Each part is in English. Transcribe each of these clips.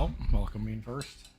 Oh, welcome me first.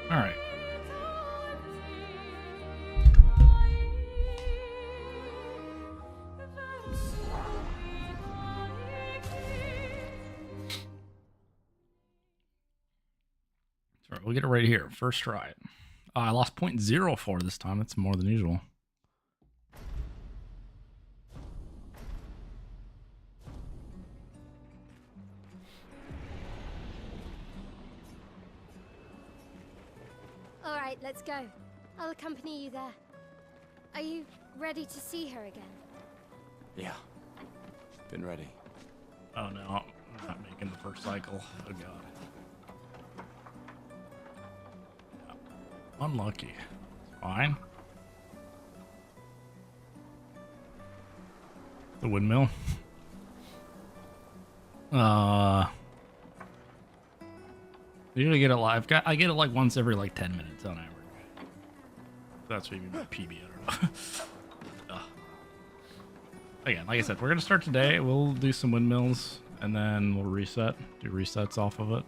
All right. All right, we'll get it right here. First try. I lost 0.04 this time. That's more than usual. All right, let's go. I'll accompany you there. Are you ready to see her again? Yeah. Been ready. Oh no, I'm not making the first cycle. Oh god. Unlucky. Fine. The windmill. Usually get it live. I get it like once every like 10 minutes on average. That's maybe my PB. I don't know. Again, like I said, we're gonna start today. We'll do some windmills and then we'll reset. Do resets off of it.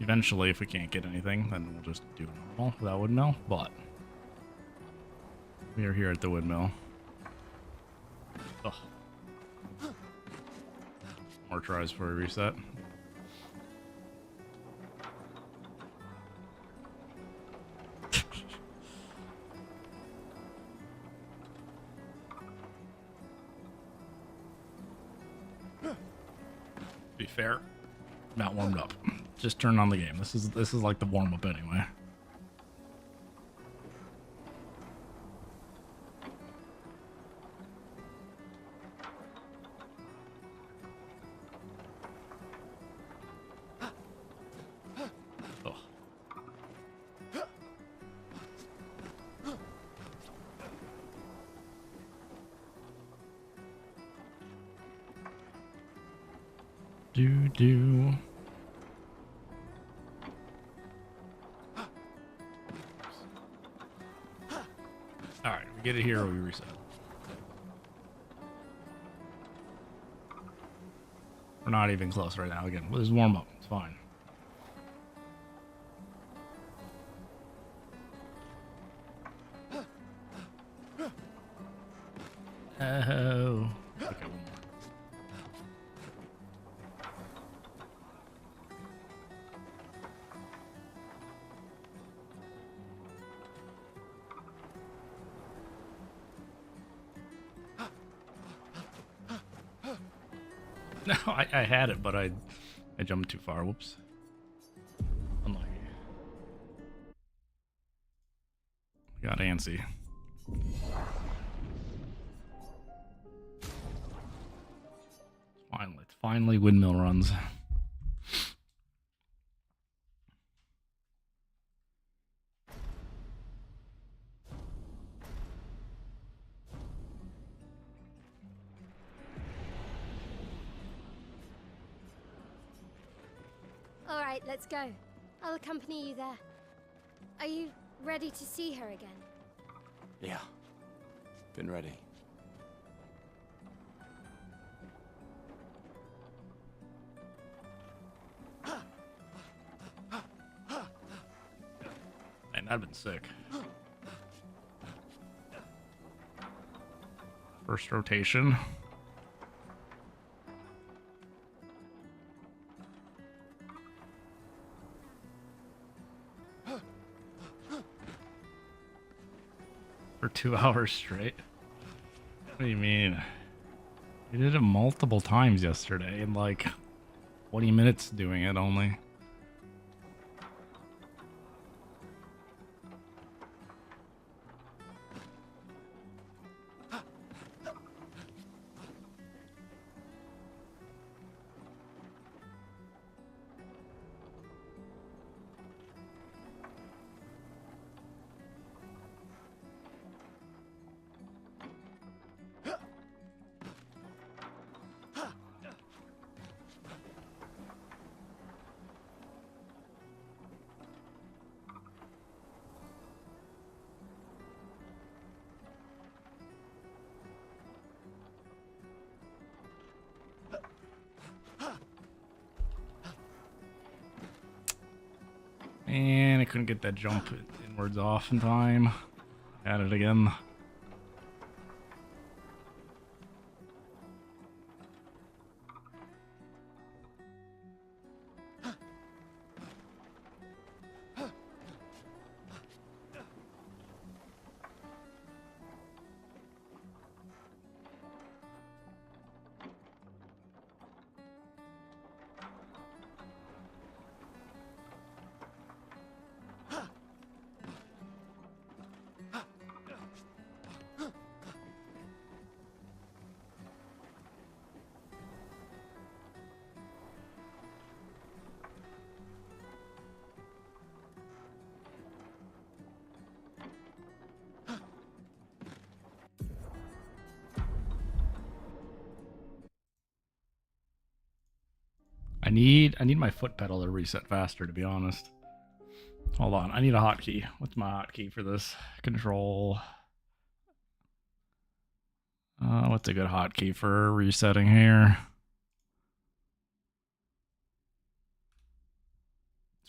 Eventually, if we can't get anything, then we'll just do normal without windmill. But we are here at the windmill. Ugh. More tries for a reset. Be fair, not warmed up. Just turn on the game. This is like the warm up anyway. Oh. Do. Alright, we get it here or we reset. We're not even close right now. Again, this is warm up. It's fine. Oh. Okay, one more. No, I had it, but I jumped too far. Whoops. Unlucky. Got antsy. Finally windmill runs. All right, let's go. I'll accompany you there. Are you ready to see her again? Yeah. Been ready. Man, I've been sick. First rotation. For 2 hours straight. What do you mean? We did it multiple times yesterday in like 20 minutes doing it only. And I couldn't get that jump inwards off in time. At it again. I need my foot pedal to reset faster, to be honest. Hold on, I need a hotkey. What's my hotkey for this? Control. What's a good hotkey for resetting here?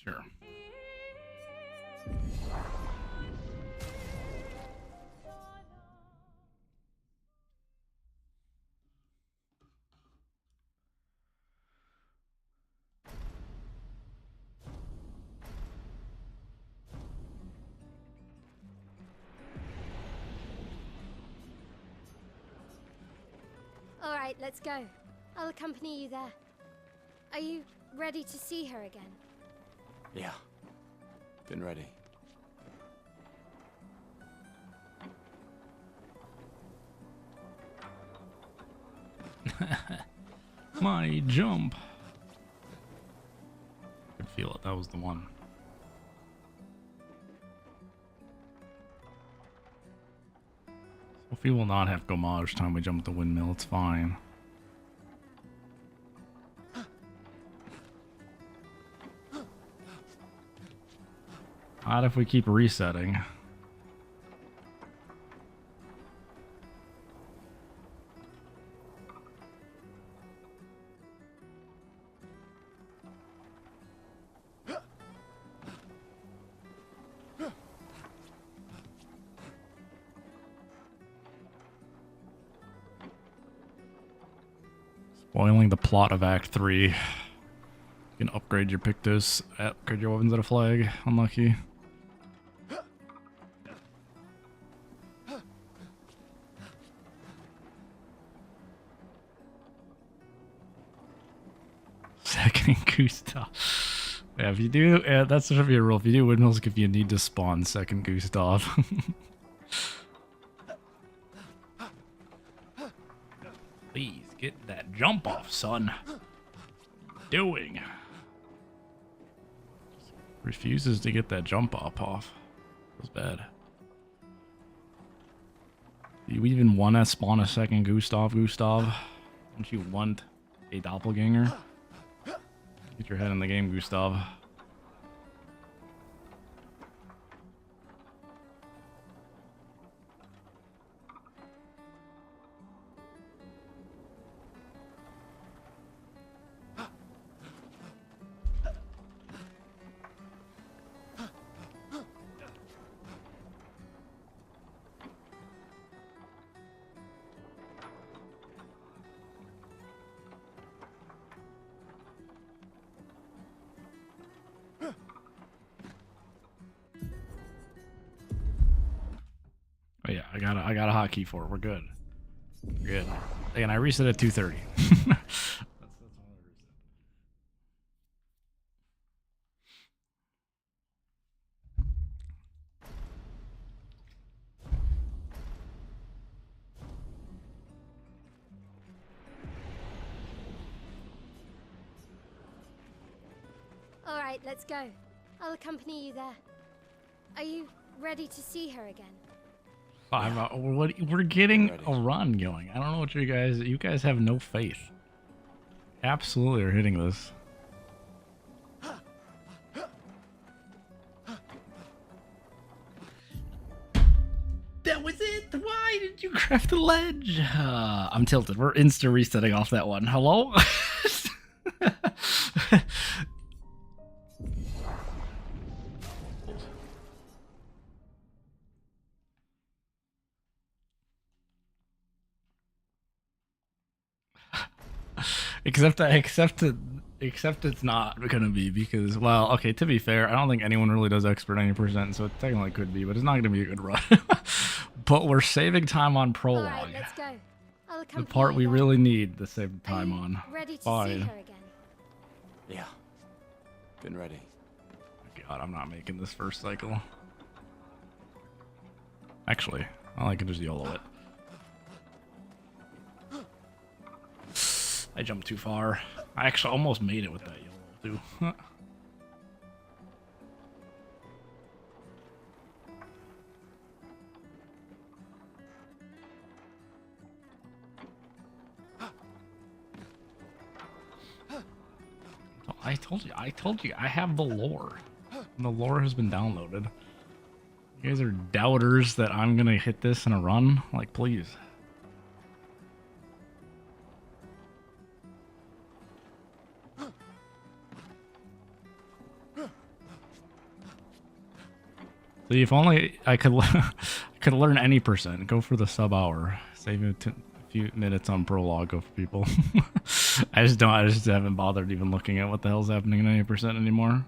Sure. All right, let's go. I'll accompany you there. Are you ready to see her again? Yeah. Been ready. My jump. I could feel it. That was the one. Sophie will not have gomage time we jump at the windmill. It's fine. Not if we keep resetting. Spoiling the plot of Act 3. You can upgrade your Pictus, upgrade your weapons at a flag. Unlucky. Second Gustav. Yeah, if you do, that should be a rule. If you do windmills, if you need to spawn second Gustav. Please get that jump off, son. Doing. Refuses to get that jump off. Feels bad. Do you even want to spawn a second Gustav? Don't you want a doppelganger? Get your head in the game, Gustav. I got a hotkey for it. We're good. We're good. And I reset at 2:30. That's when I reset. All right, let's go. I'll accompany you there. Are you ready to see her again? We're getting a run going. I don't know what you guys have no faith. Absolutely are hitting this. That was it. Why did you craft the ledge? I'm tilted. We're insta resetting off that one. Hello? Except it's not gonna be because, well, okay, to be fair, I don't think anyone really does expert 90%, so it technically could be, but it's not gonna be a good run. But we're saving time on All prologue. right, let's go. I'll The accompany part you we there. really need to save Are time you on. ready to see Fine. her again? Yeah. Been ready. God, I'm not making this first cycle. Actually, I can just YOLO it. I jumped too far. I actually almost made it with that YOLO too. I told you, I have the lore. And the lore has been downloaded. You guys are doubters that I'm gonna hit this in a run? Like, please. See, if only I could, I could learn any percent. Go for the sub hour. Save a few minutes on prologue. Go for people. I just haven't bothered even looking at what the hell's happening in 90% anymore.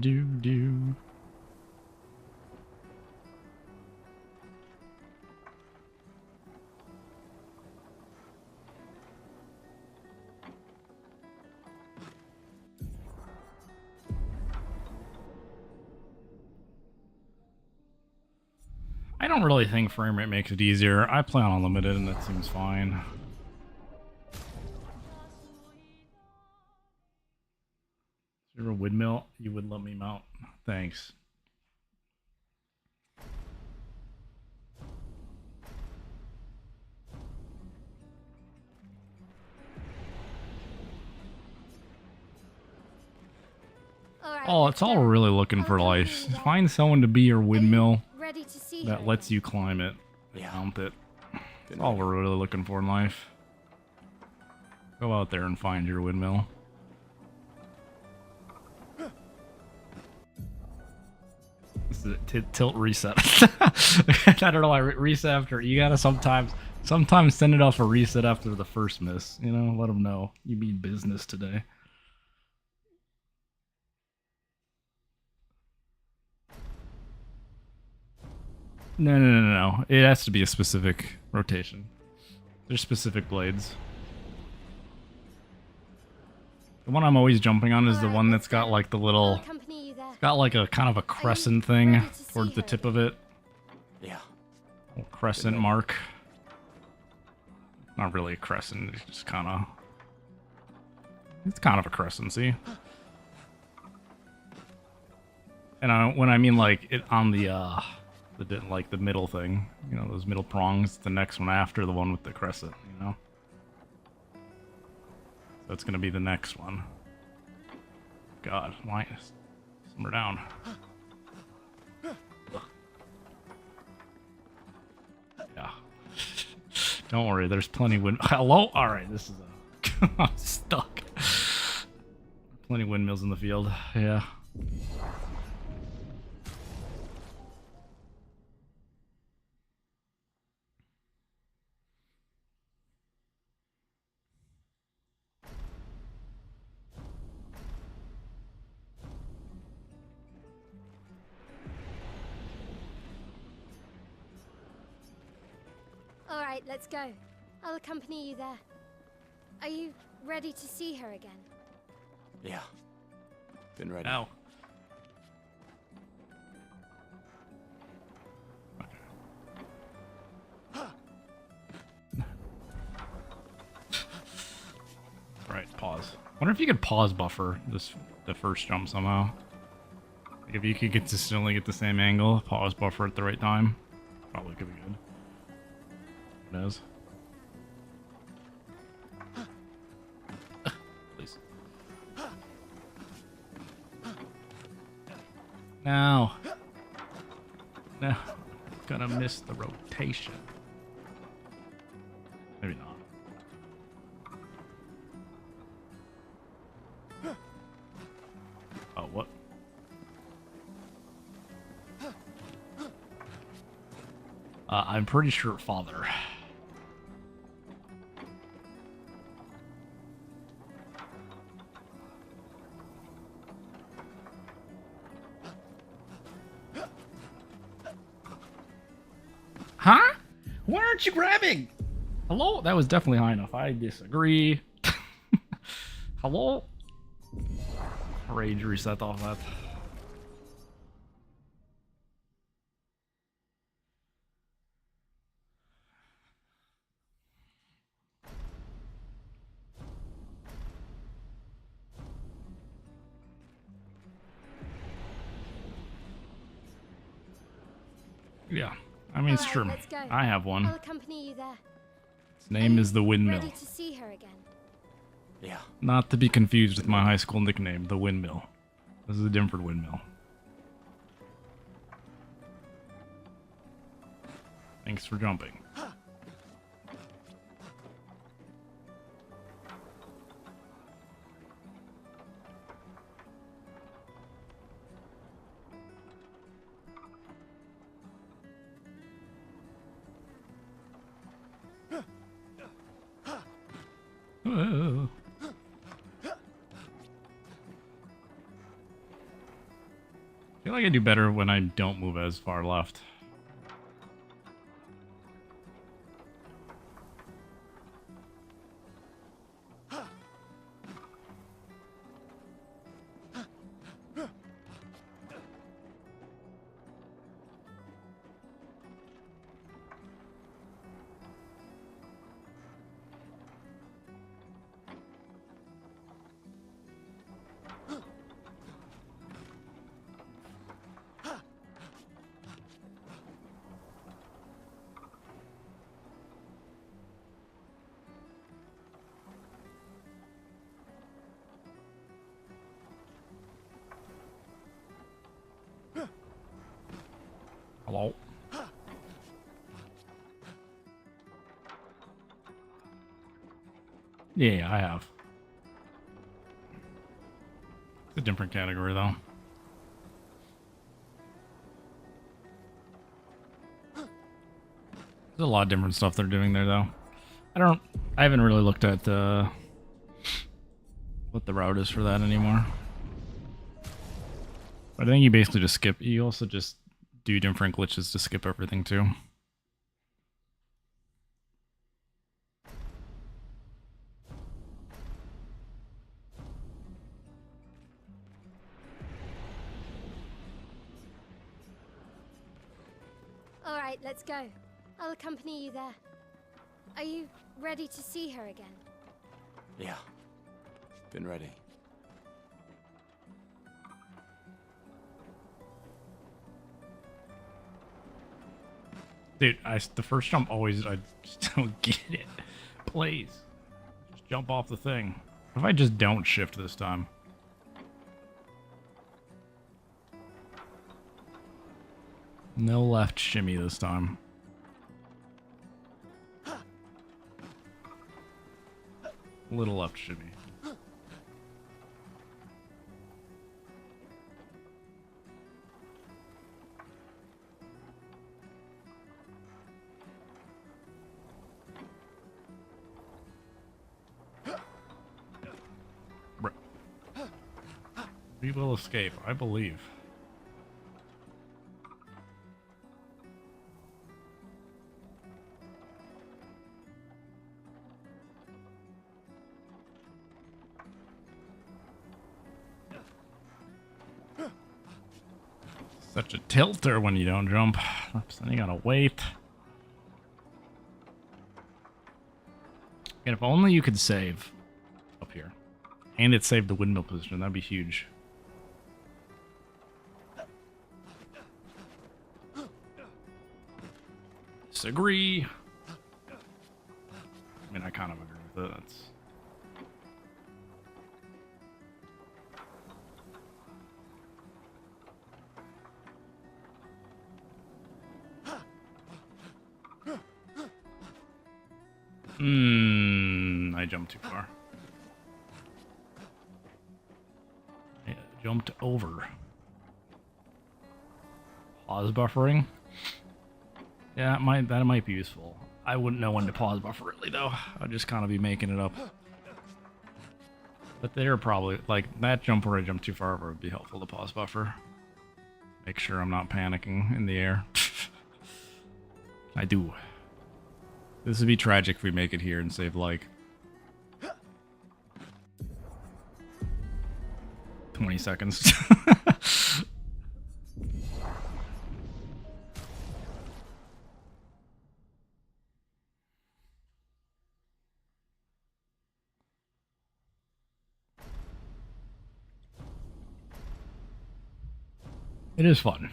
Do. I don't really think frame rate makes it easier. I play on unlimited and that seems fine. If you're a windmill, you would let me mount. Thanks. All right, Oh, let's it's all go. we're really looking for I'll life. accompany you there. Find someone to be your Are you windmill ready to see her that lets again? you climb it and Yeah. mount it. Been That's all ready. we're really looking for in life. Go out there and find your windmill. This is a tilt reset. I don't know why reset after. You gotta sometimes send it off a reset after the first miss. You know, let them know you mean business today. No. It has to be a specific rotation. There's specific blades. The one I'm always jumping on is the Alright, one let's that's got go. like the I'll little, accompany you there. got like a kind of a crescent thing ready to see towards the her tip again? of it. Yeah. Little crescent ready. mark. Not really a crescent, it's just kind of, it's kind of a crescent, see? And when I mean like it on the like the middle thing, you know, those middle prongs, the next one after the one with the crescent, you know? So it's gonna be the next one. God, why? Simmer down. Yeah. Don't worry, there's plenty wind. Hello? Alright, this is a... I'm stuck. Plenty of windmills in the field. Yeah. All right, let's go. I'll accompany you there. Are you ready to see her again? Yeah. Been ready. Ow. Right, pause. Wonder if you could pause buffer the first jump somehow. Like if you could consistently get the same angle, pause buffer at the right time, probably could be good. It is. Please. No. No. Gonna miss the rotation. Maybe not. Oh, what? I'm pretty sure father. Huh? Why aren't you grabbing? Hello? That was definitely high enough. I disagree. Hello? Rage reset off that. Yeah, I mean, it's All true. right, let's go. I have one. I'll accompany you there. Its name is the Windmill. Ready to see her again? Yeah. Not to be confused with my high school nickname, the Windmill. This is a different windmill. Thanks for jumping. Oh. I feel like I do better when I don't move as far left. Hello? Yeah, I have. It's a different category, though. There's a lot of different stuff they're doing there, though. I haven't really looked at what the route is for that anymore. But I think you basically just skip. You also just do different glitches to skip everything, too. All right, let's go. I'll accompany you there. Are you ready to see her again? Yeah. Been ready. Dude, the first jump always, I just don't get it. Please. Just jump off the thing. What if I just don't shift this time? No left shimmy this time. Little left shimmy. We will escape, I believe. Such a tilter when you don't jump. Then you gotta wait. And if only you could save up here. And it saved the windmill position, that'd be huge. Disagree. I mean, I kind of agree with it. That's... I jumped too far. I jumped over. Pause buffering? Yeah, that might be useful. I wouldn't know when to pause buffer really though. I'd just kind of be making it up. But they're probably like that jump where I jumped too far over would be helpful to pause buffer. Make sure I'm not panicking in the air. I do. This would be tragic if we make it here and save like 20 seconds. It is fun. What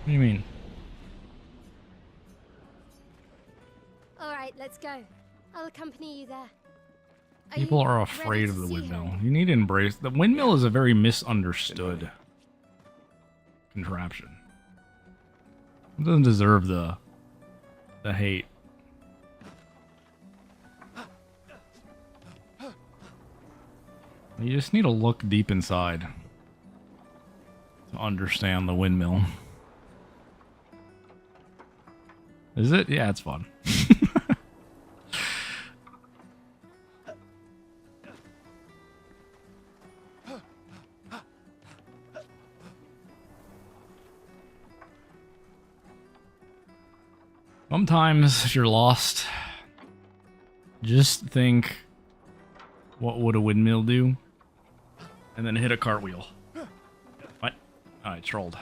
do you mean? All right, let's go. I'll accompany you there. People are afraid of the windmill. You need to embrace... The windmill is a very misunderstood contraption. It doesn't deserve the hate. You just need to look deep inside to understand the windmill. Is it? Yeah, it's fun. Sometimes, if you're lost, just think, what would a windmill do? And then hit a cartwheel. What? Oh, I trolled.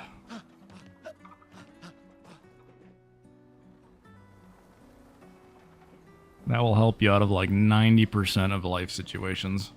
That will help you out of like 90% of life situations.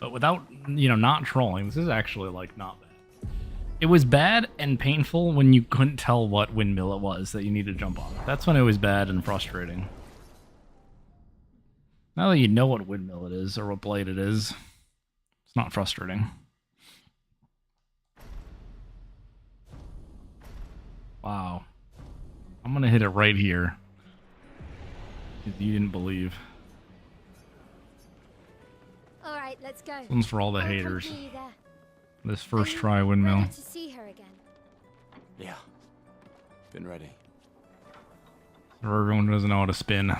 But without, you know, not trolling, this is actually, like, not bad. It was bad and painful when you couldn't tell what windmill it was that you need to jump on. That's when it was bad and frustrating. Now that you know what windmill it is, or what blade it is, it's not frustrating. Wow. I'm gonna hit it right here. If you didn't believe. All right, let's go. This one's for all the I'll haters. accompany you there. This first Are you try windmill. ready to see her again? Yeah. Been ready. For everyone who doesn't know how to spin. Dang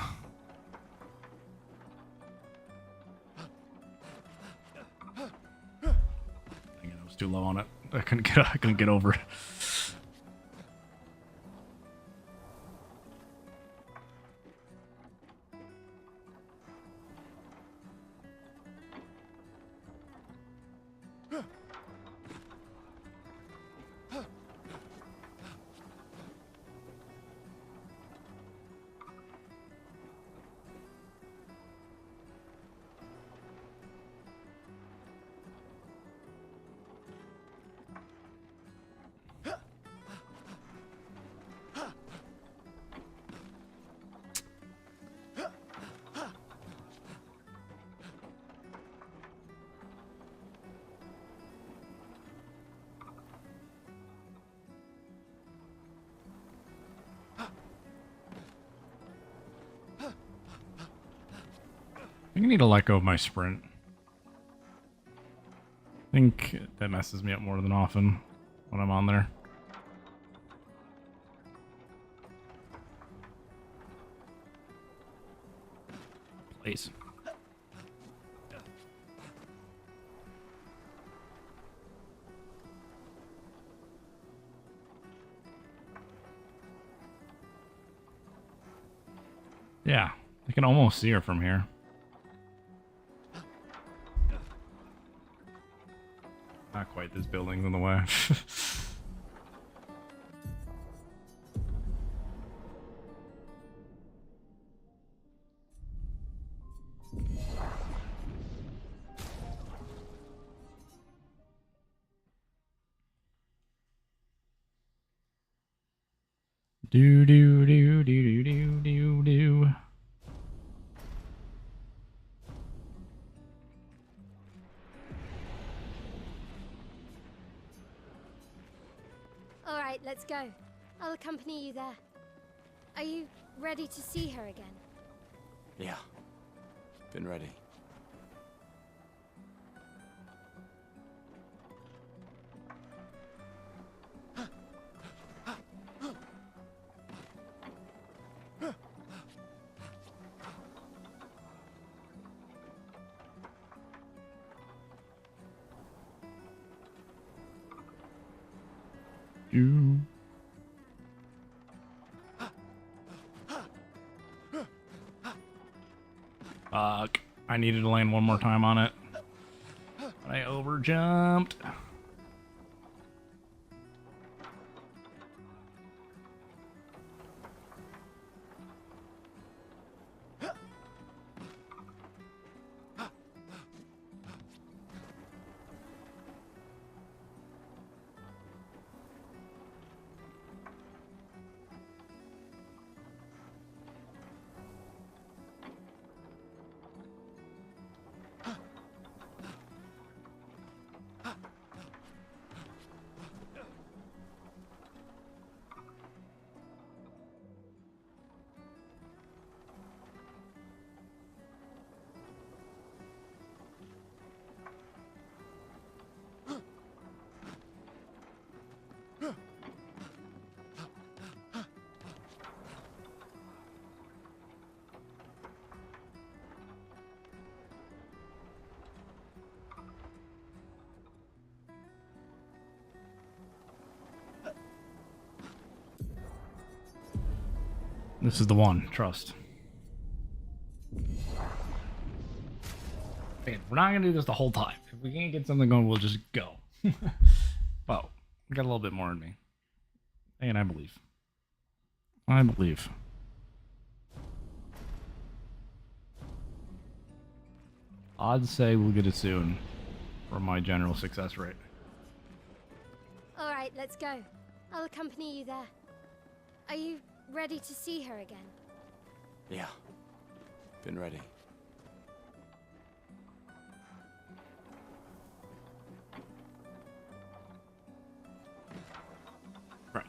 it, I was too low on it. I couldn't get over it. think I need to let go of my sprint. I think that messes me up more than often when I'm on there. Please. Yeah, I can almost see her from here. Not quite, this building's in the way. Do do do do do do do do. All right, let's go. I'll accompany you there. Are you ready to see her again? Yeah. Been ready. Do. Fuck. I needed to land one more time on it. I overjumped. This is the one. Trust. Man, we're not gonna do this the whole time. If we can't get something going, we'll just go. Well, I got a little bit more in me. And I believe. I believe. Odds say we'll get it soon from my general success rate. All right, let's go. I'll accompany you there. Are you ready to see her again? Yeah. Been ready. Right.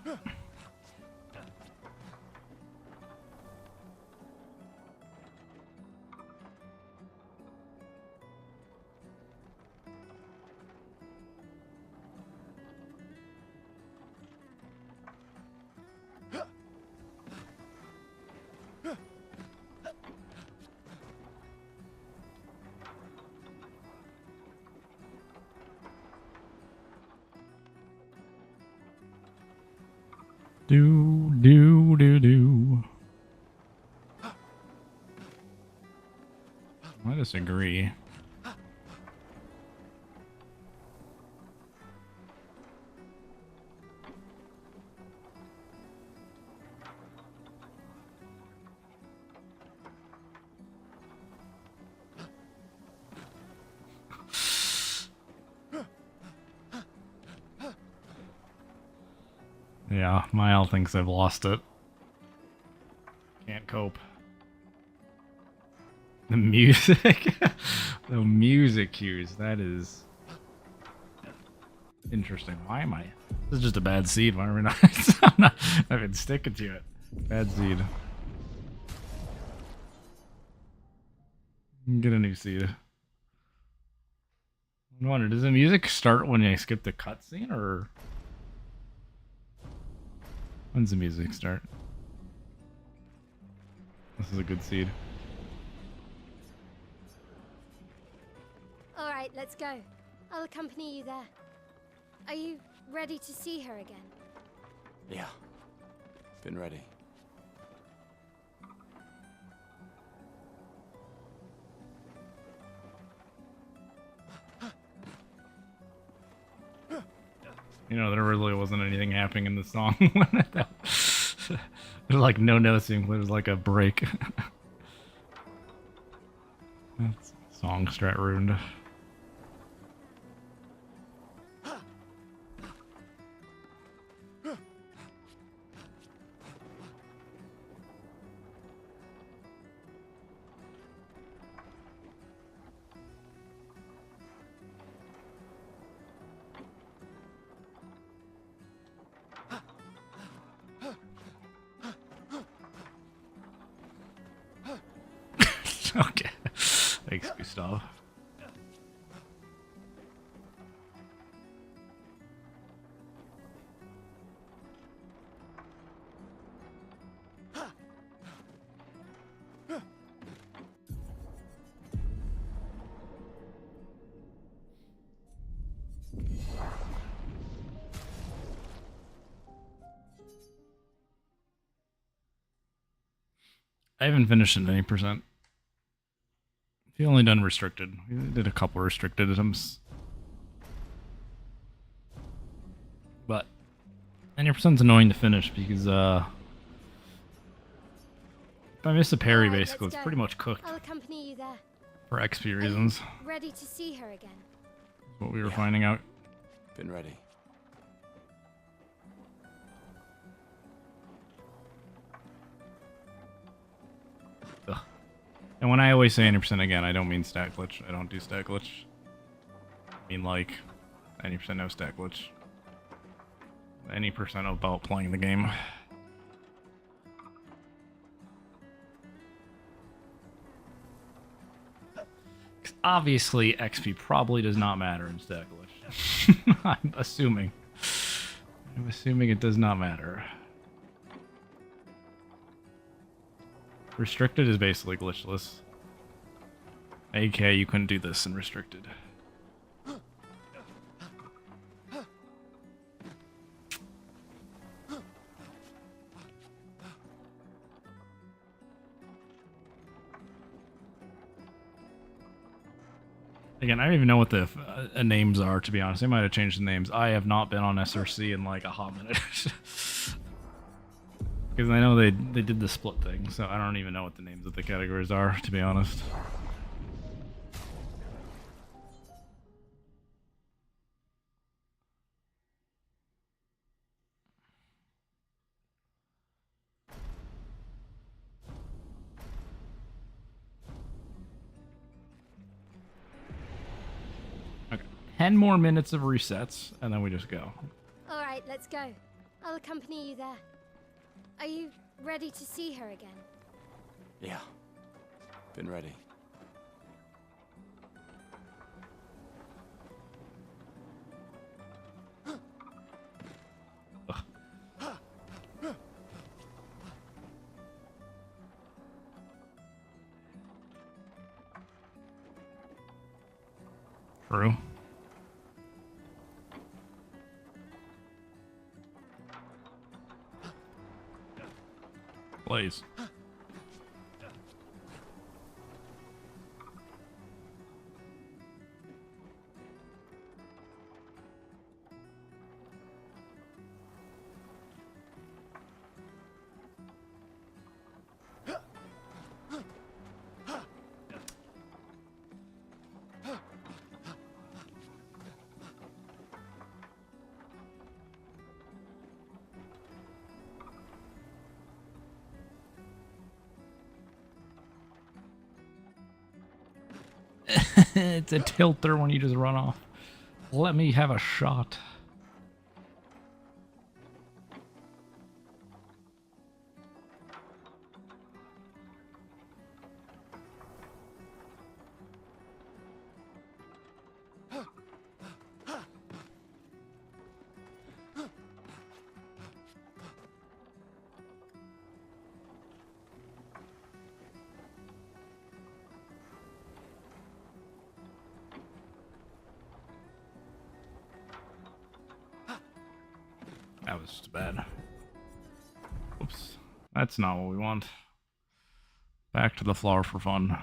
Do, do, do, do. I disagree. Yeah, Mile thinks I've lost it. Can't cope. The music. The music cues. That is interesting. Why am I? This is just a bad seed. Why are we not? I've been sticking to it. Bad seed. Get a new seed. I wonder, does the music start when I skip the cutscene, or when's the music start? This is a good seed. All right, let's go. I'll accompany you there. Are you ready to see her again? Yeah. Been ready. You know, there really wasn't anything happening in the song. There's like no noticing. There's like a break. That's song strat ruined. Okay. Thanks, Gustav. I haven't finished at any percent. He only done restricted. We did a couple restricted items. But 90% is annoying to finish because if I miss a parry, Alright, basically, let's it's go. pretty much cooked I'll accompany you there. for XP Are you reasons. ready to see her again? What we were Yeah. finding out. Been ready. Ugh. And when I always say 90% again, I don't mean stat glitch. I don't do stat glitch. I mean like 90% no stat glitch. Any percent about playing the game. 'Cause obviously, XP probably does not matter in stat glitch. I'm assuming. I'm assuming it does not matter. Restricted is basically glitchless. AK, you couldn't do this in restricted. Again, I don't even know what the names are, to be honest. They might have changed the names. I have not been on SRC in like a hot minute. Because I know they did the split thing, so I don't even know what the names of the categories are, to be honest. Okay, 10 more minutes of resets, and then we just go. All right, let's go. I'll accompany you there. Are you ready to see her again? Yeah. Been ready. Ugh. True. Please. It's a tilter when you just run off. Let me have a shot. this is bad. Oops. That's not what we want. Back to the floor for fun.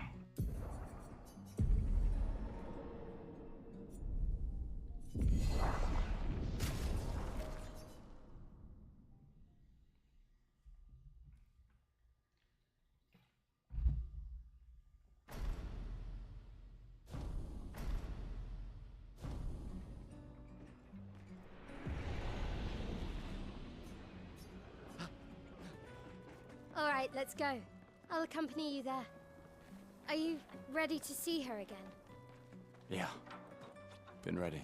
All right, let's go. I'll accompany you there. Are you ready to see her again? Yeah. Been ready.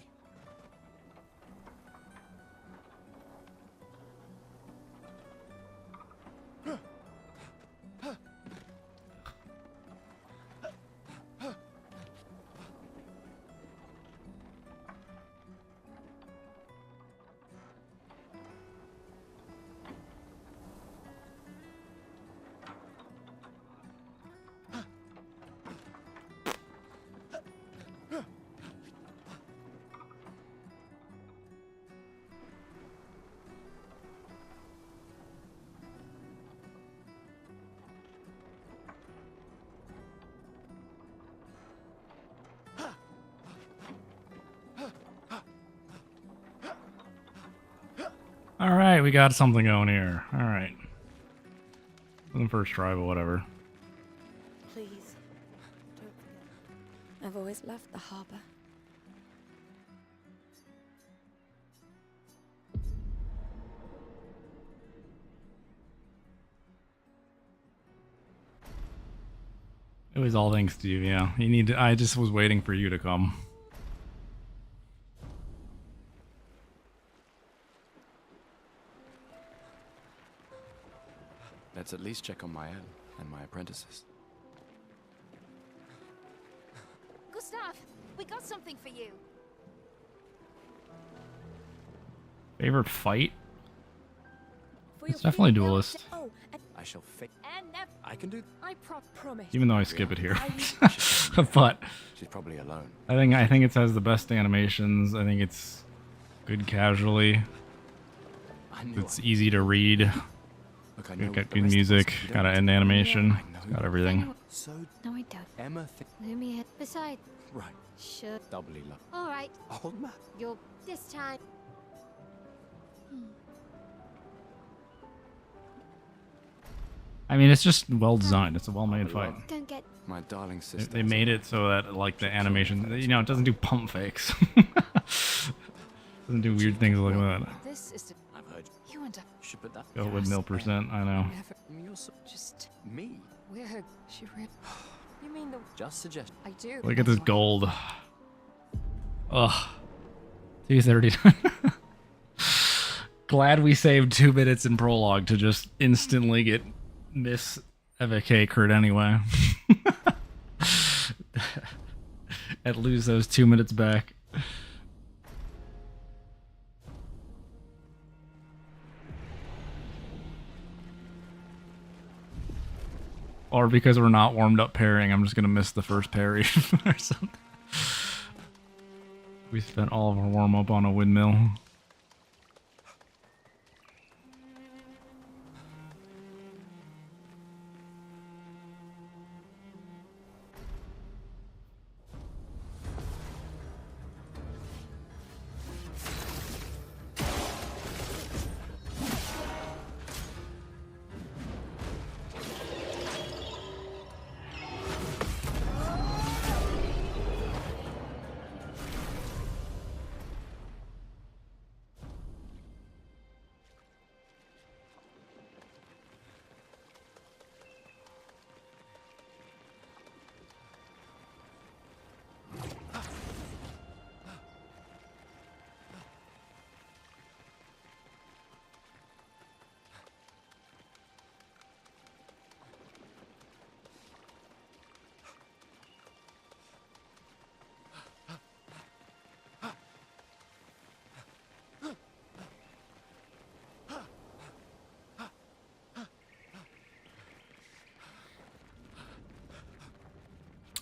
Alright, we got something going here. Alright. The first try, but whatever. Please, don't forget. I've always loved the harbor. It was all thanks to you, yeah. You need to, I just was waiting for you to come. Let's at least check on Mael and my apprentices. Gustav, we got something for you. Favorite fight? For It's your definitely female duelist. Oh, and I shall fix. And never. I can do. I promise. Even though I skip it here. She's But probably alone. I think it has the best animations. I think it's good casually. I knew It's easy to read. Look, I It's know got what the good rest of us music, can got do. an animation, I know it's got everything. So No, I don't. Emma, Lumi, besides, right? sure. Doubly love. All right, Old man. you're this time. I mean, it's just well designed. It's a well-made fight. Don't get. My darling sister. They made it so that, like, the animation, you know, it doesn't do pump fakes. Doesn't do weird things like that. This is I've heard you and I. should put that. Go with nil percent, I know. Never. You're so Just me. we're. She really. You mean the? Just suggest. I do. Look at this that's why. gold. Ugh. 239. Glad we saved 2 minutes in prologue to just instantly get Miss Eva K. Kurt anyway. And lose those 2 minutes back. Or because we're not warmed up pairing, I'm just gonna miss the first parry or something. We spent all of our warm up on a windmill.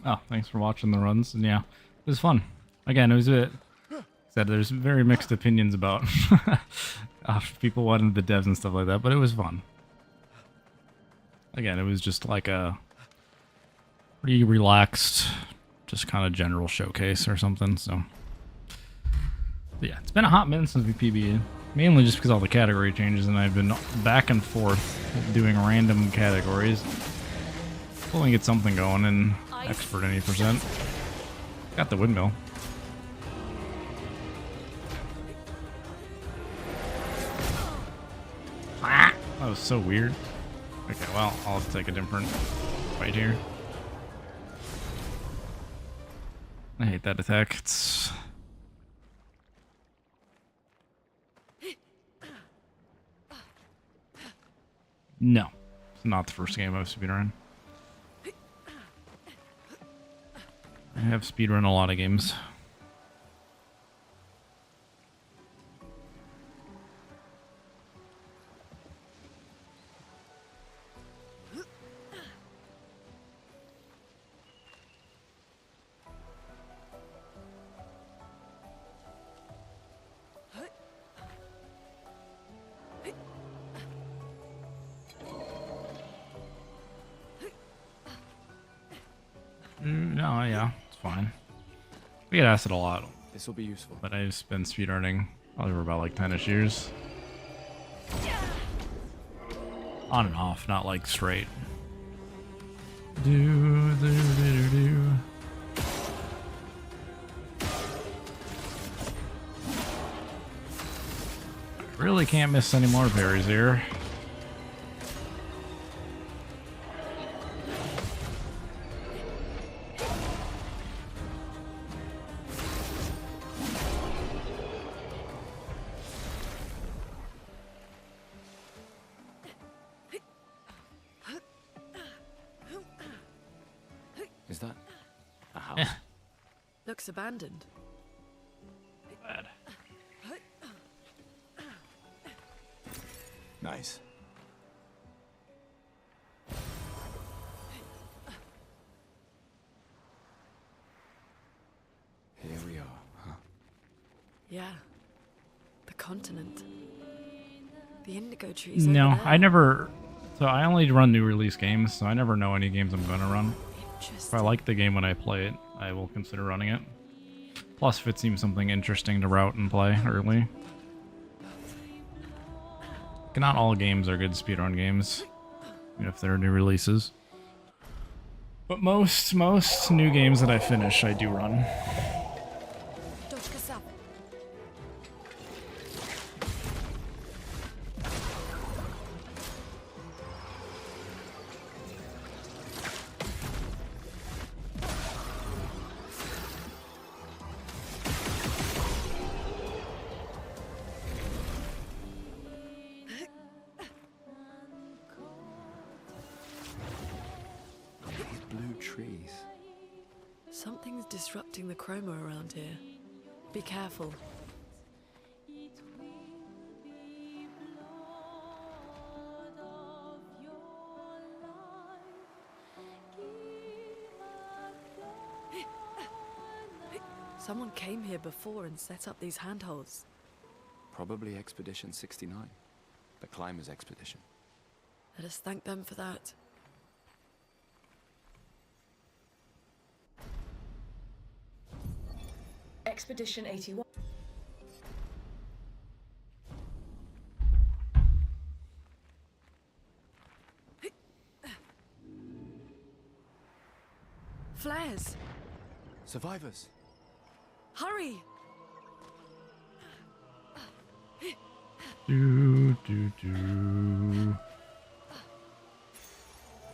Oh, thanks for watching the runs. And yeah, it was fun. Again, it was a bit said there's very mixed opinions about People wanted the devs and stuff like that, but it was fun. Again, it was just like a pretty relaxed, just kind of general showcase or something. So, but yeah, it's been a hot minute since we PB'd. Mainly just because all the category changes, and I've been back and forth doing random categories. Hopefully get something going in expert any percent. Got the windmill. That was so weird. Okay, well, I'll have to take a different fight here. I hate that attack. It's... No, it's not the first game I've speedrun. I have speedrun a lot of games. No, yeah, it's fine. We get asked it a lot, This will be useful. but I've been speedrunning probably for about like 10ish years. On and off, not like straight. Do, do, do, do. I really can't miss any more parries here. Is that a house? Looks abandoned. Bad. Nice. Here we are, huh? Yeah. The continent. The indigo trees. No, over there. I never. So I only run new release games, so I never know any games I'm gonna run. If I Interesting. like the game when I play it, I will consider running it. Plus, if it seems something interesting to route and play early. Not all games are good speedrun games, even if they're new releases. But most new games that I finish, I do run. These blue trees. Something's disrupting the chroma around here. Be careful. Someone came here before and set up these handholds. Probably Expedition 69. The Climbers Expedition. Let us thank them for that. Expedition 81. Flares! Survivors! Hurry! Do.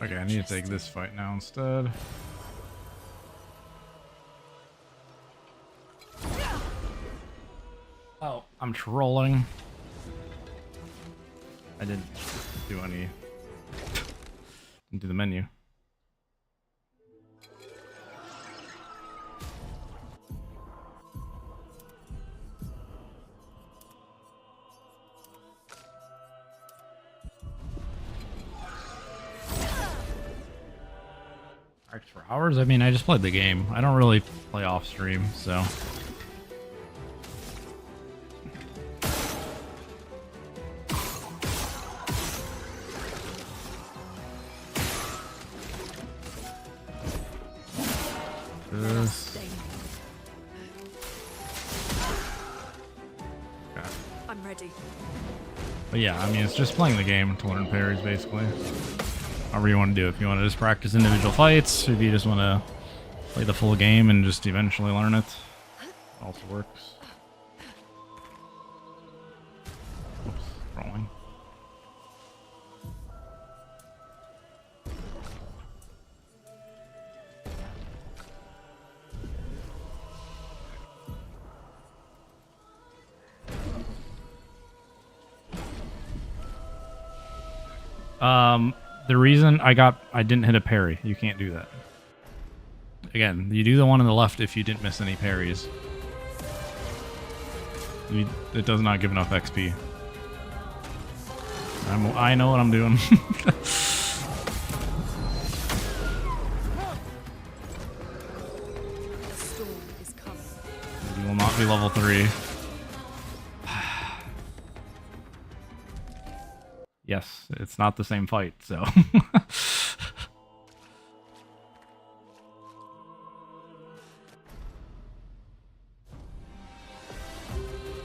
Okay, I need to take this fight now instead. Oh, I'm trolling. I didn't do any. Didn't do the menu. For hours? I mean, I just played the game. I don't really play off stream, so. this. Okay. I'm ready. But yeah, I mean, it's just playing the game to learn parries, basically. However you want to do it. If you want to just practice individual fights, if you just want to play the full game and just eventually learn it, it also works. Oops, rolling. The reason I didn't hit a parry. You can't do that. Again, you do the one on the left if you didn't miss any parries. It does not give enough XP. I know what I'm doing. The storm is coming. You will not be level 3. Yes, it's not the same fight, so.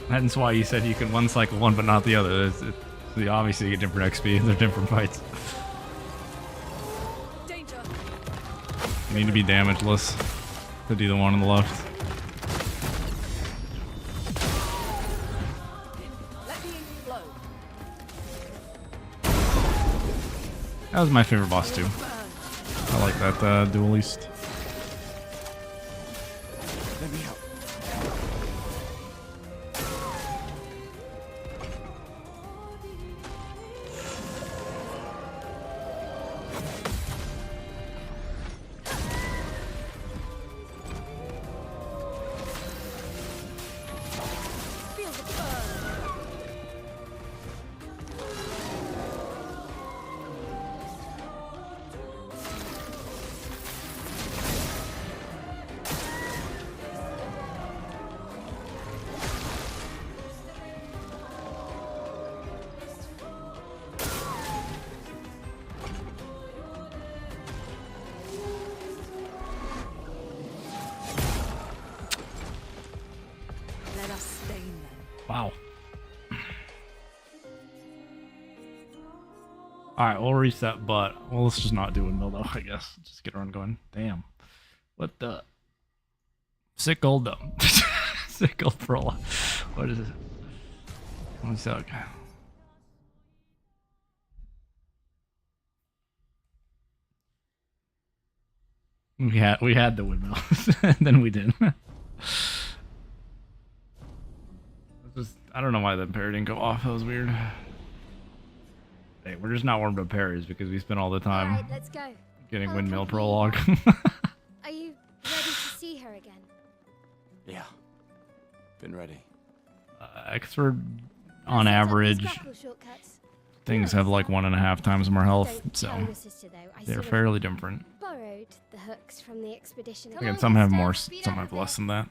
That's why you said you can one cycle one but not the other. You obviously get different XP, they're different fights. Danger. You need to be damageless to do the one on the left. Let the ink flow. That was my favorite boss too. I like that duelist. Let me help. Feel the burn. Let us stain them. Wow. Alright, we'll reset, but well, let's just not do Windmill though, I guess. Just get around going. Damn. What the? Sick gold though. Sick gold for a lot. What is it? One sec. We had the Windmill, and then we didn't. I don't know why the parry didn't go off. That was weird. Hey, we're just not warmed up parries because we spent all the time Alright, let's go. getting I'll Windmill accompany prologue. Are you ready to see her again? Yeah. Been ready. Expert, on Set up these average, grapple shortcuts. things have like 1.5 times more health, Don't so tell your sister, though. I they're sort of fairly different. borrowed the hooks from the expedition. Come Again, on, some have Gustav, more, speed some up a have bit. less than that.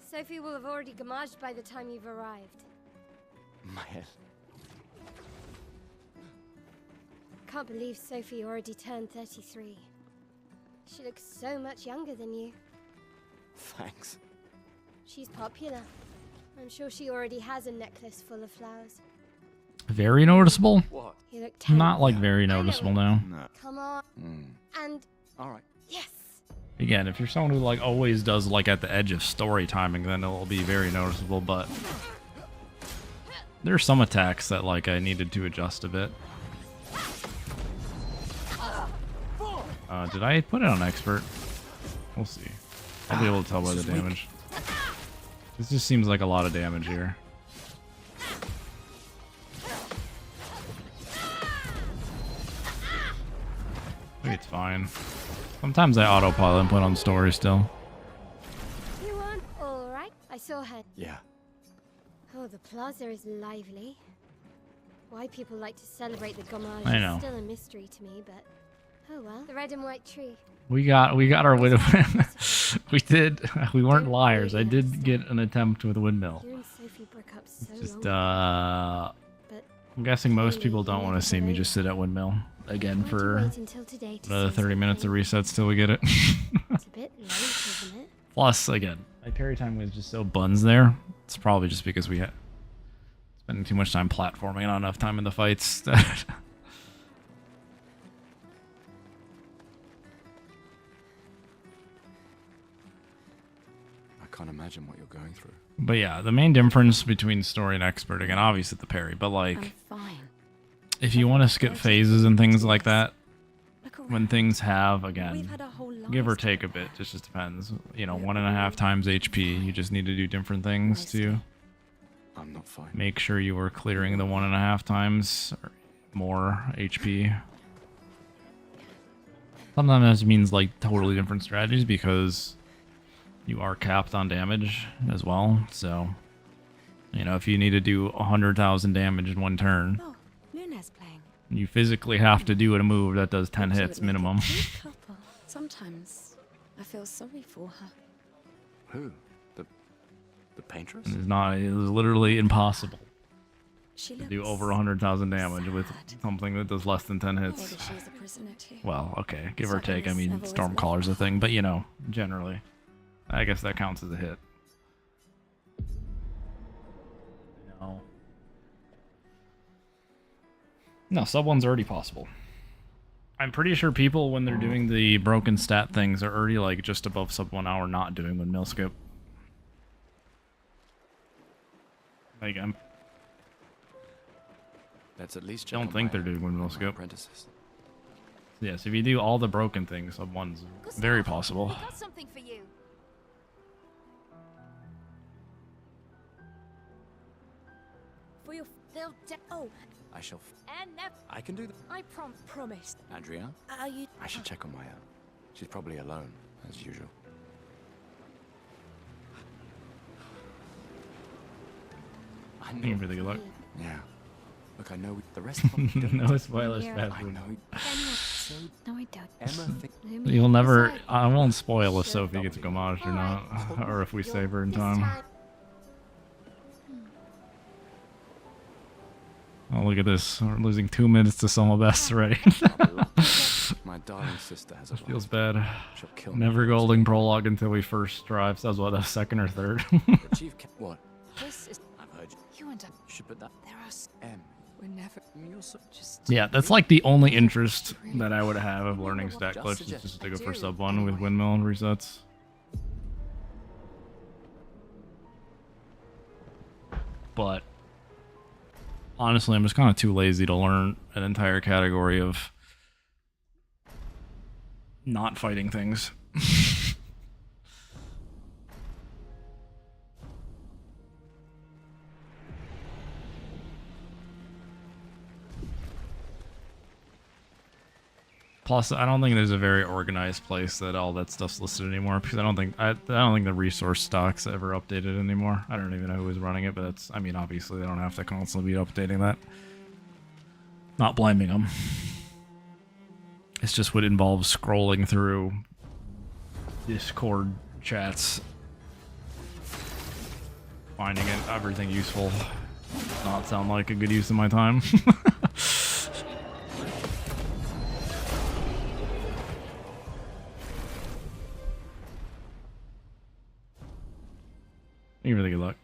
Sophie will have already gamaged by the time you've arrived. My head. Can't believe Sophie already turned 33. She looks so much younger than you. Thanks. She's popular. I'm sure she already has a necklace full of flowers. Very noticeable? What? You look Not 10. like very I know noticeable it. now. No. Come on. And All right. yes! Again, if you're someone who like always does like at the edge of story timing, then it'll be very noticeable, but there's some attacks that like I needed to adjust a bit. Did I put it on expert? We'll see. I'll be able to tell by the damage. This just seems like a lot of damage here. I think it's fine. Sometimes I autopilot and put on story still. You won? Alright. I saw her. Yeah. Oh, the plaza is lively. Why people like to celebrate the gommage I know. is still a mystery to me, but oh well. The red and white tree. We got our win. We did. We weren't liars. I did get an attempt with a windmill. You and Sophie broke up so Just long ago, but I'm guessing most people don't want to see me just sit at windmill. again Why'd you for wait until today to another say 30 minutes of something? resets till we get it. It's a bit late, isn't it? Plus, again, my parry time was just so buns there. It's probably just because we had spending too much time platforming and not enough time in the fights. I can't imagine what you're going through. But yeah, the main difference between story and expert, again, obviously the parry, but like, I'm fine. if you want to skip phases and things like that, Look when around. things have, We've again, had our whole give or lives take a bit, together. it just depends. You know, Yeah, 1.5 times HP, you just need to do different things to I'm not fine. make sure you are clearing the 1.5 times or more HP. Sometimes it means like totally different strategies because you are capped on damage as well. So, you know, if you need to do 100,000 damage in one turn, Oh, Luna's playing. you physically have to do a move that does 10 Thought you hits would make a minimum. cute couple. Sometimes I feel sorry for her. Who? The paintress? It's not. It is literally impossible She to looks do over 100,000 damage with sad. something that does less than 10 Maybe hits. she's a prisoner too. Well, okay, give or take. I Sadness mean, I've always Stormcaller's a loved. thing, but you know, generally, I guess that counts as a hit. No. No, sub one's already possible. I'm pretty sure people, when they're doing the broken stat things, are already like just above sub 1 hour not doing windmill skip. Like, I Let's at least check don't on think my- they're doing windmill my skip. apprentices. Yes, if you do all the broken things, sub one's very possible. We got something for you. For your They'll oh, I shall. and never. I can do that. I promise. Andrea, Are you? I should check on Maya. She's probably alone, as usual. I You know. really good luck. Yeah. Look, I know the rest of them don't. No spoilers, Yeah. bad I food. know. So No, I don't. Emma think Lumi, You'll never. decide. I won't spoil if Sophie gets gommaged or not, or if we save her in This time. Oh, look at this. We're losing 2 minutes to Soma Best already. my darling sister has a Feels bad. She'll kill me. Never golding prologue until we first drive. So that was what, the second or third? The chief what? This is. I've heard you. You and I. You should put that There are. M. We're never. You're so just. Yeah, that's like the only interest that I would have of learning stat glitch is just to go for sub 1 with windmill and resets. But honestly, I'm just kind of too lazy to learn an entire category of not fighting things. Plus, I don't think there's a very organized place that all that stuff's listed anymore because I don't think the resource stock's ever updated anymore. I don't even know who is running it, but it's. I mean, obviously they don't have to constantly be updating that. Not blaming them. It's just what involves scrolling through Discord chats, finding everything useful. Does not sound like a good use of my time. You really good luck.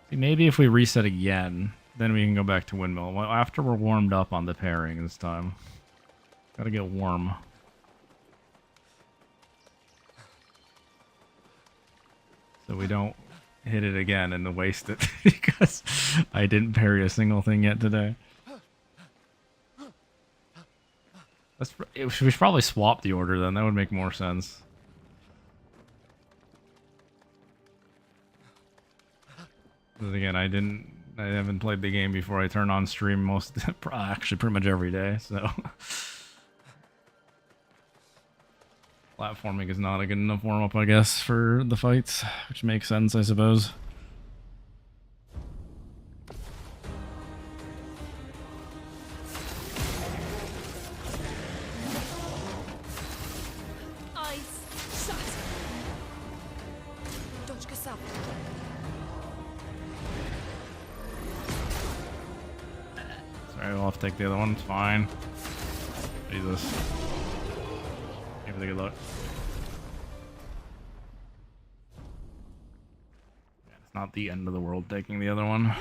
See, maybe if we reset again, then we can go back to windmill. Well, after we're warmed up on the pairing this time. Gotta get warm. So we don't hit it again and then waste it because I didn't parry a single thing yet today. We should probably swap the order then. That would make more sense. Because again, I haven't played the game before I turn on stream actually pretty much every day, so. Platforming is not a good enough warm-up, I guess, for the fights, which makes sense, I suppose. Eyes shut. south. Sorry, we'll have to take the other one. It's fine. Jesus. Give it a good look. Yeah, it's not the end of the world taking the other one.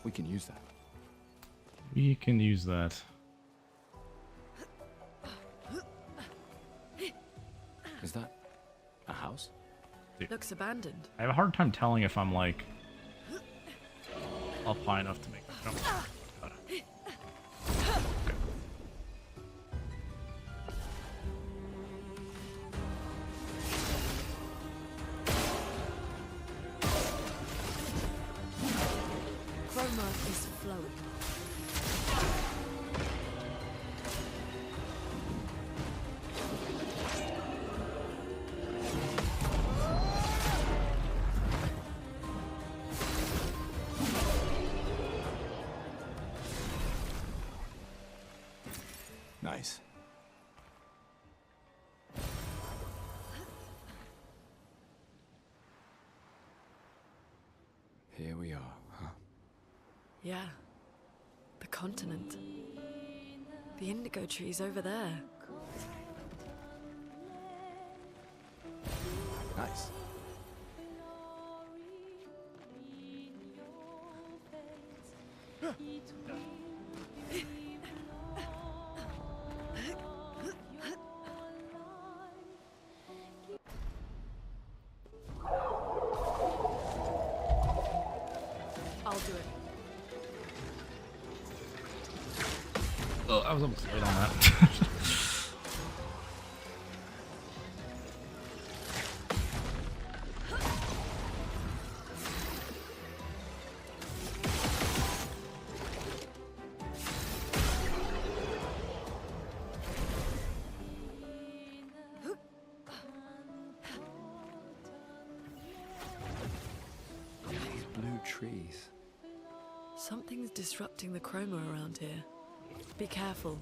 We can use that. We can use that. Is that a house? Looks abandoned. I have a hard time telling if I'm like up high enough to make the jump. God. Okay. Chroma is flowing. Nice. Here we are, huh? Yeah. The continent. The indigo trees over there. Nice. I'll do it. Oh, I was almost late on that. These blue trees. Something's disrupting the chroma around here. Be careful.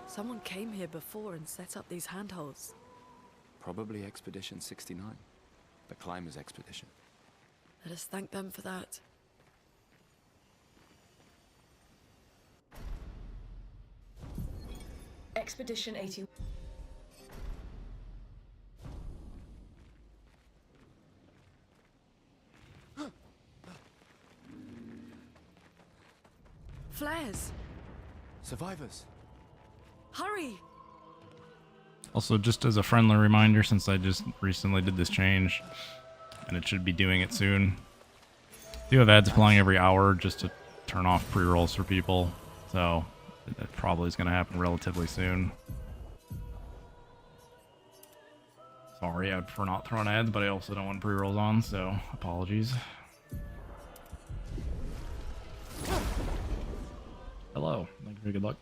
Someone came here before and set up these handholds. Probably Expedition 69. The Climbers Expedition. Let us thank them for that. Expedition 81. Flares! Survivors! Hurry! Also, just as a friendly reminder, since I just recently did this change, and it should be doing it soon, I do have ads playing every hour just to turn off pre-rolls for people, so that probably is going to happen relatively soon. Sorry for not throwing ads, but I also don't want pre-rolls on, so apologies. Hello, thank you for good luck.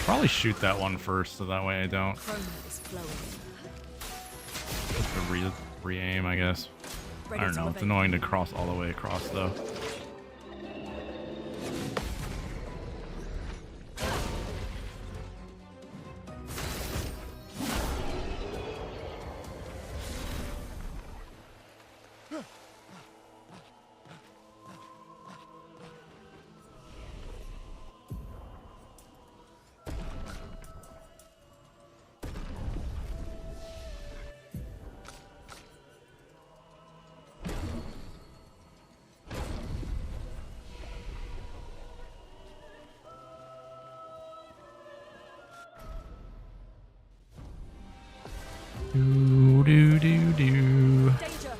Probably shoot that one first, so that way I don't Chroma is flowing. have to re-aim, I guess. Ready I don't to know, it's evade. annoying to cross all the way across, though. do do do. Danger.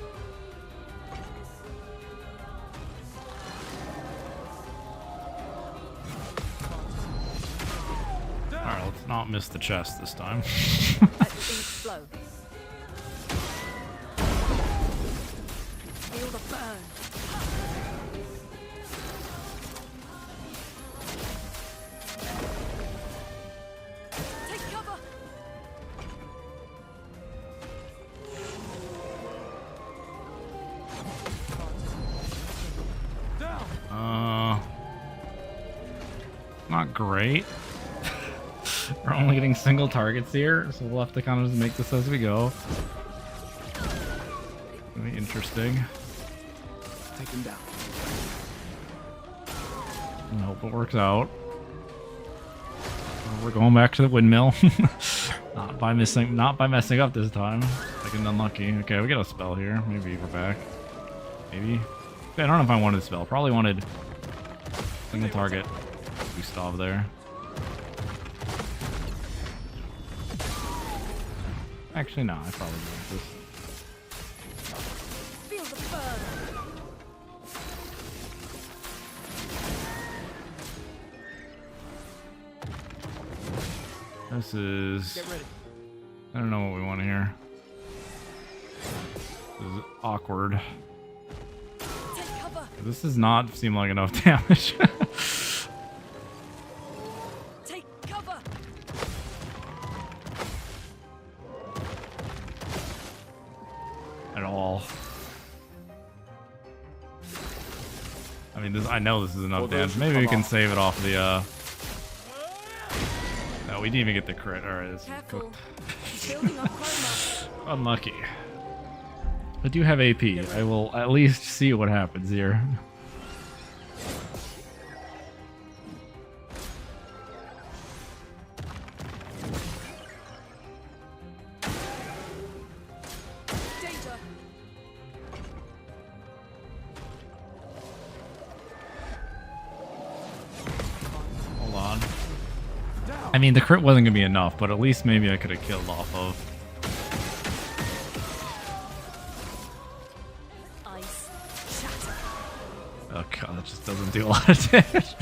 Alright, let's not miss the chest this time. Let the ink flow. Feel the burn. Take cover. Not great. We're only getting single targets here, so we'll have to kind of just make this as we go. Gonna be interesting. Take him down. I hope it works out. We're going back to the windmill. Not by messing up this time. Like unlucky. Okay, we got a spell here. Maybe we're back. Maybe. I don't know if I wanted a spell. Probably wanted single target. We stop there. Actually, no. I probably want this. Feel the burn. This is... I don't know what we want here. This is awkward. Take cover. This does not seem like enough damage. Take cover. At all. I mean, I know this is enough damage. Maybe we can save it off the, No, we didn't even get the crit. Alright, this is Careful. cooked. He's building up chroma. Unlucky. I do have AP. I will at least see what happens here. Danger. Hold on. I mean, the crit wasn't going to be enough, but at least maybe I could have killed off of. Ice. Shatter. Oh god, that just doesn't do a lot of damage.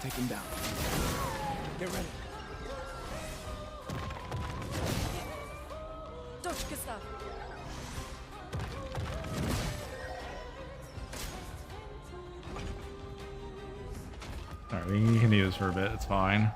Take him down. Get ready. Dodge, Gustav. Alright, we can use this for a bit, it's fine.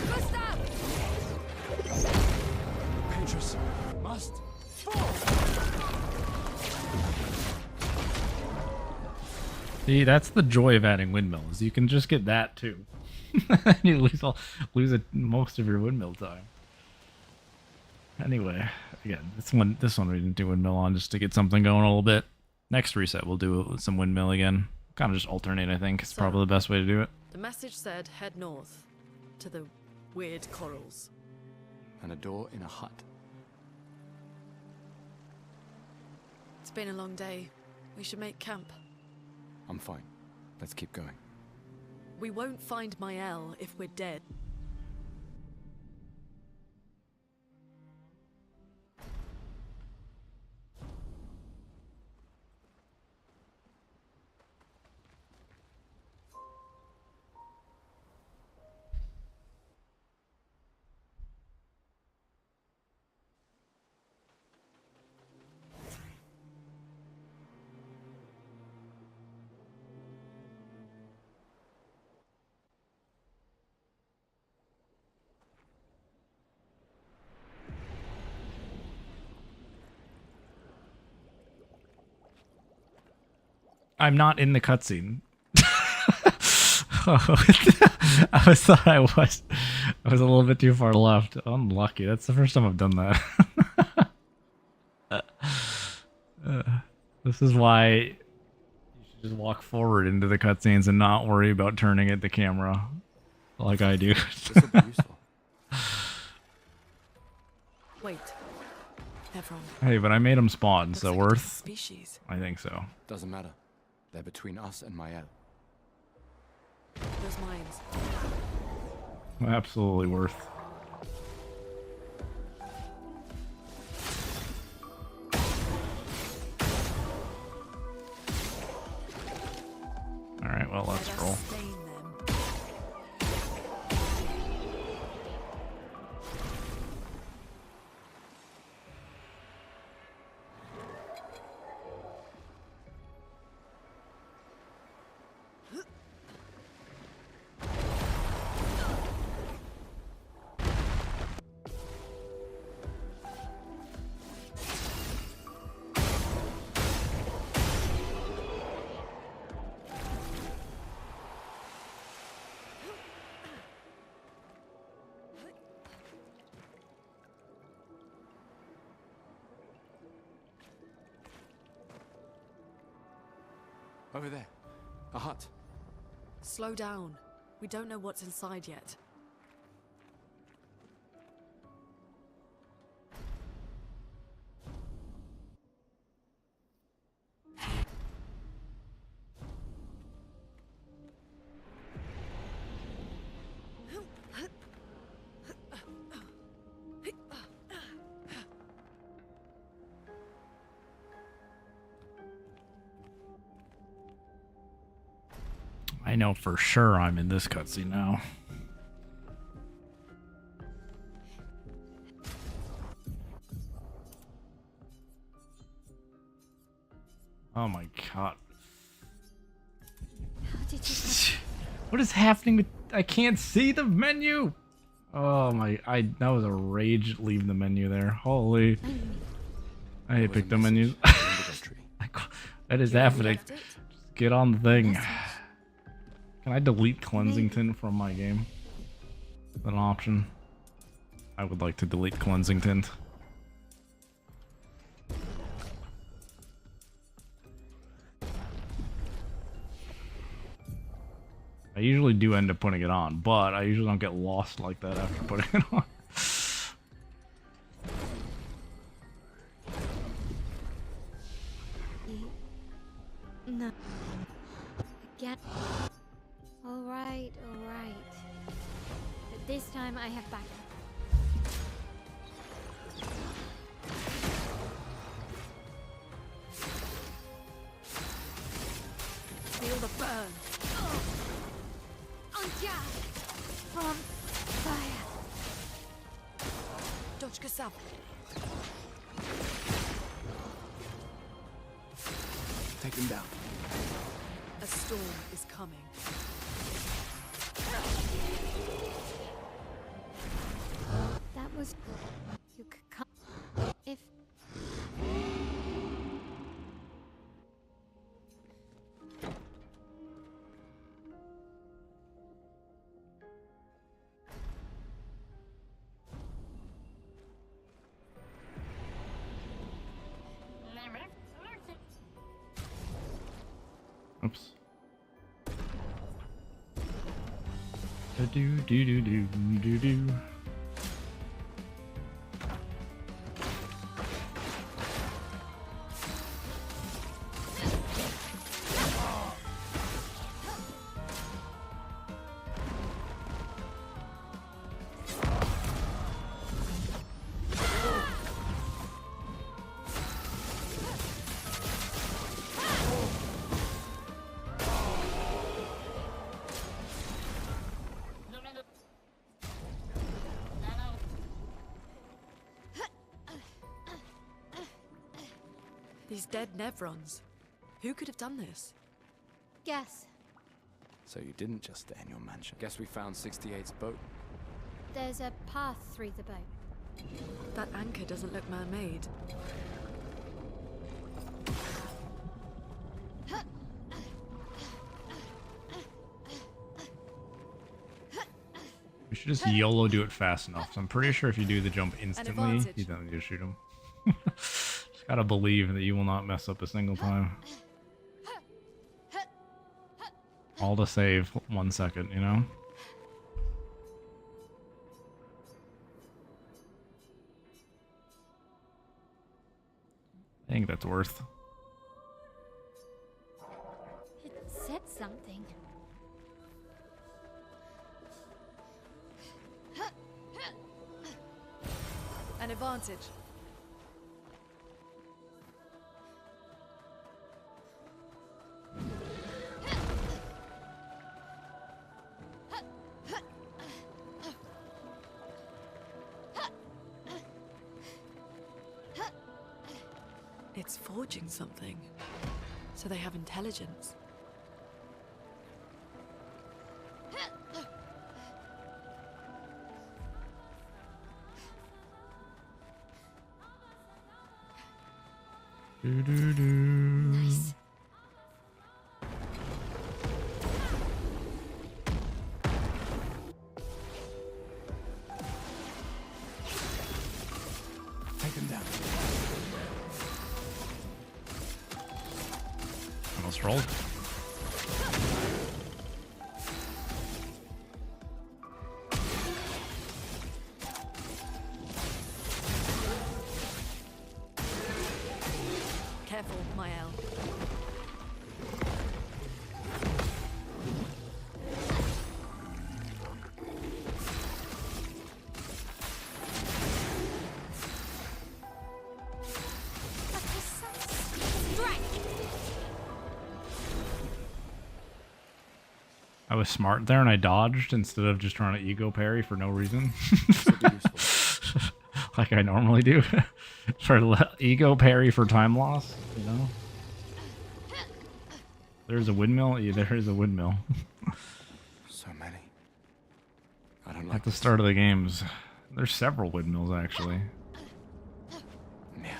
Gustav. Petrus must See, that's the joy of adding windmills. You can just get that too. You lose most of your windmill time. Anyway, again, this one we didn't do windmill on just to get something going a little bit. Next reset we'll do some windmill again. Kind of just alternate, I think. It's probably the best way to do it. The message said head north to the weird corals. and a door in a hut. It's been a long day. We should make camp. I'm fine. Let's keep going. We won't find Mael if we're dead. I'm not in the cutscene. I thought I was. I was a little bit too far left. Unlucky. That's the first time I've done that. This is why you should just walk forward into the cutscenes and not worry about turning at the camera like I do. This will be useful. Nevron. Hey, but I made them spawn, Looks so like a different worth? species. I think so. Doesn't matter. They're between us and Mael. Those mines. Absolutely worth. Alright, well, let's Let us roll. stain them. Over there. A hut. Slow down. We don't know what's inside yet. I know for sure I'm in this cutscene now. Oh my god. How did you... What is happening with... I can't see the menu! Oh my... that was a rage leaving the menu there. Holy... I hate pick the menus. That is happening. Left it? Just get on the thing. Can I delete cleansing tint from my game? Is that an option? I would like to delete cleansing tint. I usually do end up putting it on, but I usually don't get lost like that after putting it on. No. Again. All right, all right. But this time I have backup. Feel the burn. On gas! On fire! Dodge Kasab. Take them down. A storm is coming. That was... You could come... If... Oops. Do do do do do do. These dead Nevrons. Who could have done this? Guess. So you didn't just stay in your mansion. Guess we found 68's boat. There's a path through the boat. That anchor doesn't look man-made. We should just YOLO do it fast enough. So I'm pretty sure if you do the jump instantly, advantage. you don't need to shoot him. Just gotta believe that you will not mess up a single time. All to save 1 second, you know? I think that's worth. It said something. An advantage. It's forging something. So they have intelligence. Nice. Take them down. Almost rolled. Careful, Mael. I was smart there and I dodged instead of just trying to ego parry for no reason. Like I normally do. For ego parry for time loss, you know? There's a windmill? Yeah, there is a windmill. So many. I don't At like the start of the games. There's several windmills actually. Yeah.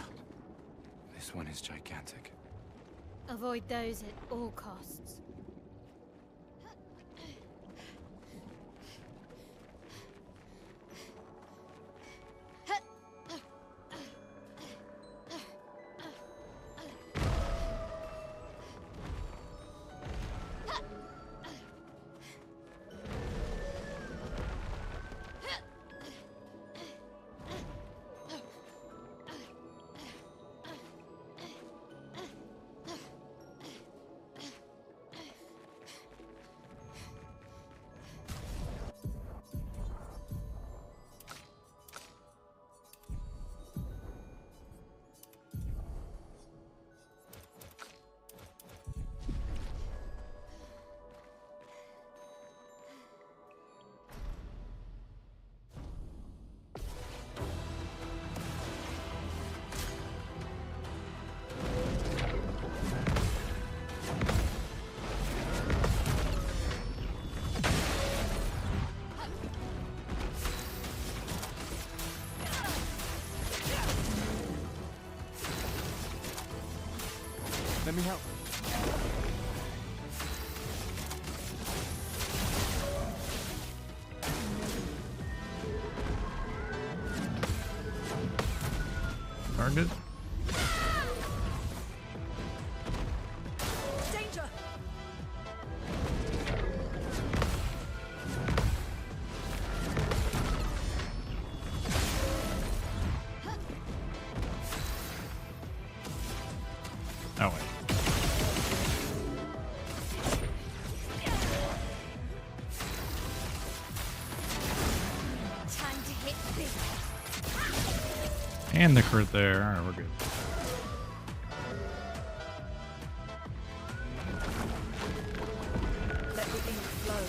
This one is gigantic. Avoid those at all costs. Let me help. Target? Danger! Oh wait. Time to hit big. And the crit there. Alright, we're good. Let the ink flow.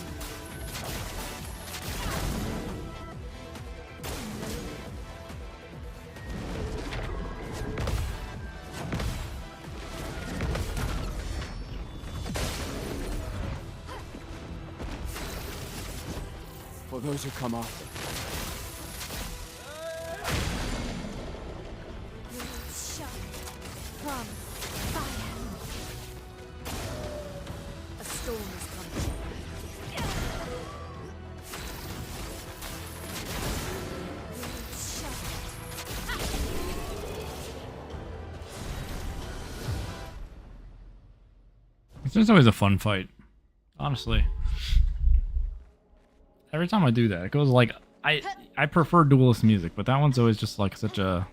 For those who come after. Shut from fire. A storm is coming. It's just always a fun fight. Honestly. Every time I do that, it goes like I prefer duelist music, but that one's always just like such a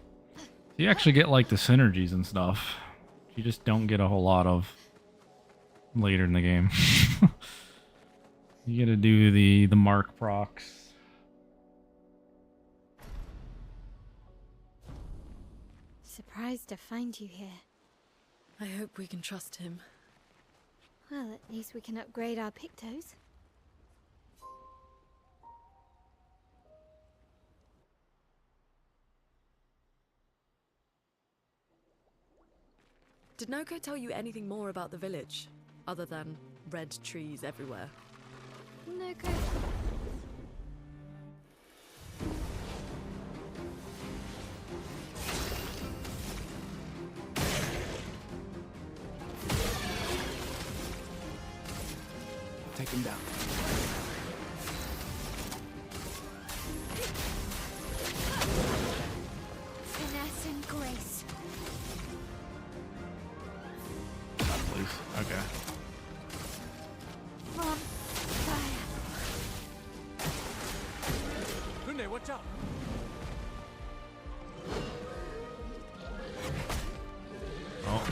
You actually get like the synergies and stuff. You just don't get a whole lot of later in the game. You gotta do the mark procs. Surprised to find you here. I hope we can trust him. Well, at least we can upgrade our Pictos. Did Noko tell you anything more about the village, other than red trees everywhere? No go. Take him down. Finesse and grace. Please. Okay. From fire. Hunde, watch out! Oh.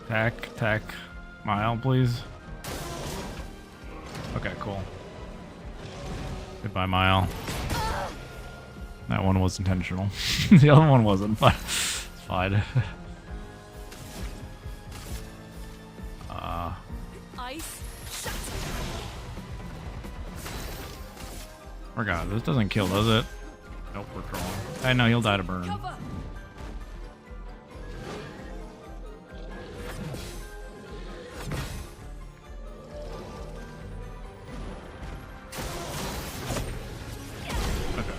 Tack. Mile, please. Okay, cool. Goodbye, Mile. That one was intentional. The other one wasn't, but it's fine. Ice. Oh god, this doesn't kill, does it? Nope, we're trolling. I know he'll die to burn. Cover. Okay.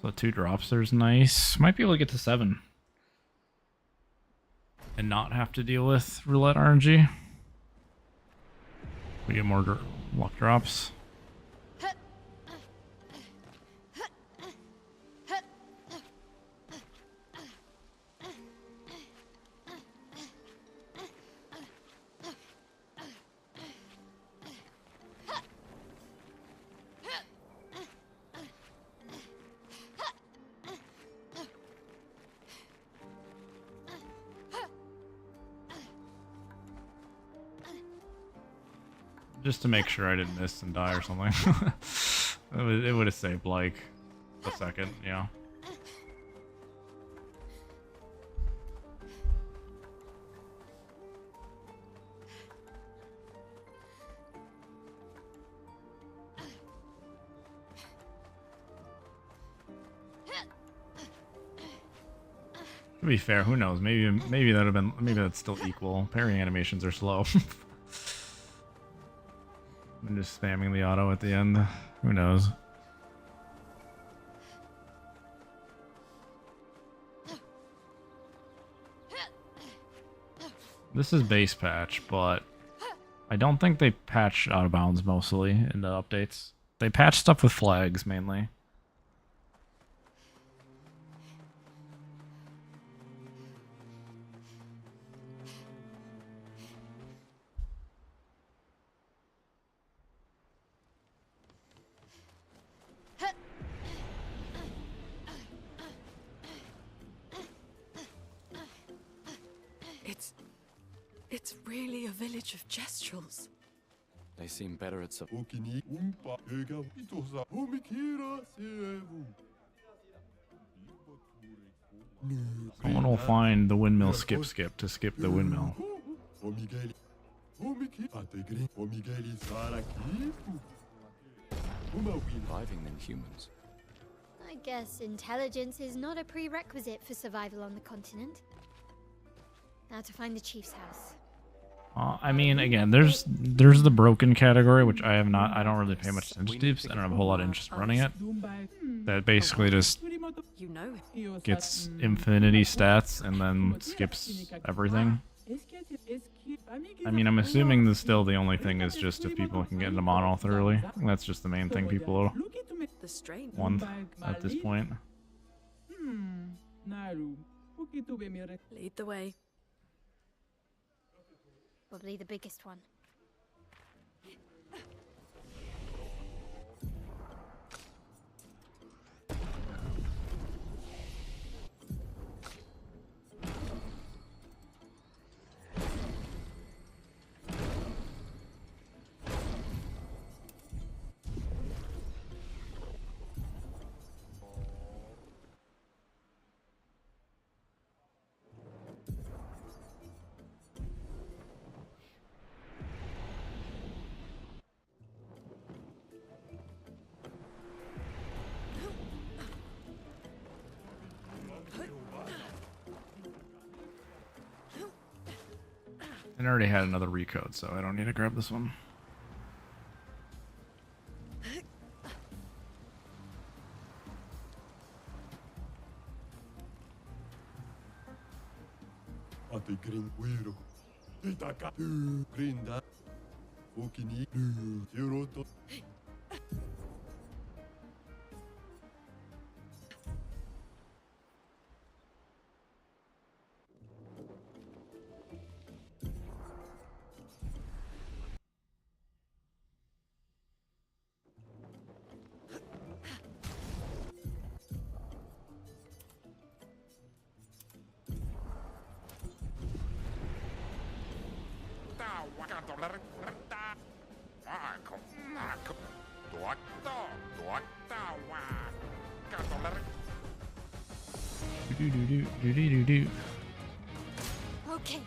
So 2 drops there's nice. Might be able to get to 7. And not have to deal with roulette RNG. We get more luck drops. Just to make sure I didn't miss and die or something. It would have saved like a second, yeah. To be fair, who knows? Maybe that'd have been, maybe that's still equal. Parrying animations are slow. I'm just spamming the auto at the end. Who knows? This is base patch, but I don't think they patch out of bounds mostly in the updates. They patch stuff with flags mainly. It's really a village of Gestrels. They seem better at sub. Someone will find the windmill skip to skip the windmill. Surviving than humans. I guess intelligence is not a prerequisite for survival on the continent. Now to find the chief's house. I mean, again, there's the broken category, which I don't really pay much attention to, because I don't have a whole lot of interest in running it. That basically just You know it. gets infinity stats and then skips everything. I mean, I'm assuming that still the only thing is just if people can get into mono thoroughly. That's just the main thing people The strain. want at this point. Lead the way. Probably the biggest one. And I already had another recode, so I don't need to grab this one. Do. Okay.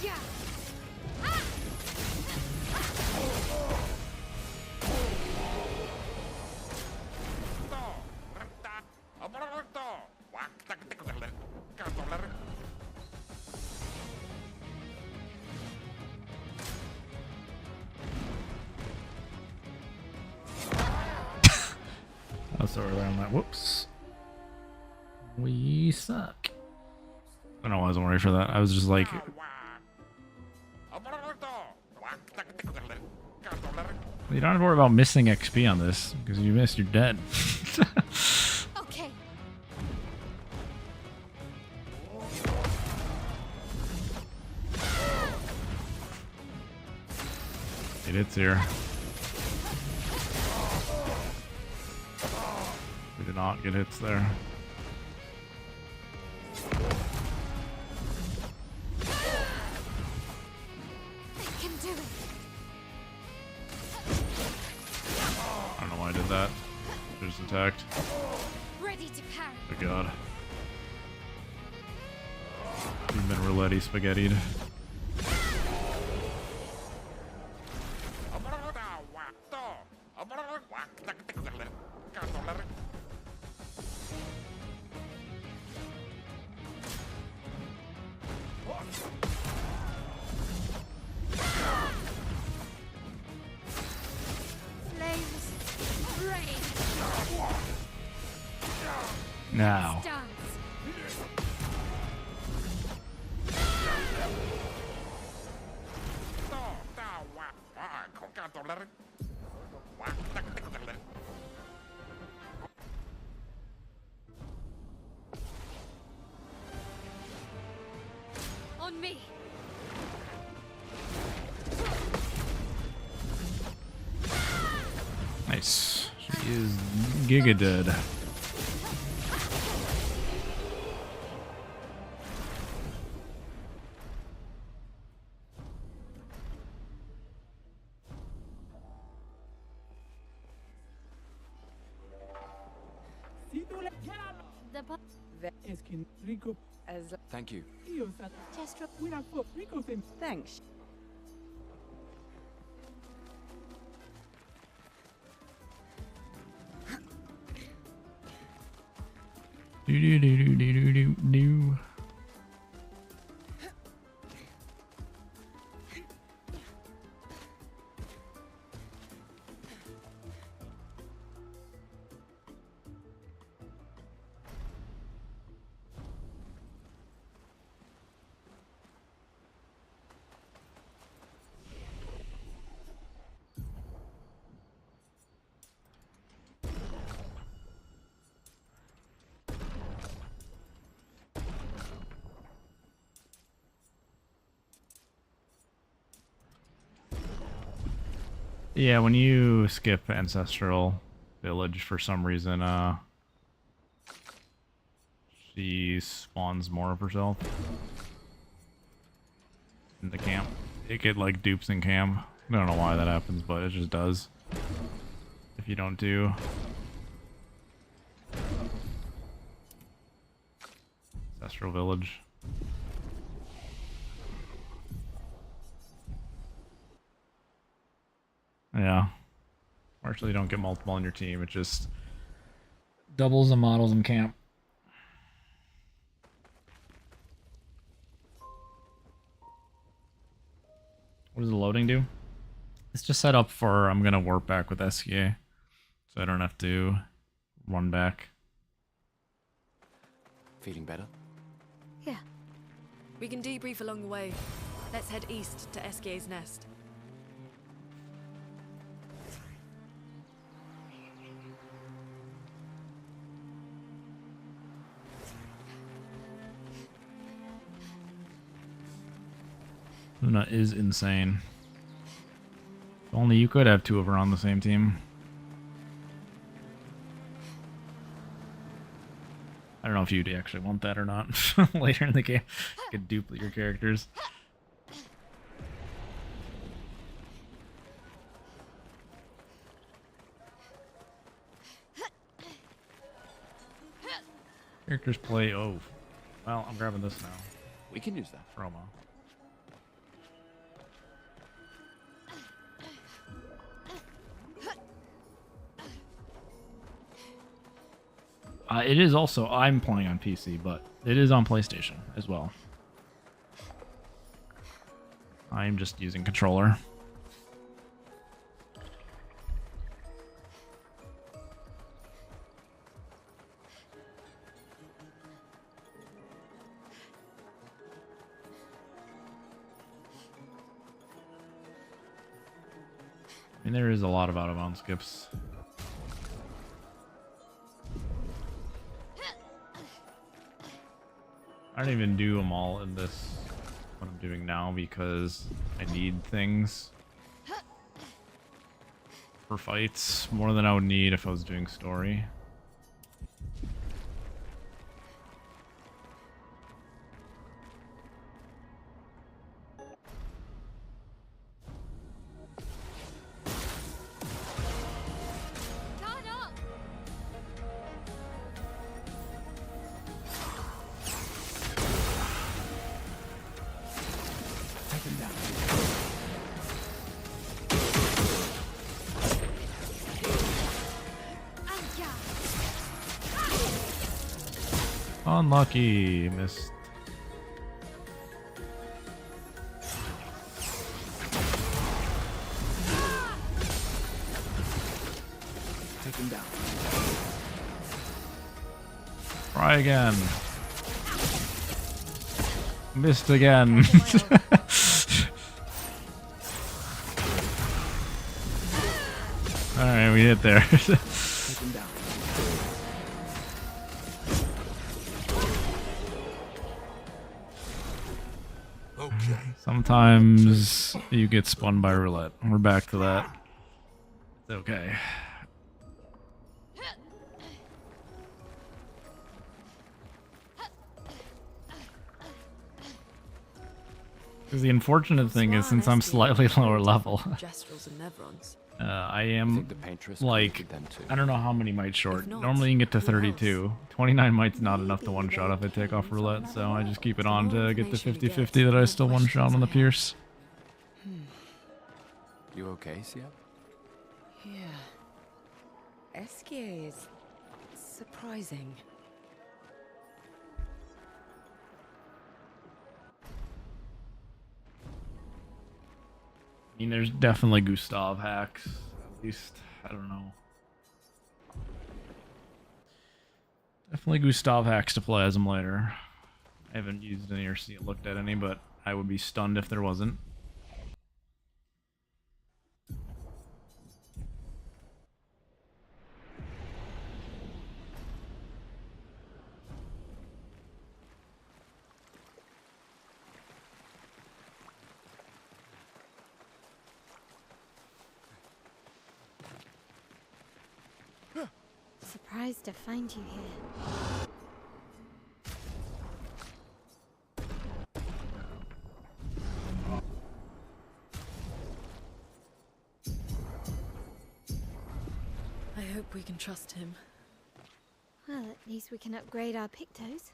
Yeah. Oh, so early on that. Whoops. We suck. I don't know why I wasn't ready for that. I was just like... You don't have to worry about missing XP on this, because you missed, you're dead. Okay. It's here. We did not get hits there. I can do it. I don't know why I did that. Just attacked. Ready to parry. Oh god. You've been roulette spaghettied. Flames. Rain. Now. Stars. On me. Nice. She is giga dead. The bo- Thank you. just Thanks. Do. Yeah, when you skip Ancestral Village for some reason, she spawns more of herself in the camp. It get like dupes in camp. I don't know why that happens, but it just does. If you don't do Ancestral Village. Yeah. Actually, you don't get multiple on your team. It just doubles the models in camp. What does the loading do? It's just set up for I'm gonna warp back with SEA, so I don't have to run back. Feeling better? Yeah. We can debrief along the way. Let's head east to SKA's nest. Luna is insane. If only you could have two of her on the same team. I don't know if you'd actually want that or not later in the game. You could duplicate your characters. Characters play. Oh, well, I'm grabbing this now. We can use that. Promo. It is also, I'm playing on PC, but it is on PlayStation as well. I'm just using controller. I mean, there is a lot of out-of-bounds skips. I don't even do them all in this, what I'm doing now, because I need things for fights more than I would need if I was doing story. Unlucky, missed. Take him down. Try again. Missed again. Alright, we hit there. Take him down. Okay. Sometimes you get spun by roulette. We're back to that. It's okay. Because the unfortunate thing is, since I'm slightly lower level, Gestrels and Nevrons. I I am think the paintress like, created them too. I don't know how many mites short. If not, Normally you can get to who 32. 29 mites not enough to one-shot if I take off roulette, so I just keep it on to get the 50-50 that I still one-shot on the Pierce. You okay, Sia? Yeah. SKA is surprising. I mean, there's definitely Gustav hacks. At least, I don't know. Definitely Gustav hacks to play as him later. I haven't used any or looked at any, but I would be stunned if there wasn't. Surprised to find you here. I hope we can trust him. Well, at least we can upgrade our Pictos.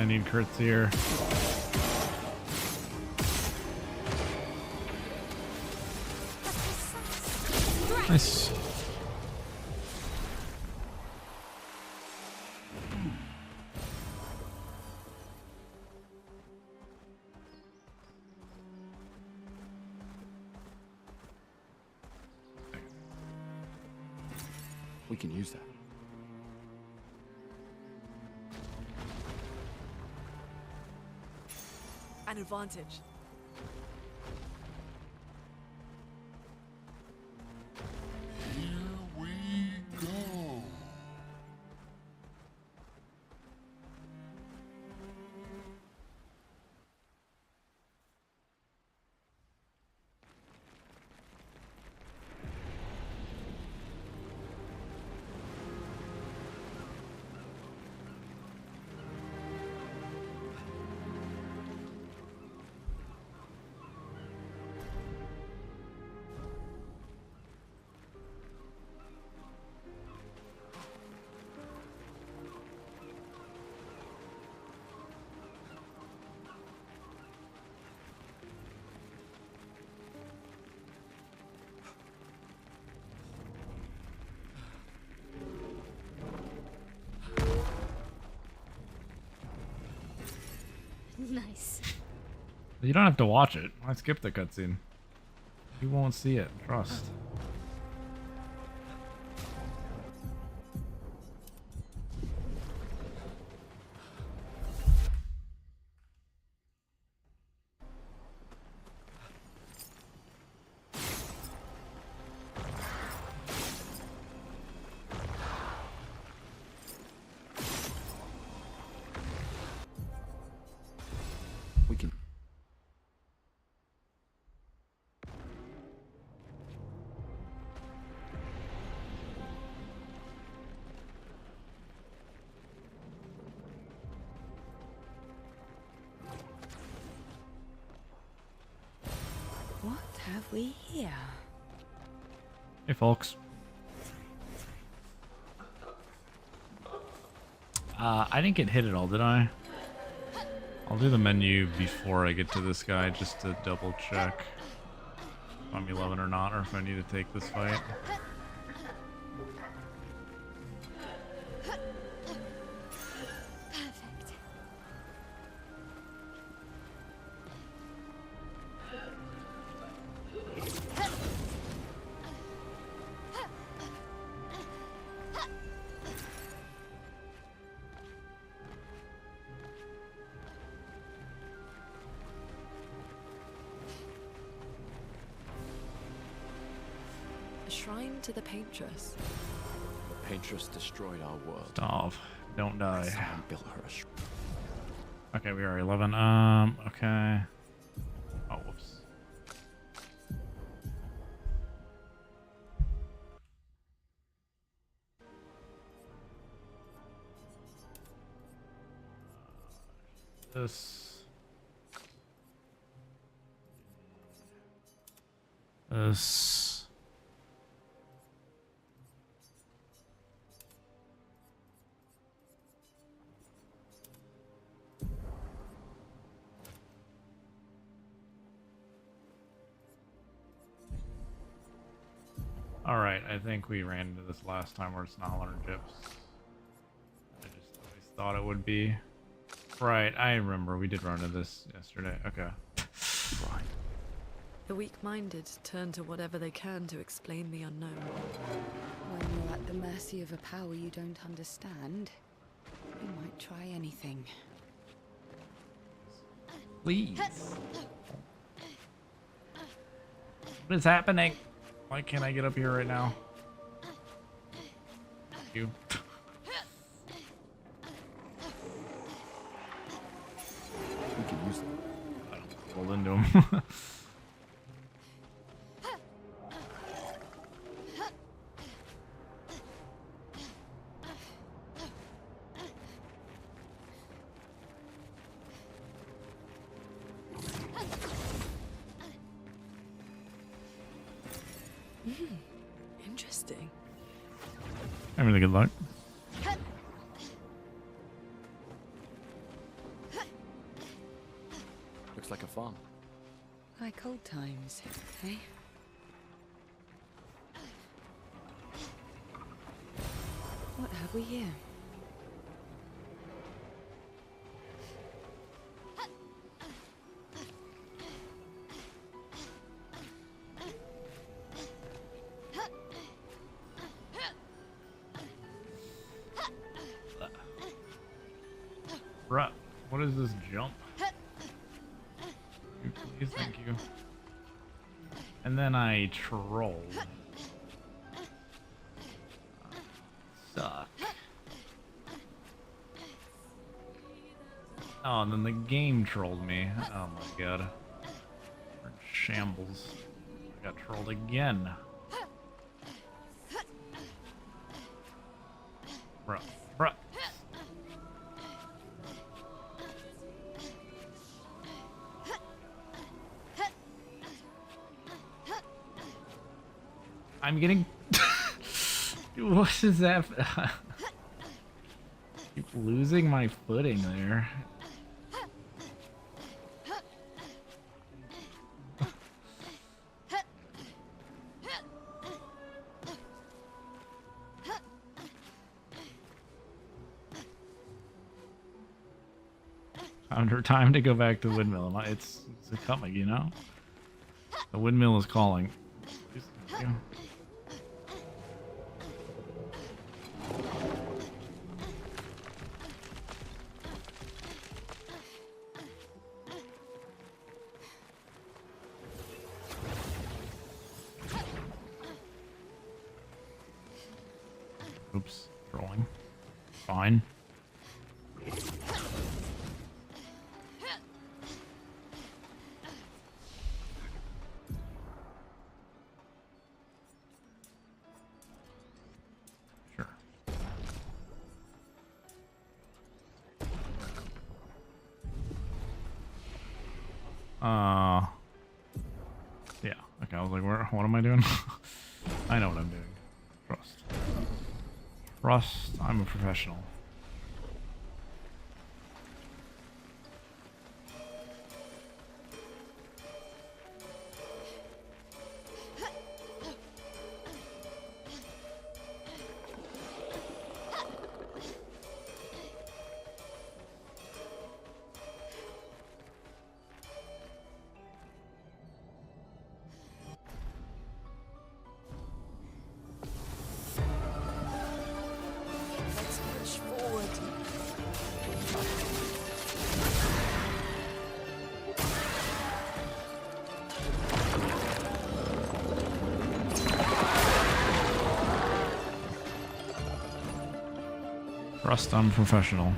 need crits here. Nice. We can use that. An advantage. Nice. You don't have to watch it. I skip the cutscene. You won't see it. Trust. We can. What have we here? Hey, folks. I didn't get hit at all, did I? I'll do the menu before I get to this guy just to double check if I'm 11 or not, or if I need to take this fight. Perfect. A shrine to the paintress. The Paintress destroyed our world. Stop. Don't die. Someone built her a shrine. Okay, we are 11. Okay. Oh, whoops. This. Alright, I think we ran into this last time where it's not learned gyps. I just always thought it would be. Right, I remember we did run into this yesterday. Okay. Right. The weak-minded turn to whatever they can to explain the unknown. When you're at the mercy of a power you don't understand, you might try anything. Please. What is happening? Why can't I get up here right now? Thank you. We can use them. Hold into him. Interesting. I'm really good luck. fun. Like old times, eh? What have we here? Bruh, what is this jump? Please, thank you. And then I trolled. Suck. Oh, and then the game trolled me. Oh my god. We're in shambles. I got trolled again. Bruh, bruh. I'm getting... What is that? Keep losing my footing there. Under time to go back to the windmill. It's coming, you know? The windmill is calling. Please, thank you. Oops, trolling. Fine. Sure. Yeah. Okay, I was like, what am I doing? I know what I'm doing. Trust. Trust, I'm a professional. Let's push forward. Trust, I'm professional.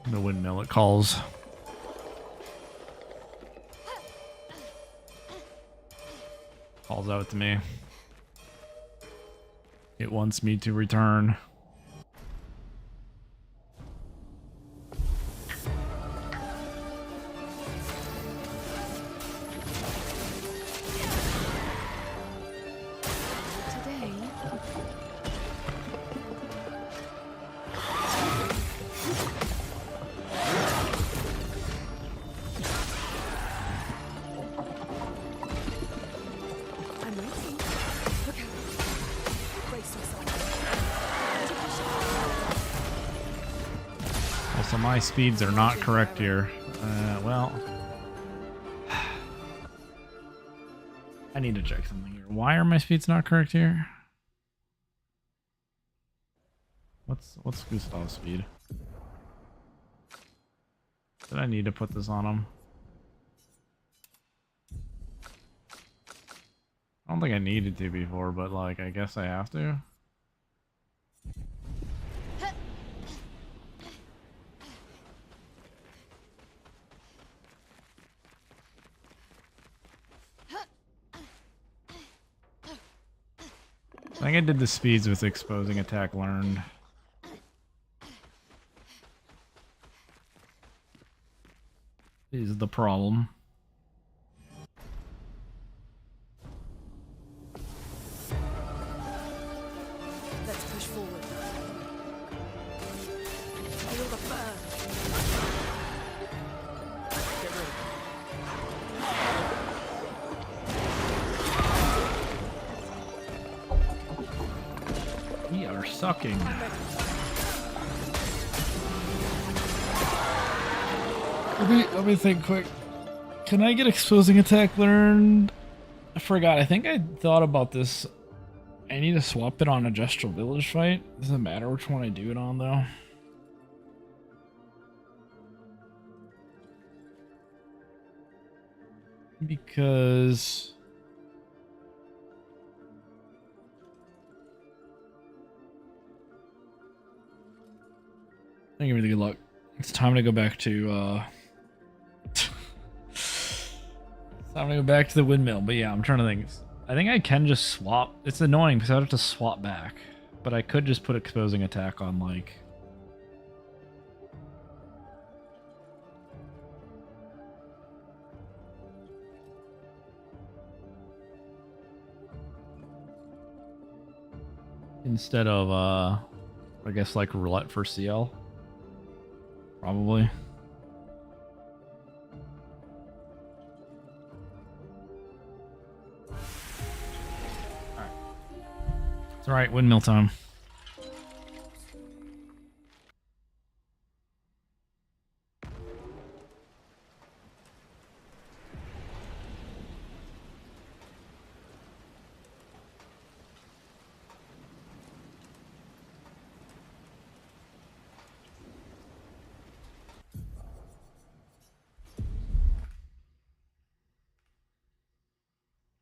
The windmill, it calls. Calls out to me. It wants me to return. Today, I'm waiting. Look out. Brace yourself. Also, my speeds are not correct here. Well... I need to check something here. Why are my speeds not correct here? What's Gustav's speed? Did I need to put this on him? I don't think I needed to before, but like, I guess I have to. I think I did the speeds with exposing attack learned. is the problem. Let's push forward. Feel the burn. Get ready. We are sucking. Let me think quick. Can I get exposing attack learned? I forgot. I think I thought about this. I need to swap it on a Gestural Village fight. Doesn't matter which one I do it on though. Because thank you for the good luck. It's time to go back to it's time to go back to the windmill. But yeah, I'm trying to think. I think I can just swap. It's annoying because I have to swap back. But I could just put exposing attack on like instead of I guess like roulette for CL. Probably. Alright. It's alright, windmill time.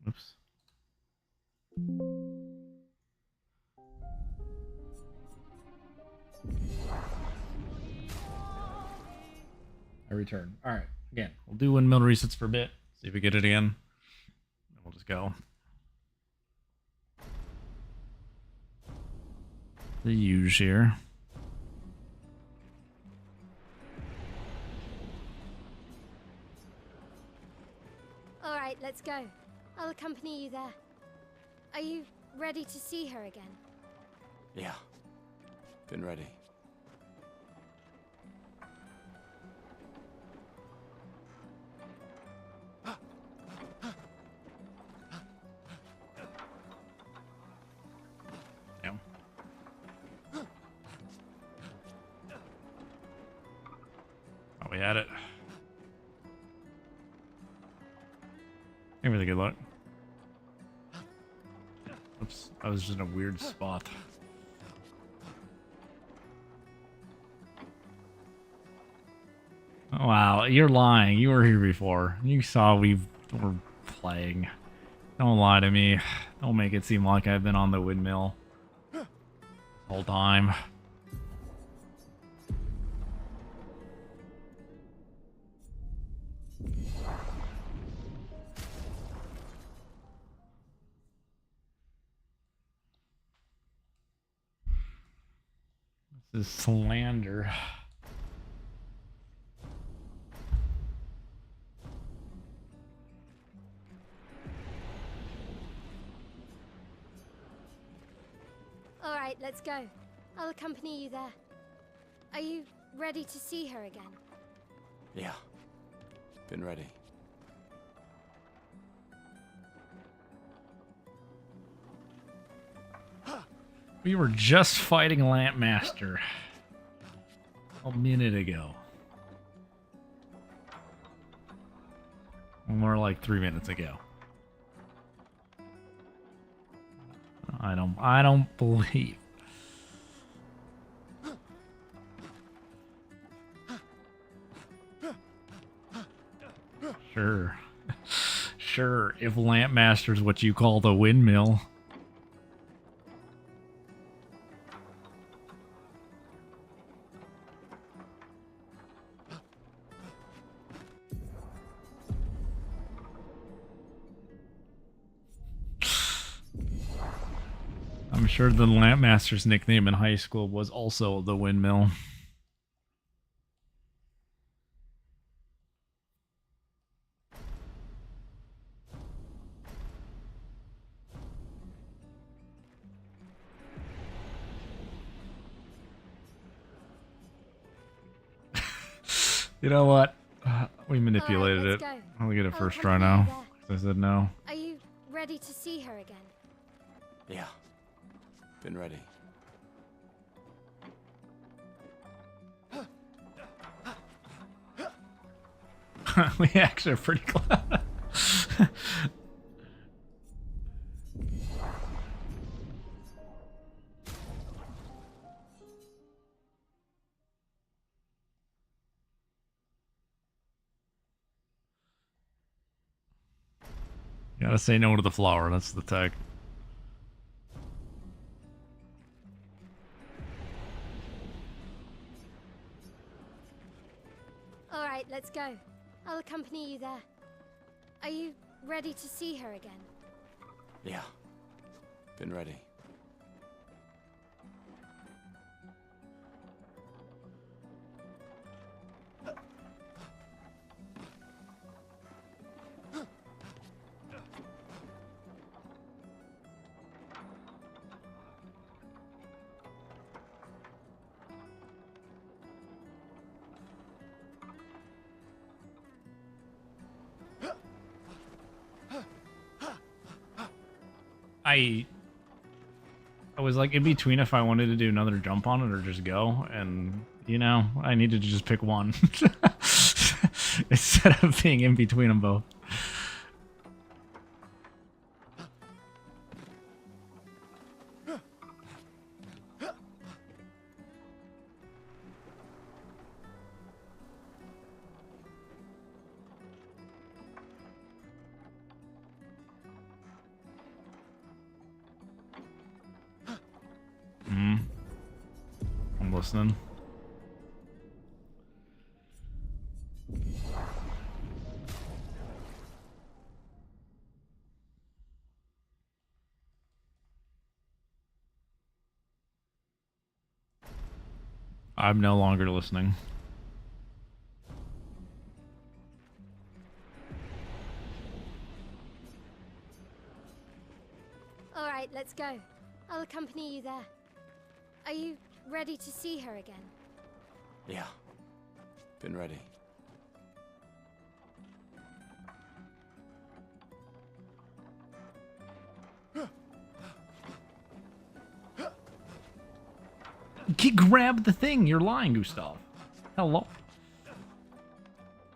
Oops. I return. All right. Again, we'll do windmill resets for a bit. See if we get it again. Then we'll just go. The use here. All right, let's go. I'll accompany you there. Are you ready to see her again? Yeah. Been ready. Damn. Oh, we had it. Give me the good luck. Oops, I was just in a weird spot. Oh, wow, you're lying. You were here before. You saw we were playing. Don't lie to me. Don't make it seem like I've been on the windmill the whole time. This is slander. All right, let's go. I'll accompany you there. Are you ready to see her again? Yeah. Been ready. We were just fighting Lampmaster a minute ago. More like 3 minutes ago. I don't believe. Sure. Sure, if Lampmaster's what you call the windmill. I'm sure the Lampmaster's nickname in high school was also the Windmill. You know what? We manipulated let's it. go. I'll get it I'll first try accompany you now. 'Cause I said no. Are you ready to see her again? Yeah. Been ready. We actually are pretty close. Gotta say no to the flower, that's the tag. Alright, let's go. I'll accompany you there. Are you ready to see her again? Yeah. Been ready. I was like in between if I wanted to do another jump on it or just go, and you know, I needed to just pick one instead of being in between them both. I'm listening. I'm no longer listening. Alright, let's go. I'll accompany you there. Are you ready to see her again? Yeah. Been ready. Grab the thing. You're lying, Gustav. Hello.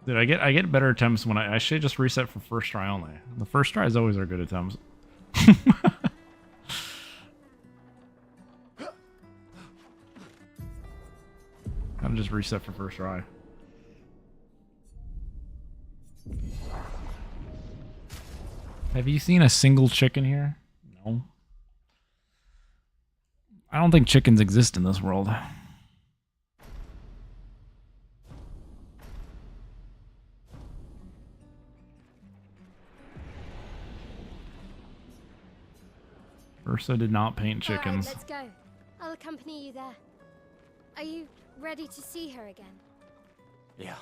Dude, I get better attempts when I should just reset for first try only. The first tries always are good attempts. Gotta just reset for first try. Have you seen a single chicken here? No. I don't think chickens exist in this world. Ursa did not paint chickens. Alright, let's go. I'll accompany you there. Are you ready to see her again? Yeah.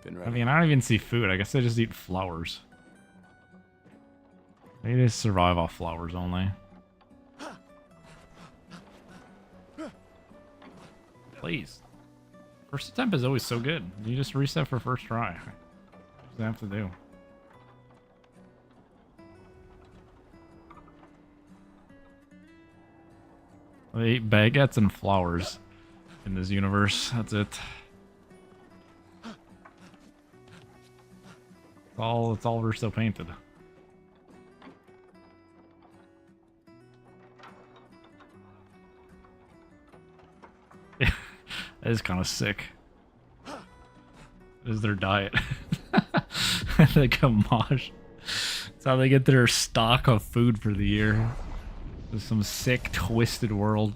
Been I ready. mean, I don't even see food. I guess they just eat flowers. Maybe they survive off flowers only. Please. First attempt is always so good. You just reset for first try. That's what you have to do. They eat baguettes and flowers in this universe. That's it. It's all Russo painted. Yeah, that is kind of sick. That is their diet. The Gamache. That's how they get their stock of food for the year. There's some sick, twisted world.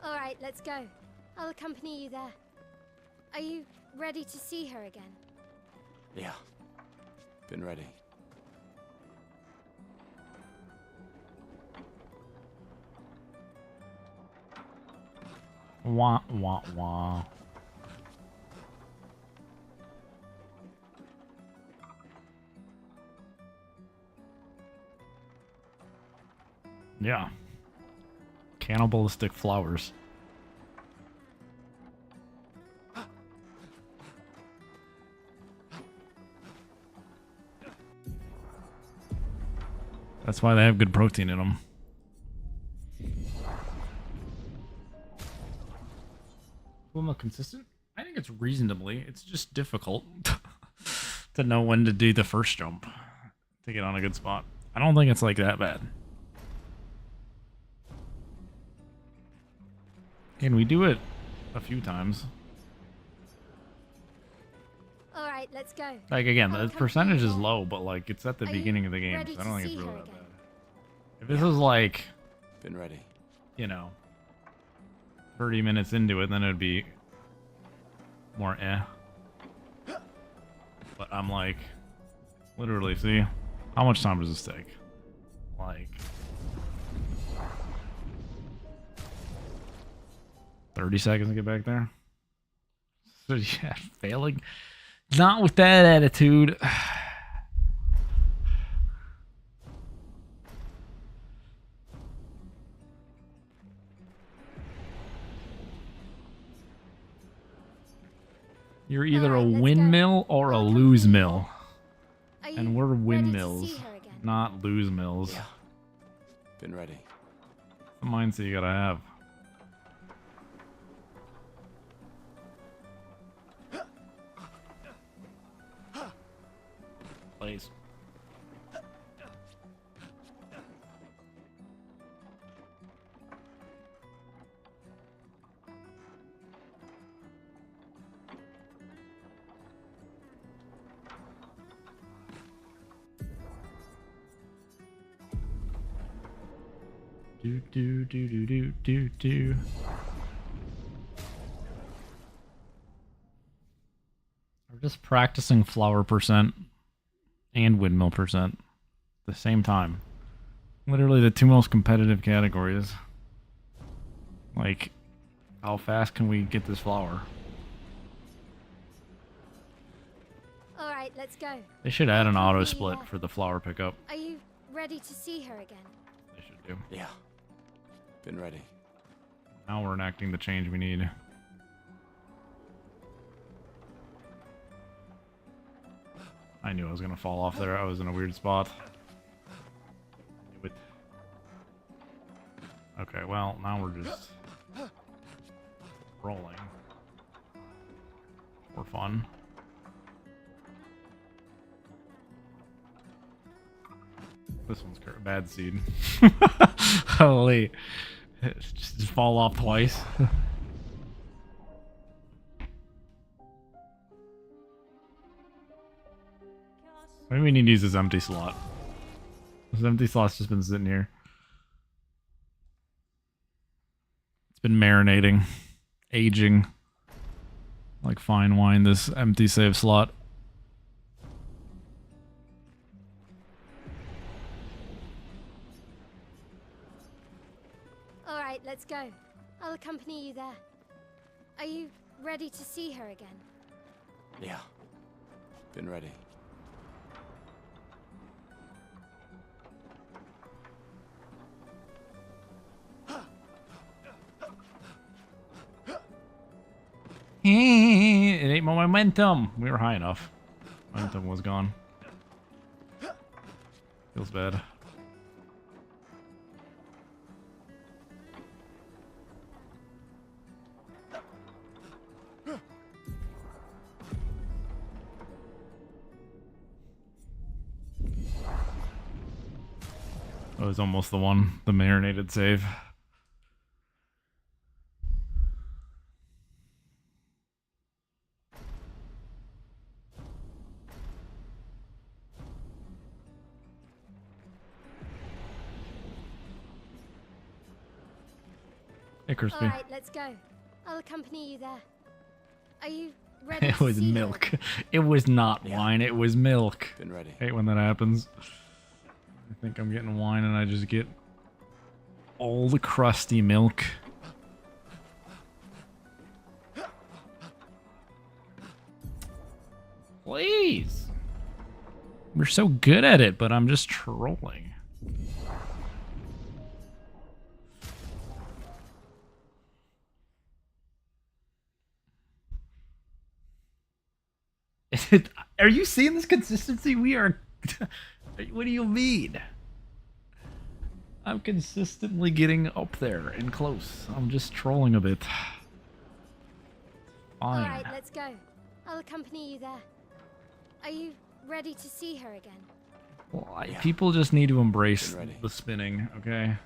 Alright, let's go. I'll accompany you there. Are you ready to see her again? Yeah. Been ready. Wah, wah, wah. Yeah. Cannibalistic flowers. That's why they have good protein in them. Well, not consistent? I think it's reasonably. It's just difficult to know when to do the first jump to get on a good spot. I don't think it's like that bad. And we do it a few times. All right, let's go. Like, again, the I'll come percentage to you is there. low, but, like, it's at the Are you beginning of the game, ready so I don't to think it's see really her that again? bad. If this was, like, Been ready. you know, 30 minutes into it, then it would be more eh. But I'm like, literally, see? How much time does this take? Like... 30 seconds to get back there? So, yeah, failing? Not with that attitude. You're either Alright, a let's go. windmill or a I'll come lose to you mill. Are you And we're ready to windmills, see her again? not lose mills. Yeah. Been ready. The mindset you gotta have. Please. Do do do do do do do. We're just practicing flower percent and windmill percent at the same time. Literally the two most competitive categories. Like, how fast can we get this flower? All right, let's go. They should add an auto Yeah. split for the flower pickup. Are you ready to see her again? They should do. Yeah. Been ready. Now we're enacting the change we need. I knew I was gonna fall off there. I was in a weird spot. Knew it. Okay, well, now we're just rolling for fun. This one's bad seed. Holy. Just fall off twice. Maybe we need to use this empty slot. This empty slot's just been sitting here. It's been marinating, aging like fine wine, this empty save slot. All right, let's go. I'll accompany you there. Are you ready to see her again? Yeah. Been ready. It ain't my momentum. We were high enough. Momentum was gone. Feels bad. That was almost the one, the marinated save. Hey, All Crispy. right, let's go. I'll accompany you there. Are you ready It to was see her milk. again? It was not Yeah. wine, it was milk. Been ready. Hate when that happens. I think I'm getting wine and I just get all the crusty milk. Please. We're so good at it, but I'm just trolling. Are you seeing this consistency? We are... What do you mean? I'm consistently getting up there and close. I'm just trolling a bit. Fine. Alright, let's go. I'll accompany you there. Are you ready to see her again? Well, Yeah. people just need to embrace Been ready. the spinning, okay?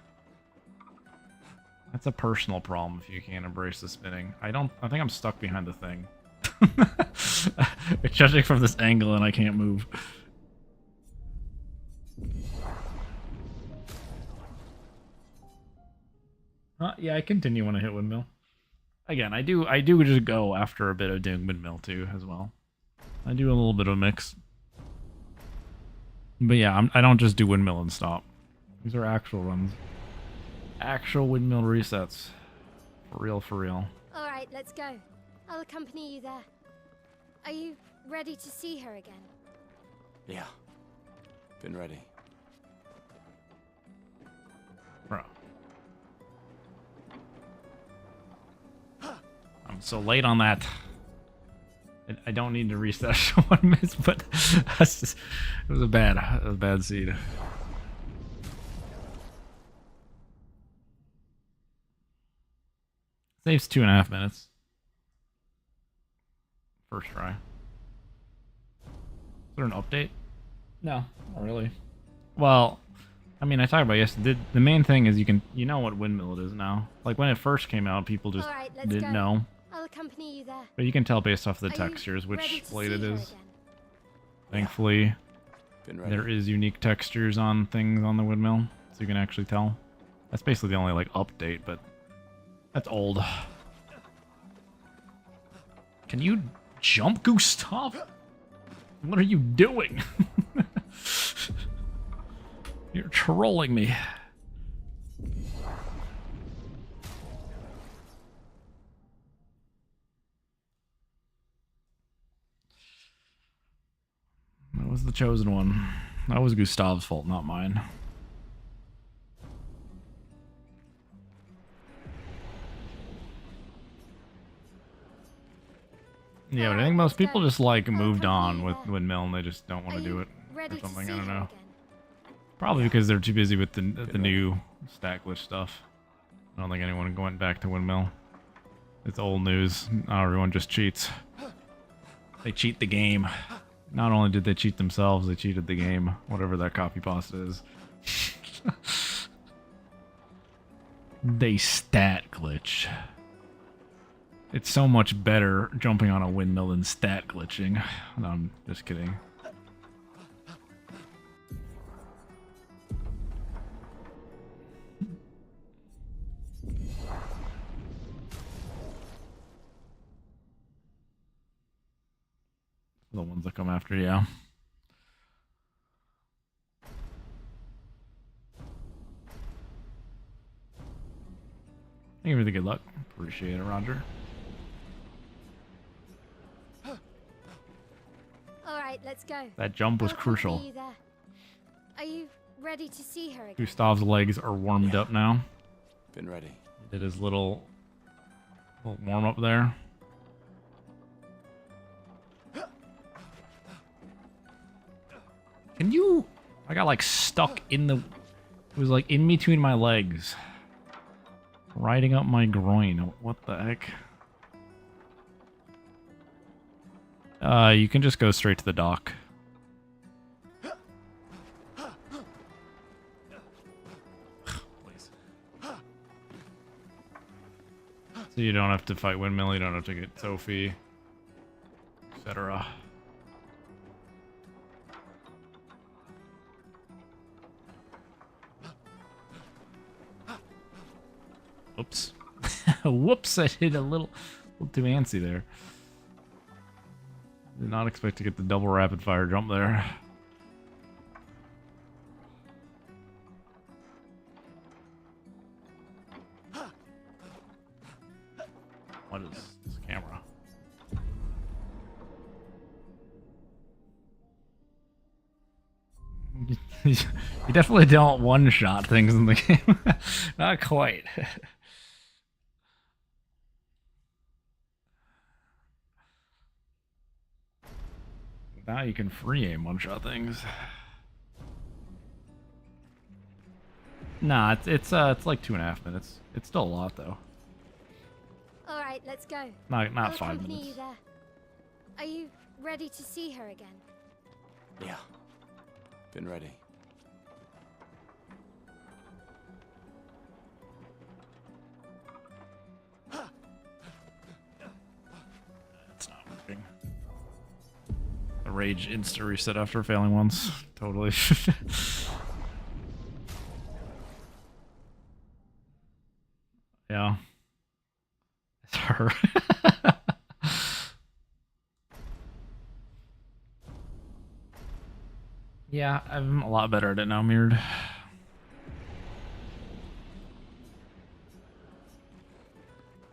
That's a personal problem if you can't embrace the spinning. I think I'm stuck behind the thing. Judging from this angle and I can't move. Yeah, I continue when I hit Windmill. Again, I do just go after a bit of doing Windmill too as well. I do a little bit of a mix. But yeah, I don't just do Windmill and stop. These are actual runs. Actual Windmill resets. For real, for real. Alright, let's go. I'll accompany you there. Are you ready to see her again? Yeah. Been ready. Bro. I'm so late on that. I don't need to reset one miss, but that's just, it was a bad seed. Saves 2.5 minutes. First try. Is there an update? No, not really. Well, I mean, I talked about yesterday. The main thing is you know what Windmill it is now. Like when it first came out, people just Alright, let's didn't go. know. I'll accompany you there. But you can tell based off the Are you textures ready which to blade see it her is. again? Thankfully, Been ready. there is unique textures on things on the Windmill, so you can actually tell. That's basically the only like update, but that's old. Can you jump, Gustav? What are you doing? You're trolling me. That was the chosen one. That was Gustav's fault, not mine. Yeah, but I think most people just like moved on with Windmill and they just don't want to do it or something. I don't know. Probably because they're too busy with the new stat glitch stuff. I don't think anyone went back to Windmill. It's old news. Not everyone just cheats. They cheat the game. Not only did they cheat themselves, they cheated the game. Whatever that copy pasta is. They stat glitch. It's so much better jumping on a windmill than stat glitching. No, I'm just kidding. The ones that come after, yeah. Thank you for the good luck. Appreciate it, Roger. Alright, let's go. That jump was I'll crucial. accompany you there. Are you ready to see her again? Gustav's legs are warmed up now. Been ready. Did his little warm up there. Can you... I got like stuck in the... It was like in between my legs. Riding up my groin. What the heck? You can just go straight to the dock. Please. So you don't have to fight Windmill, you don't have to get Sophie, etc. Oops. Whoops, I did a little too antsy there. Did not expect to get the double rapid fire jump there. What is this camera? You definitely don't one-shot things in the game. Not quite. Now you can free aim one-shot things. Nah, it's like 2.5 minutes. It's still a lot though. All right, let's go. Not I'll 5 accompany minutes. you there. Are you ready to see her again? Yeah. Been ready. It's not working. The rage insta reset after failing once. Totally. Yeah. It's her. Yeah, I'm a lot better at it now, Mirrored.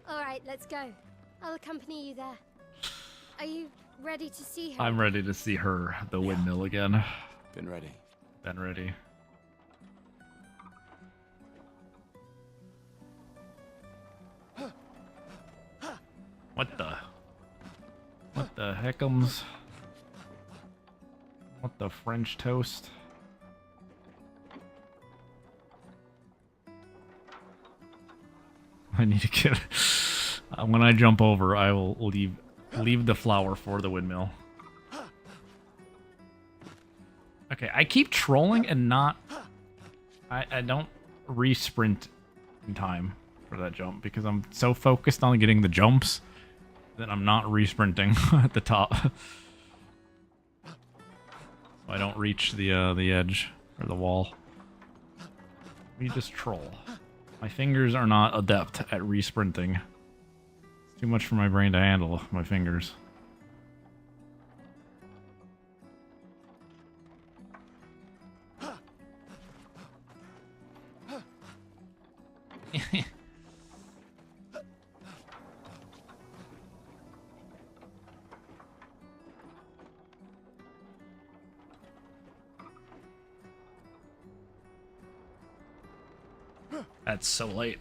All right, let's go. I'll accompany you there. Are you ready to see her? I'm ready to see her, the windmill again. Been ready. Been ready. What the? What the heckums? What the French toast? I need to get... when I jump over, I will leave the flower for the windmill. Okay, I keep trolling and not... I don't re-sprint in time for that jump because I'm so focused on getting the jumps that I'm not re-sprinting at the top. So I don't reach the edge or the wall. We just troll. My fingers are not adept at re-sprinting. It's too much for my brain to handle, my fingers. That's so late.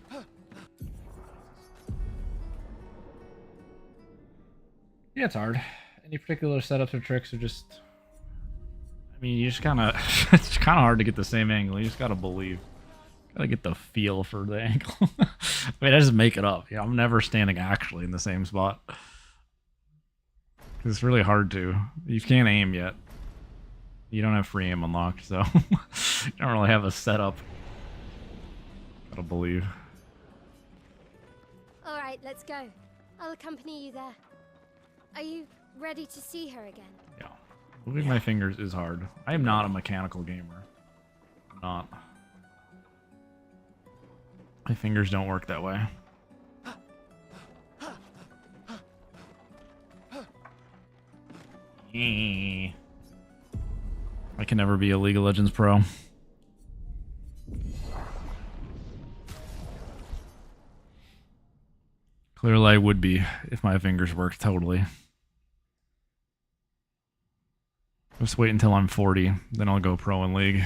Yeah, it's hard. Any particular setups or tricks are just... I mean, you just kind of... it's kind of hard to get the same angle. You just gotta believe. Gotta get the feel for the angle. I mean, I just make it up. I'm never standing actually in the same spot. It's really hard to. You can't aim yet. You don't have free aim unlocked, so... you don't really have a setup. Gotta believe. All right, let's go. I'll accompany you there. Are you ready to see her again? Yeah. Moving my fingers is hard. I am not a mechanical gamer. I'm not. My fingers don't work that way. I can never be a League of Legends pro. Clearly I would be if my fingers worked totally. Just wait until I'm 40, then I'll go pro in League.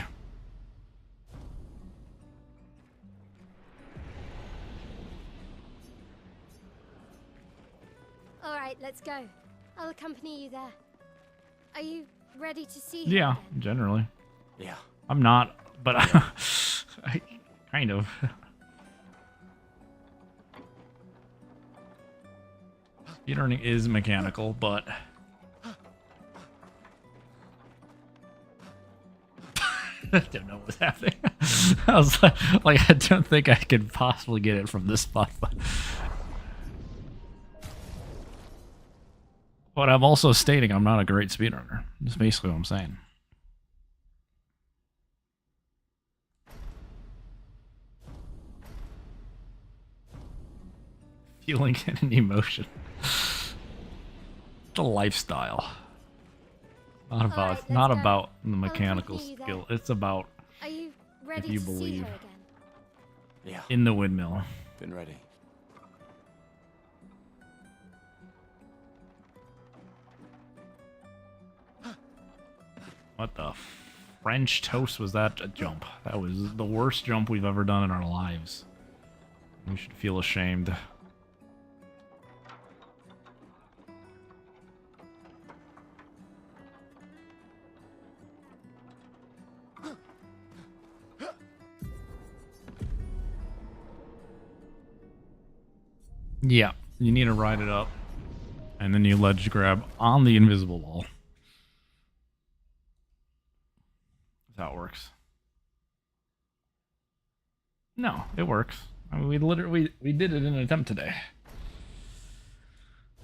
All right, let's go. I'll accompany you there. Are you ready to see her Yeah, again? generally. Yeah. I'm not, but I kind of. Speedrunning is mechanical, but I don't know what's happening. I was like, I don't think I could possibly get it from this spot, but I'm also stating I'm not a great speedrunner. That's basically what I'm saying. Feeling and emotion. The lifestyle. Not about right, not let's go. about the mechanical accompany you skill. there. It's about Are you ready you to see believe. her again? Yeah. in the windmill. Been ready. What the French toast was that a jump? That was the worst jump we've ever done in our lives. We should feel ashamed. Yeah, you need to ride it up. And then you ledge grab on the invisible wall. That's how it works. No, it works. I mean, we did it in an attempt today.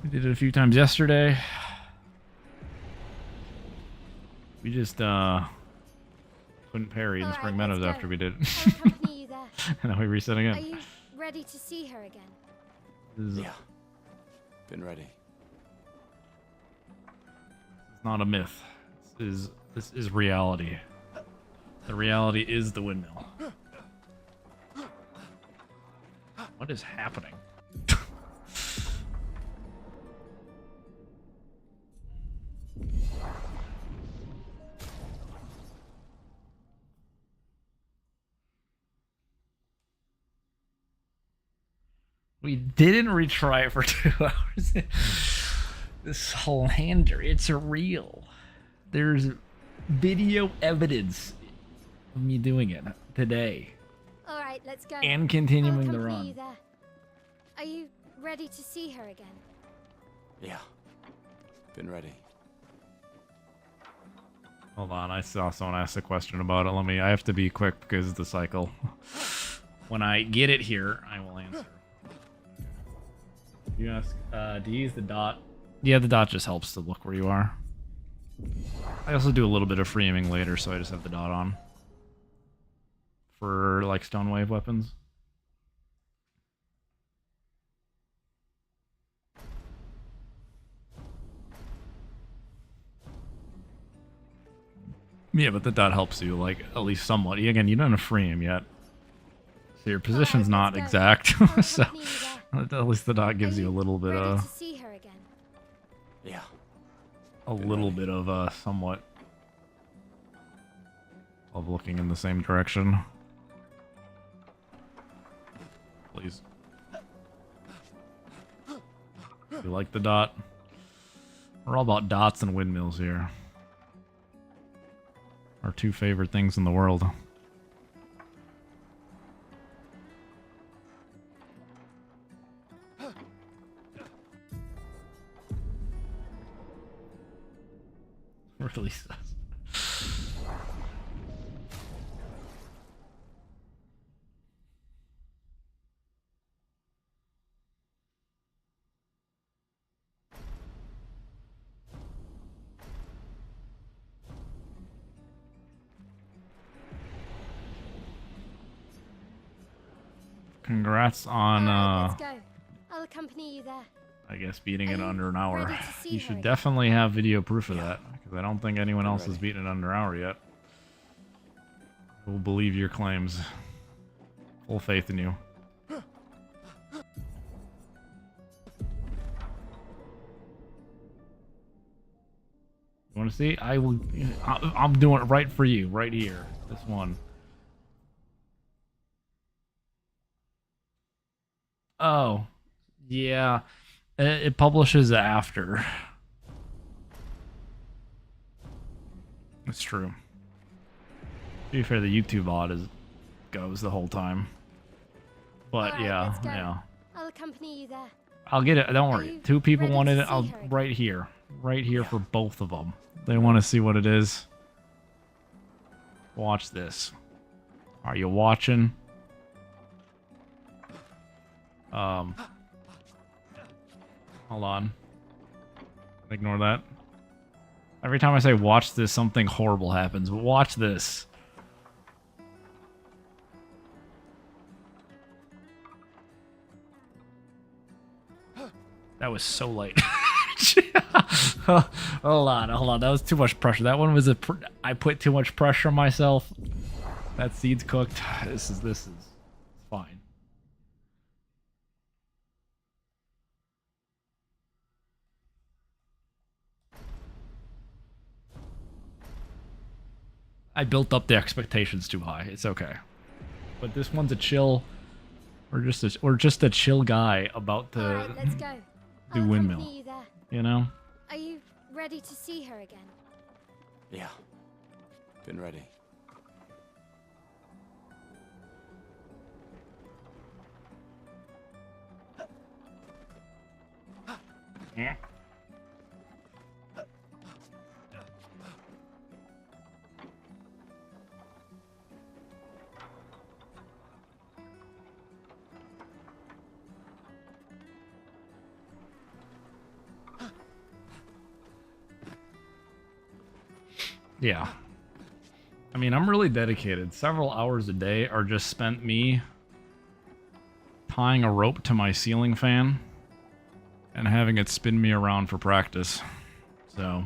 We did it a few times yesterday. We just couldn't parry in All Spring right, Meadows let's go. after we did it. I'll accompany you there. And then we reset Are again. you ready to see her again? This is, Yeah. Been ready. it's not a myth. This is reality. The reality is the windmill. What is happening? We didn't retry it for 2 hours. This slander, it's real. There's video evidence of me doing it today. All right, let's go. And continuing I'll the accompany run. you there. Are you ready to see her again? Yeah. Been ready. Hold on, I saw someone ask a question about it. I have to be quick because of the cycle. When I get it here, I will answer. You ask, do you use the dot? Yeah, the dot just helps to look where you are. I also do a little bit of free aiming later, so I just have the dot on. For, like, stone wave weapons. Yeah, but the dot helps you, like, at least somewhat. Again, you don't have free aim yet. So your position's not let's go. exact, I'll so accompany you there. at least the dot gives Are you a little bit ready of... to see her again? Yeah. A little bit of, somewhat... of looking in the same direction. Please. You like the dot? We're all about dots and windmills here. Our two favorite things in the world. Really sus. Congrats on, All right, let's go. I'll accompany you there. I guess beating Are it you under an hour. ready to see You her should again? definitely have video proof of that, because I don't think anyone else has ready. beaten it under an hour yet. We'll believe your claims. Full faith in you. You want to see? I will. I'm doing it right for you, right here. This one. Oh, yeah. It publishes after. It's true. To be fair, the YouTube VOD goes the whole time. But All right, yeah, let's go. yeah. I'll accompany you there. I'll get it. Don't Are worry. you 2 people ready wanted to it. I'll see her again? right here for both of them. They want to see what it is. Watch this. Are you watching? Hold on. Ignore that. Every time I say watch this, something horrible happens. Watch this. That was so late. Hold on. That was too much pressure. That one was I put too much pressure on myself. That seed's cooked. This is fine. I built up the expectations too high. It's okay. But this one's a chill. We're just a chill guy about to Alright, let's go. do I'll Windmill. accompany you there. You know? Are you ready to see her again? Yeah. Been ready. Yeah. Yeah. I mean, I'm really dedicated. Several hours a day are just spent me tying a rope to my ceiling fan and having it spin me around for practice. So,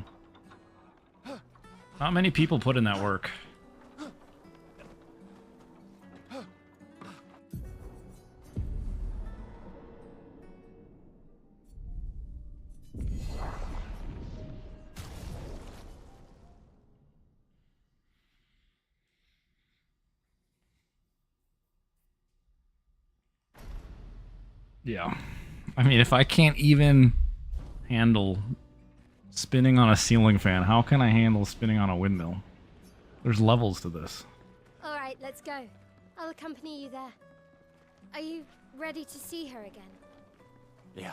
not many people put in that work. Yeah. I mean, if I can't even handle spinning on a ceiling fan, how can I handle spinning on a windmill? There's levels to this. Alright, let's go. I'll accompany you there. Are you ready to see her again? Yeah.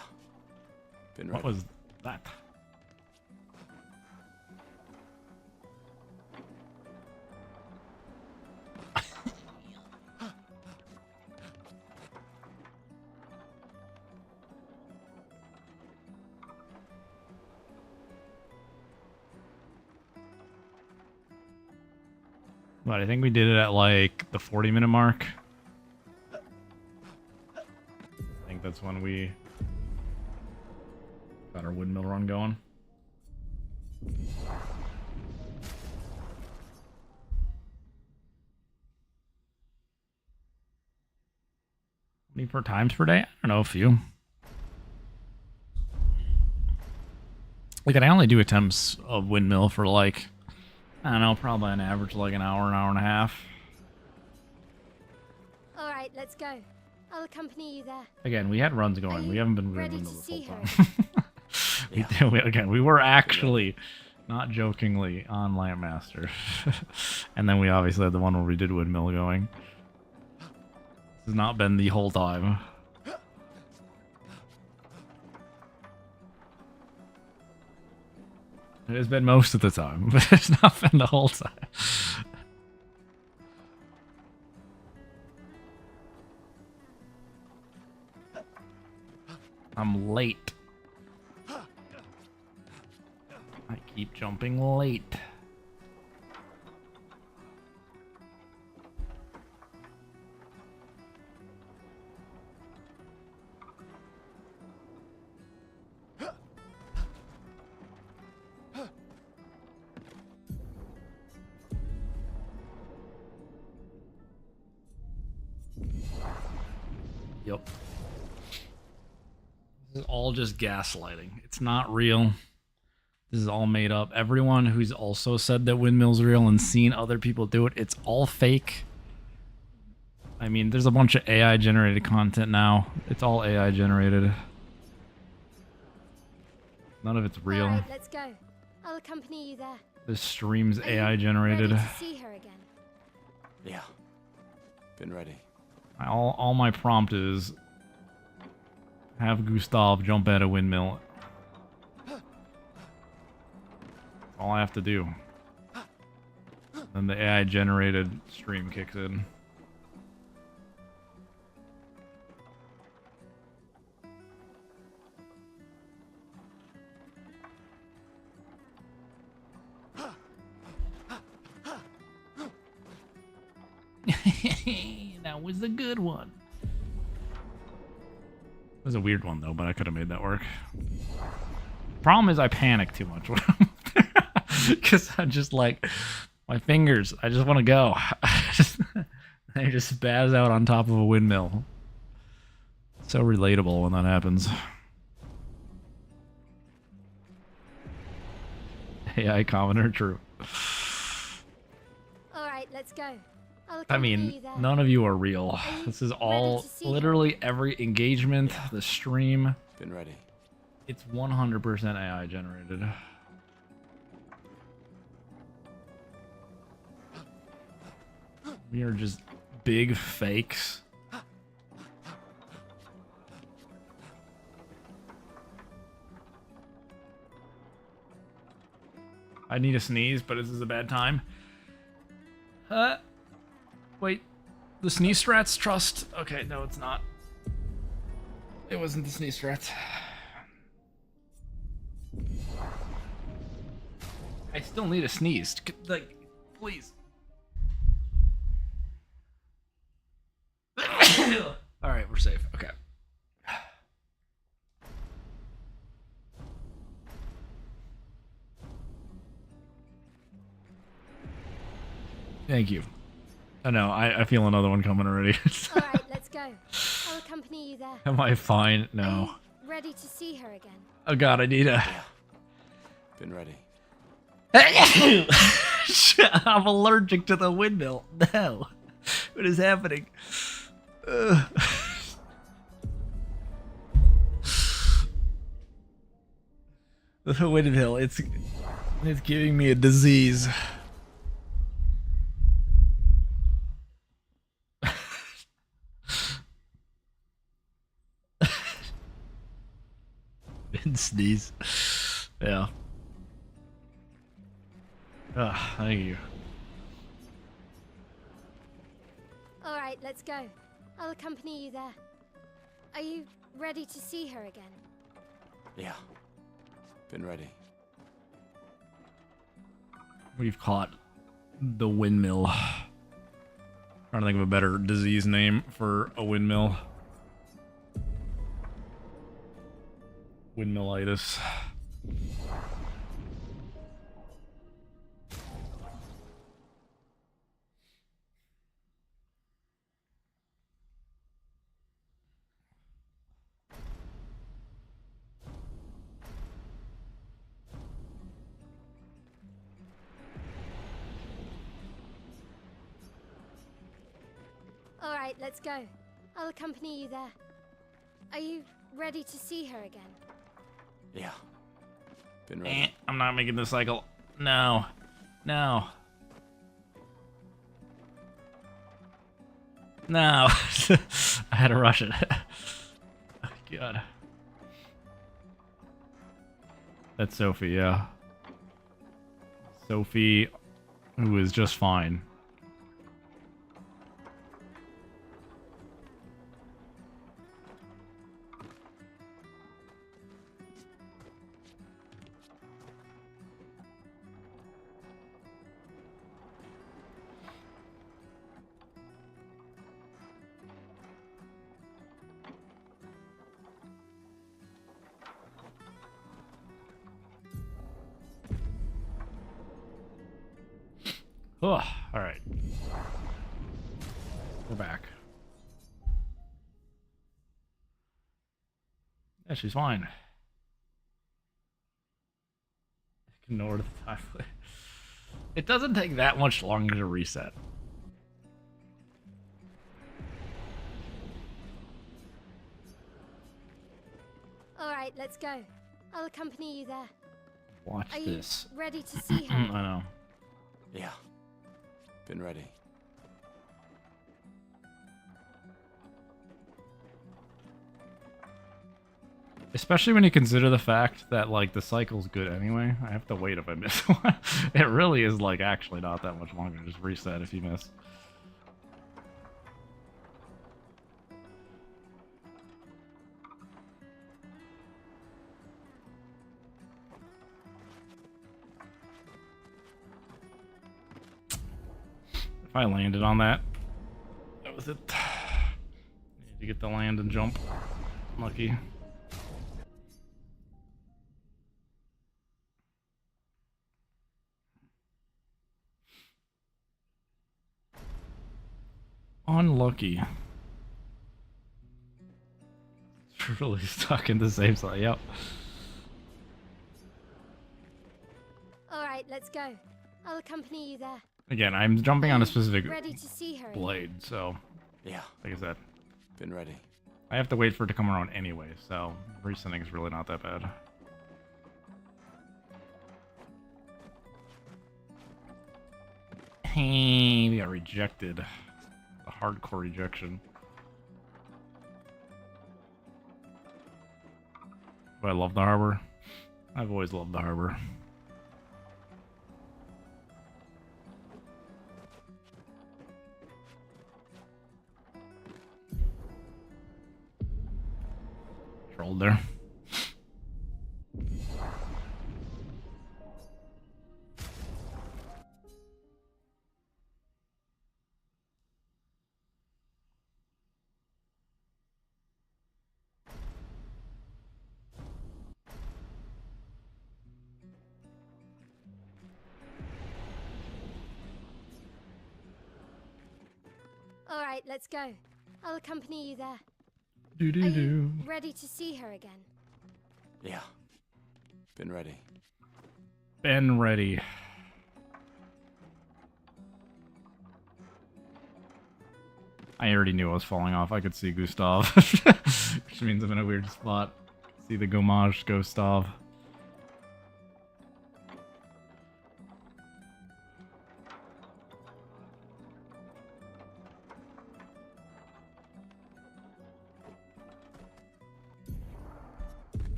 Been ready. What was that? But I think we did it at like the 40-minute mark. I think that's when we got our windmill run going. How many per times per day? I don't know, a few. Like, I only do attempts of windmill for like, I don't know, probably an average like an hour and a half. Alright, let's go. I'll accompany you there. Again, we had runs Are going. We you haven't been doing ready windmill to this see whole her time. Again, we were actually, not jokingly, on Lampmaster. And then we obviously had the one where we did windmill going. This has not been the whole time. It has been most of the time, but it's not been the whole time. I'm late. I keep jumping late. Yep. This is all just gaslighting. It's not real. This is all made up. Everyone who's also said that windmill's real and seen other people do it, it's all fake. I mean, there's a bunch of AI generated content now. It's all AI generated. None of it's real. Alright, let's go. I'll accompany you there. This stream's Are AI you generated. ready to see her again? Yeah. Been ready. All my prompt is have Gustav jump at a windmill. All I have to do. Then the AI generated stream kicks in. That was a good one. It was a weird one though, but I could have made that work. Problem is I panic too much because I'm just like my fingers. I just want to go. They just spaz out on top of a windmill. So relatable when that happens. AI commenter, true. let's go. I'll I accompany mean, you there. none of you are real. Are you This is ready all, to see her? literally every engagement, the stream, Been ready. it's 100% AI generated. We are just big fakes. I need a sneeze, but this is a bad time. Wait. The sneeze strats trust. Okay, no, it's not. It wasn't the sneeze strats. I still need a sneeze. Like, please. Alright, we're safe. Okay. Thank you. Oh no, I feel another one coming already. All right, let's go. I'll accompany you there. Am I fine? Are No. you ready to see her again? Oh god, I need a... Been ready. I'm allergic to the windmill. No. What is happening? Ugh. The windmill, it's giving me a disease. Didn't sneeze. Yeah. Ah, thank you. All right, let's go. I'll accompany you there. Are you ready to see her again? Yeah. Been ready. We've caught the windmill. Trying to think of a better disease name for a windmill. Windmillitis. All right, let's go. I'll accompany you there. Are you ready to see her again? Yeah. Been ready. I'm not making the cycle. No. No. No. I had to rush it. Oh, God. That's Sophie, yeah. Sophie, who is just fine. Oh, all right. We're back. Yeah, she's fine. Ignore the time. It doesn't take that much longer to reset. All right, let's go. I'll accompany you there. Watch Are you this. ready to see her? I know. Yeah. Been ready. Especially when you consider the fact that, like, the cycle's good anyway. I have to wait if I miss one. It really is, like, actually not that much longer. Just reset if you miss. If I landed on that, that was it. Need to get the land and jump. Lucky. Unlucky. It's really stuck in the same spot. Yep. All right, let's go. I'll accompany you there. Again, I'm jumping on a Are you specific ready to see her? blade, so Yeah, like I said, been ready. I have to wait for it to come around anyway, so resending is really not that bad. Hey, we got rejected. A hardcore rejection. But I love the harbor. I've always loved the harbor. Trolled there. All right, let's go. I'll accompany you there. Do Are do you do. ready to see her again? Yeah, been ready. Been ready. I already knew I was falling off. I could see Gustav, which means I'm in a weird spot. See the Gommage Gustav.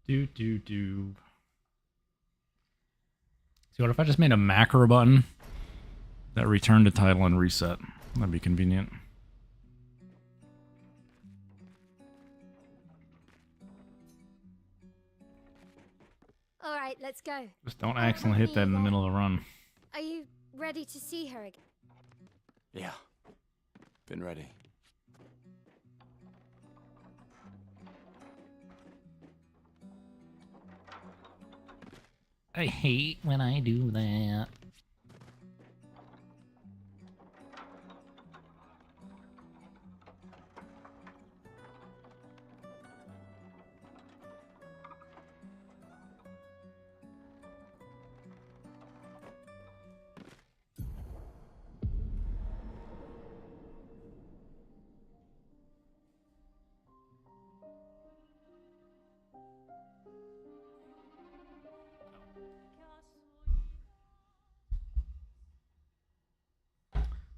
Do do do. See, what if I just made a macro button that returned to title and reset? That'd be convenient. All right, let's go. Just don't I'll accidentally hit that in the accompany you middle of the run. Are you ready to see her again? Yeah, been ready. I hate when I do that.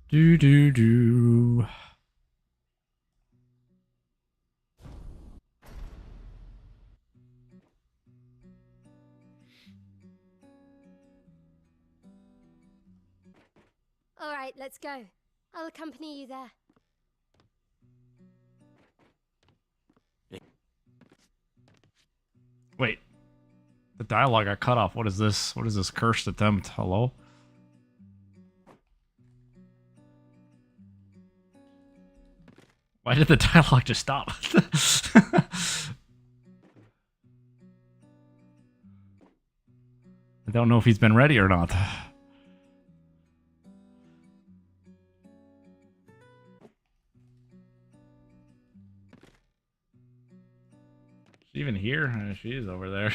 Do do do. All right, let's go. I'll accompany you there. Wait. The dialogue got cut off. What is this? What is this cursed attempt? Hello? Why did the dialogue just stop? I don't know if he's been ready or not. She even here? She is over there.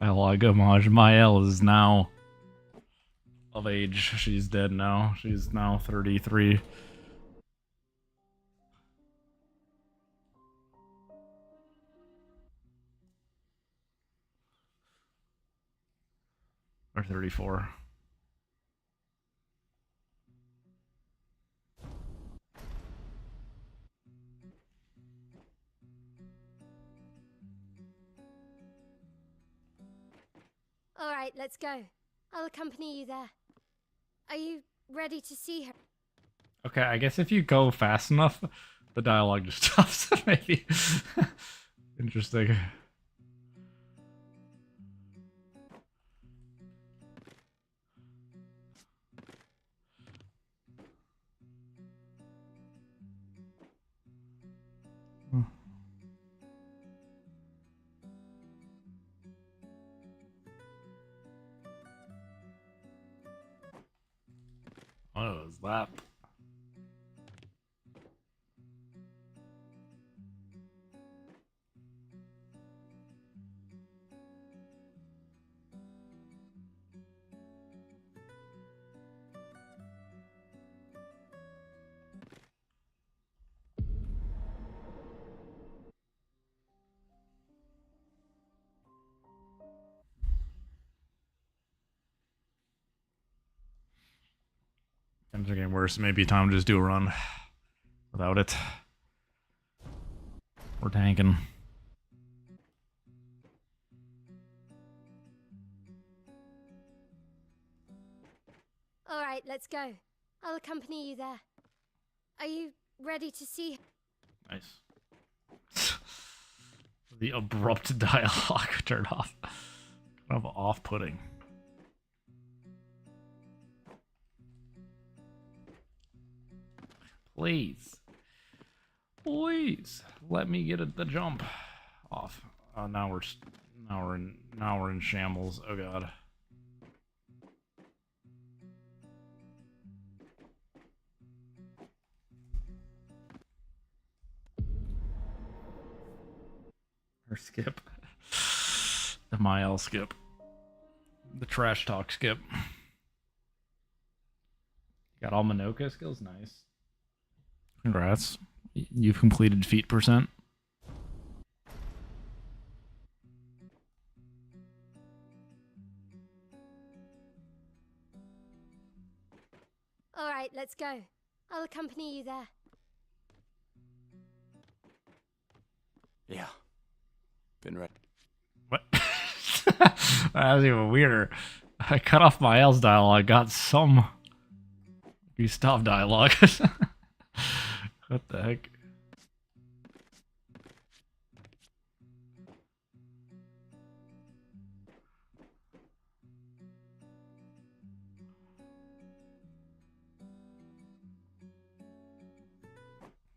Dialogue homage. Mael is now of age. She's dead now. She's now 33. Or 34. All right, let's go. I'll accompany you there. Are you ready to see her? Okay, I guess if you go fast enough, the dialogue just stops. Maybe. Interesting. What was that? Things are getting worse. Maybe time to just do a run without it. We're tanking. All right, let's go. I'll accompany you there. Are you ready to see? Nice. The abrupt dialogue turned off. Kind of off-putting. Please. Please let me get the jump off. Now we're in shambles. Oh god. Or skip. The mile skip. The trash talk skip. Got all Minoka skills? Nice. Congrats. You've completed feat percent. All right, let's go. I'll accompany you there. Yeah. Been ready. What? That was even weirder. I cut off my L's dialogue, got some Gustav dialogue. What the heck?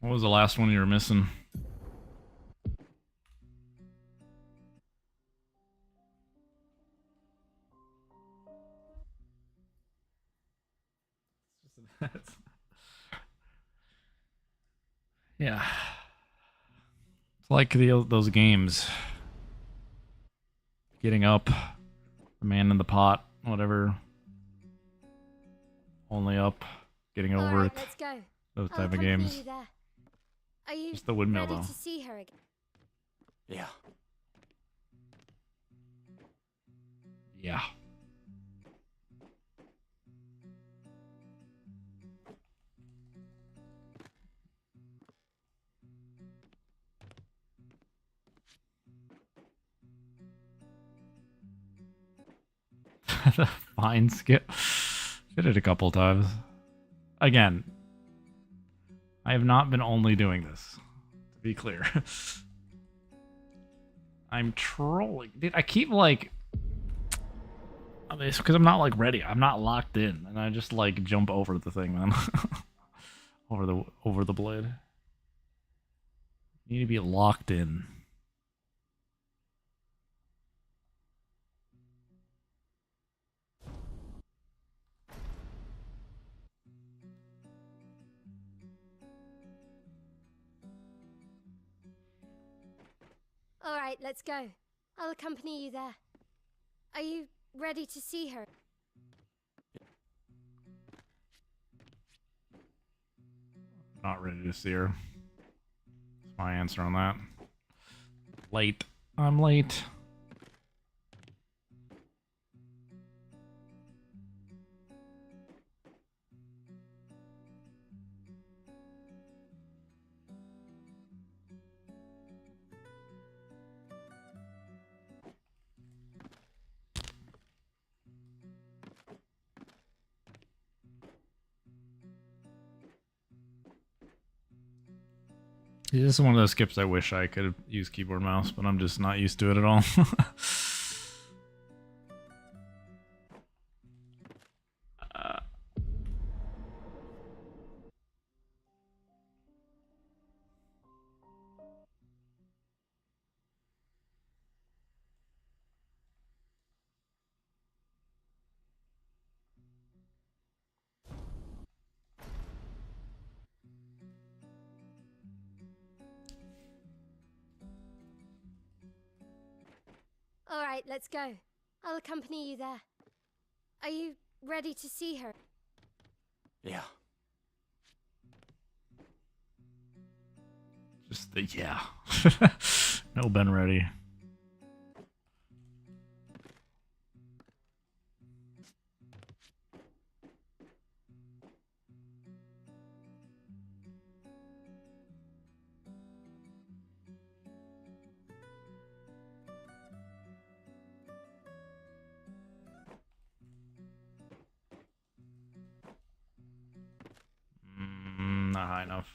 What was the last one you were missing? Yeah. It's like those games. Getting up, the man in the pot, whatever. Only up, getting All over right, it. let's go. Those I'll type of accompany games. you there. Are you Just the windmill, ready though. to see her again? Yeah. Yeah. The fine skip. Did it a couple times. Again, I have not been only doing this. To be clear. I'm trolling. Dude, I keep like... I mean, it's because I'm not like ready. I'm not locked in. And I just like jump over the thing, man. over the blade. You need to be locked in. All right, let's go. I'll accompany you there. Are you ready to see her? Not ready to see her. That's my answer on that. Late. I'm late. This is one of those skips I wish I could use keyboard mouse, but I'm just not used to it at all. All right, let's go. I'll accompany you there. Are you ready to see her? Yeah. Just the yeah. No, been ready. Not high enough.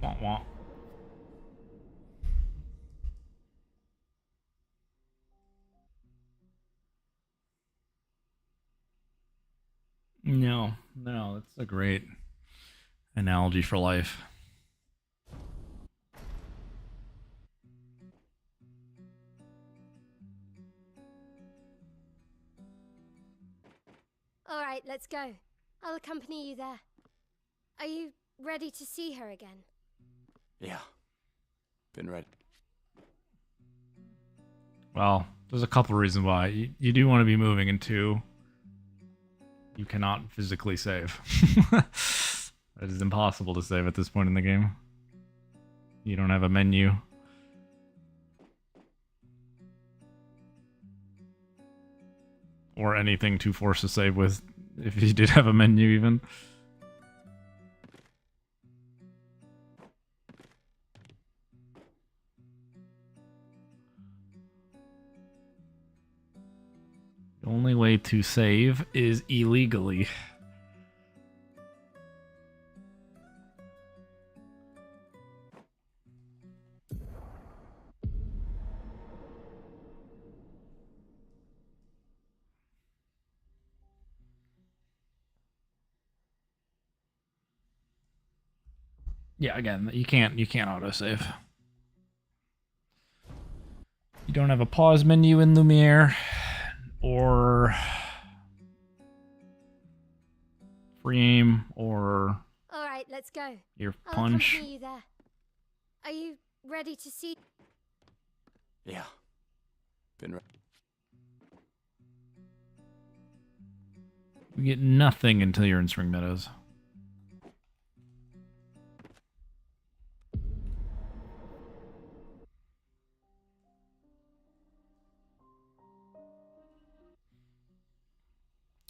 Wah, wah. No, that's a great analogy for life. All right, let's go. I'll accompany you there. Are you ready to see her again? Yeah. Been ready. Well, there's a couple reasons why. You do want to be moving, and two, you cannot physically save. It is impossible to save at this point in the game. You don't have a menu. Or anything to force a save with, if you did have a menu even. The only way to save is illegally. Yeah, again, you can't autosave. You don't have a pause menu in Lumiere or free aim or All right, let's go. your I'll punch. accompany you there. Are you ready to see? Yeah. Been ready. You get nothing until you're in Spring Meadows.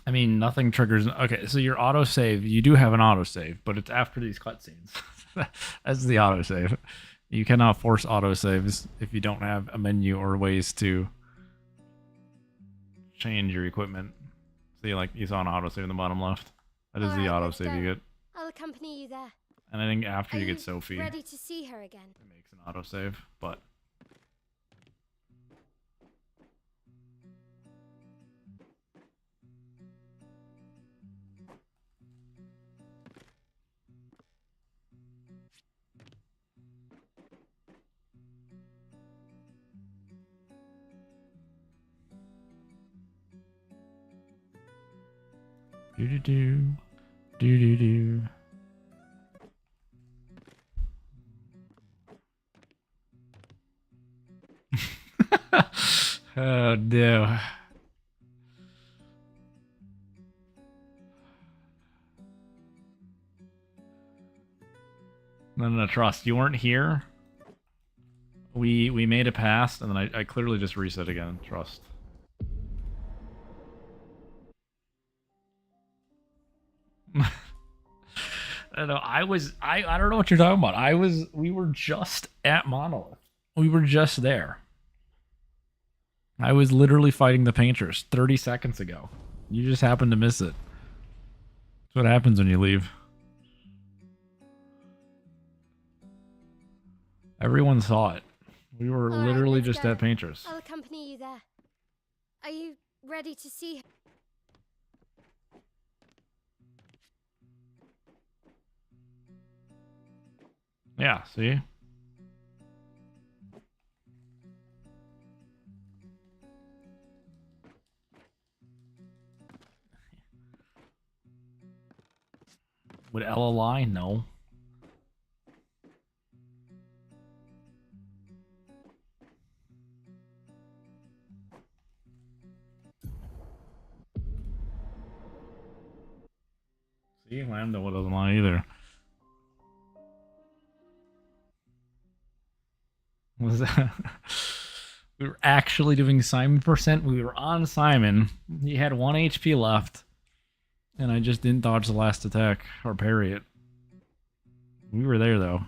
I mean, nothing triggers. Okay, so your autosave, you do have an autosave, but it's after these cutscenes. That's the autosave. You cannot force autosaves if you don't have a menu or ways to change your equipment. See, like, you saw an autosave in the bottom left. That is the Alright, let's autosave you go. get. I'll accompany you there. And I think after Are you get Sophie, it ready to see her again? makes an autosave, but... Do-do-do. Do-do-do. Oh, no. No, trust. You weren't here. We made it past, and then I clearly just reset again. Trust. I don't know. I don't know what you're talking about. We were just at Monolith. We were just there. I was literally fighting the painters 30 seconds ago. You just happened to miss it. That's what happens when you leave. Everyone saw it. We were All right, literally let's just go. at Painters. I'll accompany you there. Are you ready to see her? Yeah, see? Would Ella lie? No. See, Lambda doesn't lie either. Was that? We were actually doing Simon percent. We were on Simon. He had 1 HP left. And I just didn't dodge the last attack or parry it. We were there though.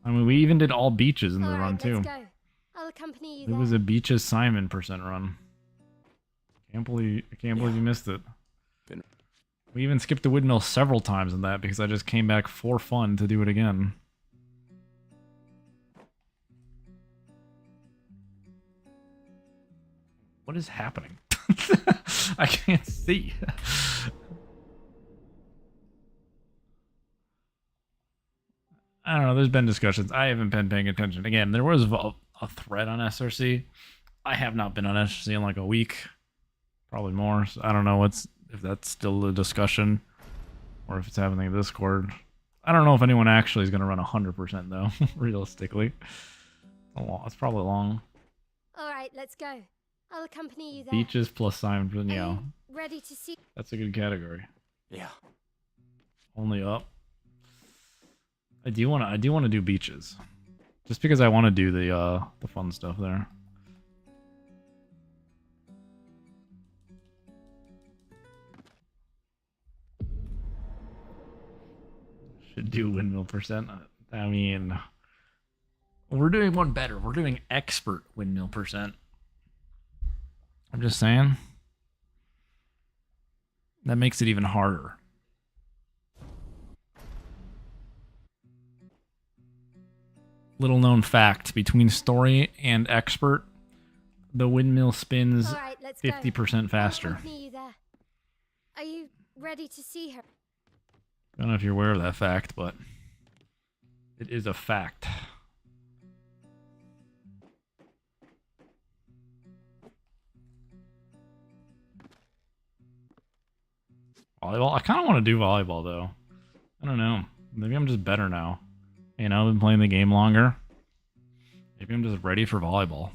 I mean, we even did all beaches in the All run right, too. let's go. I'll accompany you It there. was a beaches Simon percent run. I can't believe you missed it. We even skipped the Windmill several times in that because I just came back for fun to do it again. What is happening? I can't see. I don't know. There's been discussions. I haven't been paying attention. Again, there was a thread on SRC. I have not been on SRC in like a week, probably more. So I don't know if that's still a discussion or if it's happening in Discord. I don't know if anyone actually is going to run 100% though, realistically. It's probably long. All right, let's go. I'll accompany you there. Beaches plus Simon, Are yeah. you ready to see? That's a good category. Yeah. Only up. I do want to do beaches. Just because I want to do the fun stuff there. Should do windmill percent. I mean, we're doing one better. We're doing expert windmill percent. I'm just saying. That makes it even harder. Little known fact, between story and expert, the windmill spins All right, let's go. 50% faster. I'll accompany you there. Are you ready to see her? I don't know if you're aware of that fact, but it is a fact. Volleyball? I kind of want to do volleyball, though. I don't know. Maybe I'm just better now. You know, I've been playing the game longer. Maybe I'm just ready for volleyball.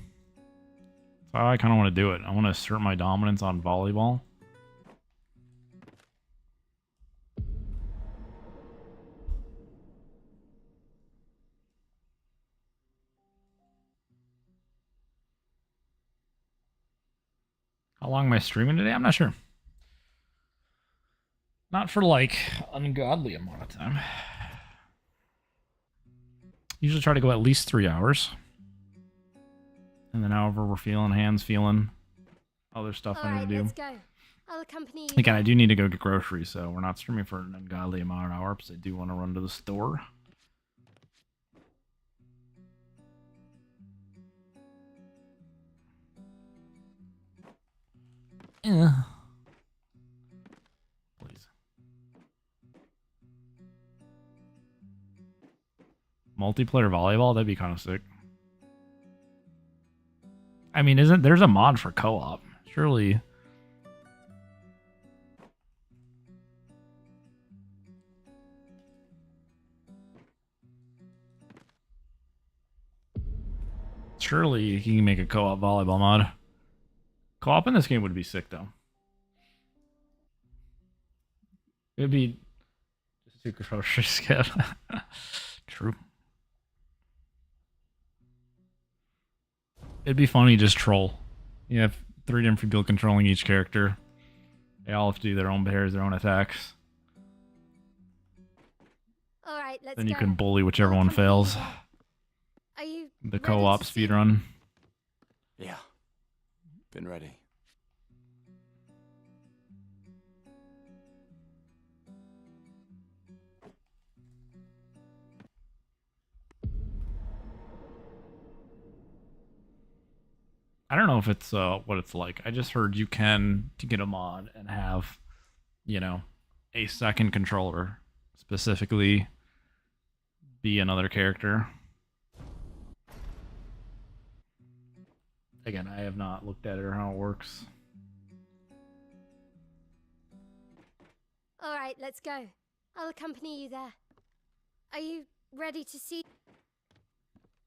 That's how I kind of want to do it. I want to assert my dominance on volleyball. How long am I streaming today? I'm not sure. Not for like ungodly amount of time. Usually try to go at least 3 hours. And then however we're feeling, hands feeling, other stuff I need to do. Let's go. I'll accompany you. Again, I do need to go get groceries, so we're not streaming for an ungodly amount of hours because I do want to run to the store. Yeah. Please. Multiplayer volleyball? That'd be kind of sick. I mean, there's a mod for co-op? Surely. Surely you can make a co-op volleyball mod. Co-op in this game would be sick, though. It'd be just too groceries. True. It'd be funny just troll. You have 3 different people controlling each character. They all have to do their own pairs, their own attacks. All right, let's Then you go. can bully whichever I'll one accompany fails. you there. Are you The ready co-op to see her? speedrun. Yeah. Been ready. I don't know if it's what it's like. I just heard you can to get a mod and have, you know, a second controller specifically be another character. Again, I have not looked at it or how it works. All right, let's go. I'll accompany you there. Are you ready to see?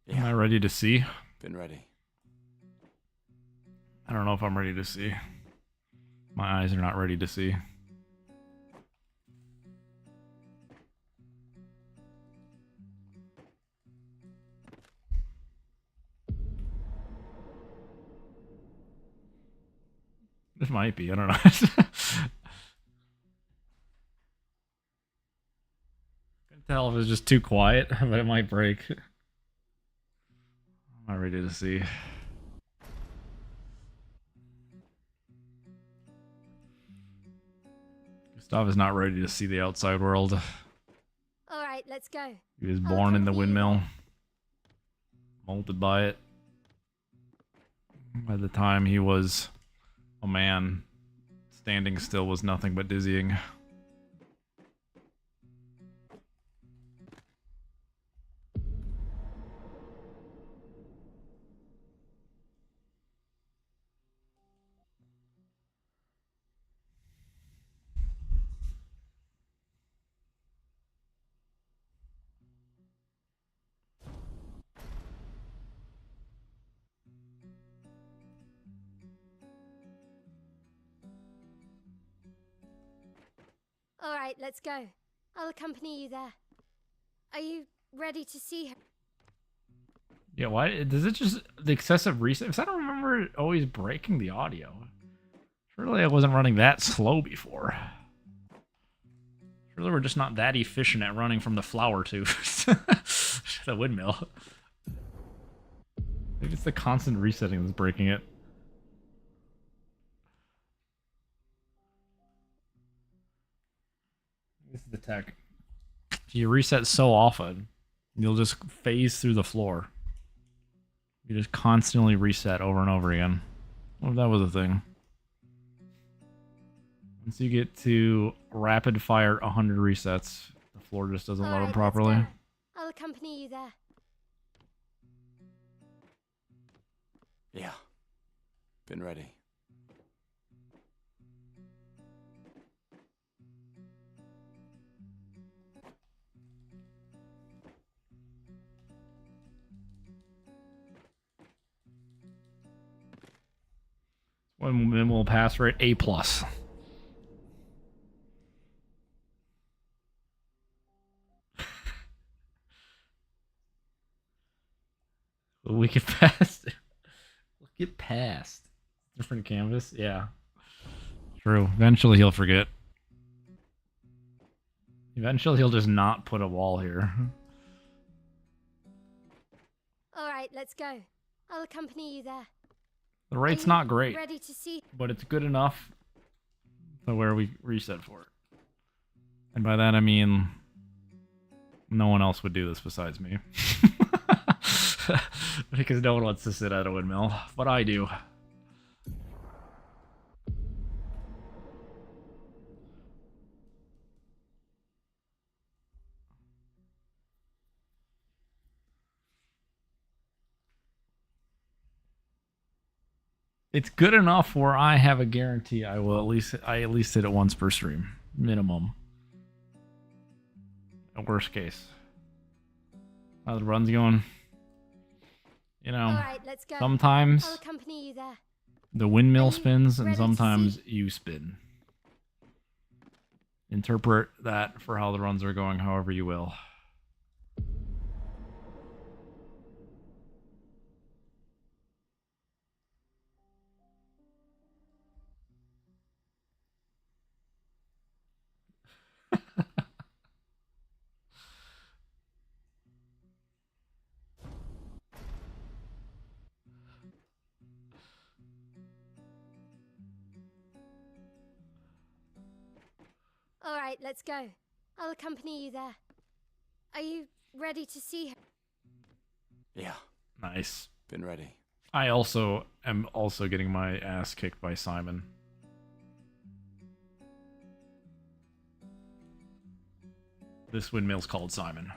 Am I ready to see? Been ready. I don't know if I'm ready to see. My eyes are not ready to see. It might be. I don't know. Couldn't tell if it was just too quiet, but it might break. I'm not ready to see. Gustav is not ready to see the outside world. All right, let's go. He was born in the windmill, molded by it. By the time he was a man, standing still was nothing but dizzying. All right, let's go. I'll accompany you there. Are you ready to see her? Yeah, why does it just the excessive reset? Because I don't remember it always breaking the audio. Surely I wasn't running that slow before. Surely we're just not that efficient at running from the flower to the windmill. Maybe it's the constant resetting that's breaking it. This is the tech. If you reset so often, you'll just phase through the floor. You just constantly reset over and over again. What if that was a thing? Once you get to rapid fire 100 resets, the floor just doesn't All load right, properly. let's go. I'll accompany you there. Yeah. Been ready. Windmill pass rate A+. We get past. We'll get past. Different canvas, yeah. True. Eventually he'll forget. Eventually he'll just not put a wall here. All right, let's go. I'll accompany you there. The rate's Are you not great, Ready to see? but it's good enough to where we reset for it. And by that I mean no one else would do this besides me. Because no one wants to sit at a windmill, but I do. It's good enough where I have a guarantee I at least hit it once per stream. Minimum. A worst case. How the run's going? You know, All right, let's go. I'll sometimes accompany you there. the windmill Are you spins and ready to sometimes see? you spin. Interpret that for how the runs are going however you will. All right, let's go. I'll accompany you there. Are you ready to see her? Yeah. Nice. Been ready. I also am also getting my ass kicked by Simon. This windmill's called Simon.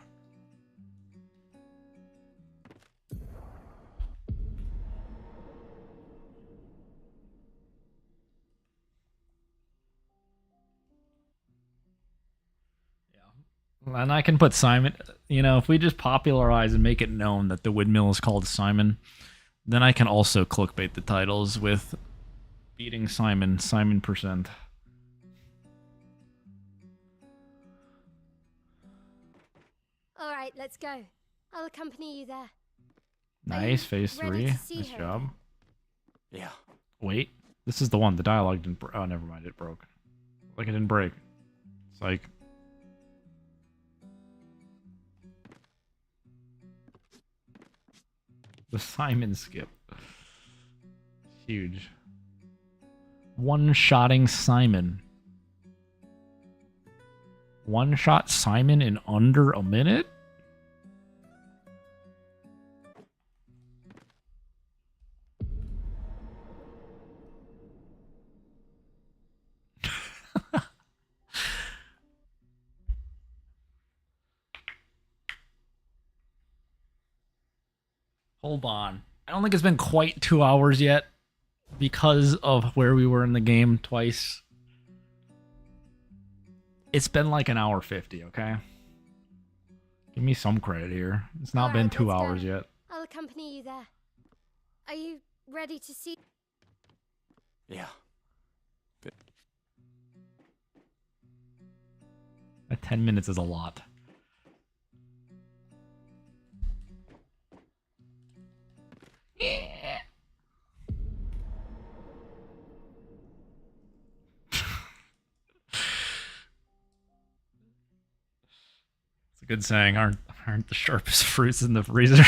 And I can put Simon, you know, if we just popularize and make it known that the windmill is called Simon, then I can also clickbait the titles with beating Simon, Simon %. All right, let's go. I'll accompany you there. Nice, phase ready 3. to see Nice her job. again? Yeah. Wait, this is the one. The dialogue didn't. Oh, never mind. It broke. Like it didn't break. It's like. The Simon skip. Huge. One-shotting Simon. One-shot Simon in under a minute? Hold on. I don't think it's been quite 2 hours yet because of where we were in the game twice. It's been like an hour 50, okay? Give me some credit here. It's not All been right, 2 let's go. hours yet. I'll accompany you there. Are you ready to see? Yeah. That 10 minutes is a lot. Yeah. It's a good saying, aren't the sharpest fruits in the freezer?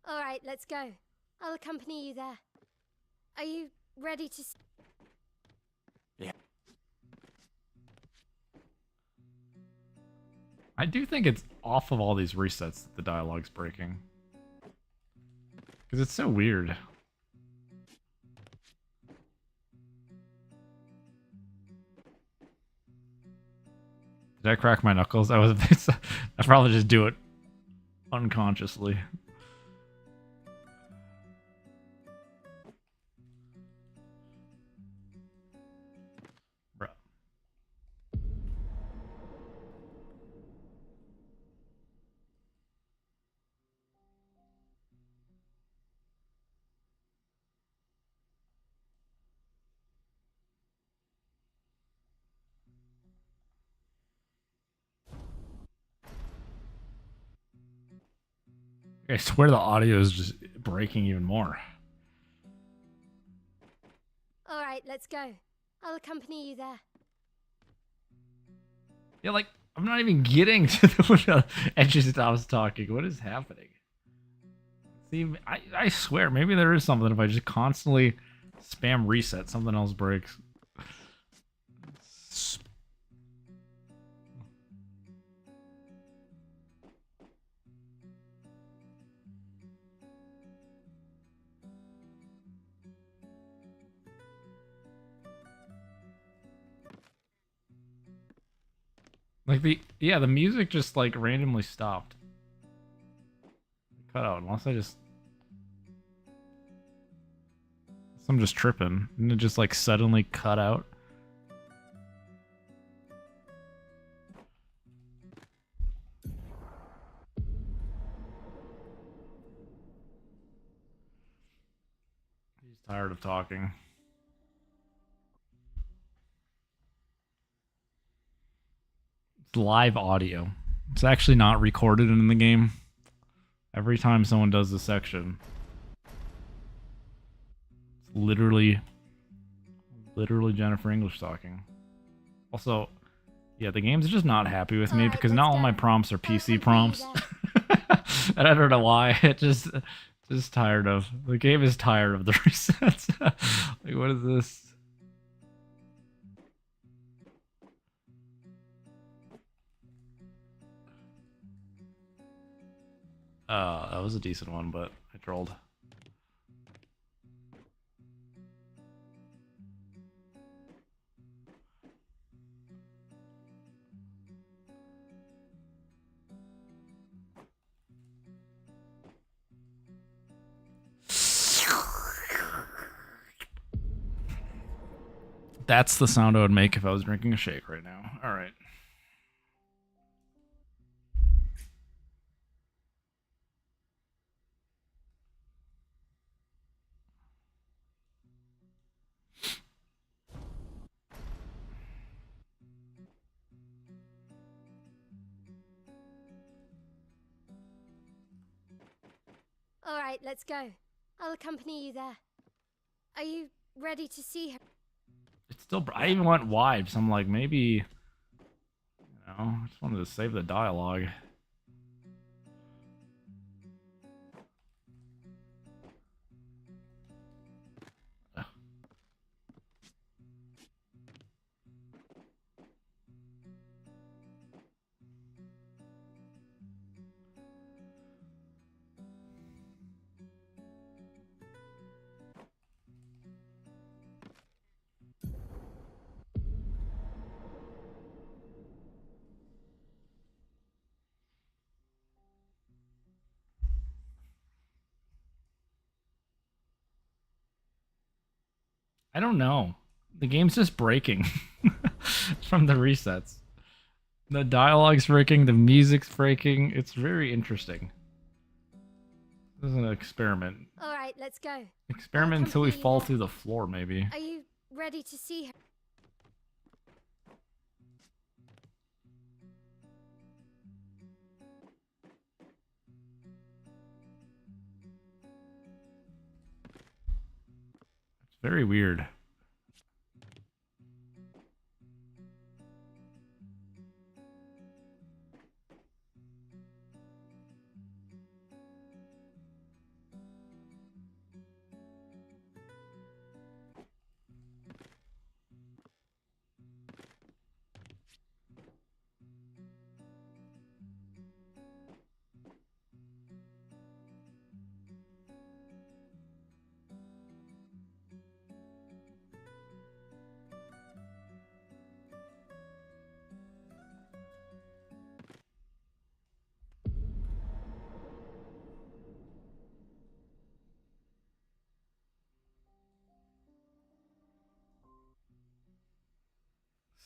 All right, let's go. I'll accompany you there. Are you ready to? Yeah. I do think it's off of all these resets that the dialogue's breaking. Because it's so weird. Did I crack my knuckles? I probably just do it unconsciously. Bruh. I swear the audio is just breaking even more. All right, let's go. I'll accompany you there. Yeah, like, I'm not even getting to the edges that I was talking. What is happening? See, I swear, maybe there is something if I just constantly spam reset, something else breaks. Like the music just like randomly stopped. Cut out unless I'm just tripping. Didn't it just like suddenly cut out? He's tired of talking. Live audio. It's actually not recorded in the game. Every time someone does this section, it's literally Jennifer English talking. Also, yeah, the game's just not happy with me Alright, because let's not all my go. prompts are I'll PC accompany you prompts. there. And I don't know why. It just Just tired of the game is tired of the resets. Like, what is this? That was a decent one, but I trolled. That's the sound I would make if I was drinking a shake right now. All right. All right, let's go. I'll accompany you there. Are you ready to see her? It's still. I even went wide, so I'm like, maybe. You know, I just wanted to save the dialogue. I don't know. The game's just breaking from the resets. The dialogue's breaking, the music's breaking. It's very interesting. This is an experiment. All right, let's go. Experiment until we accompany you fall there. through the floor, maybe. Are you ready to see her? It's very weird.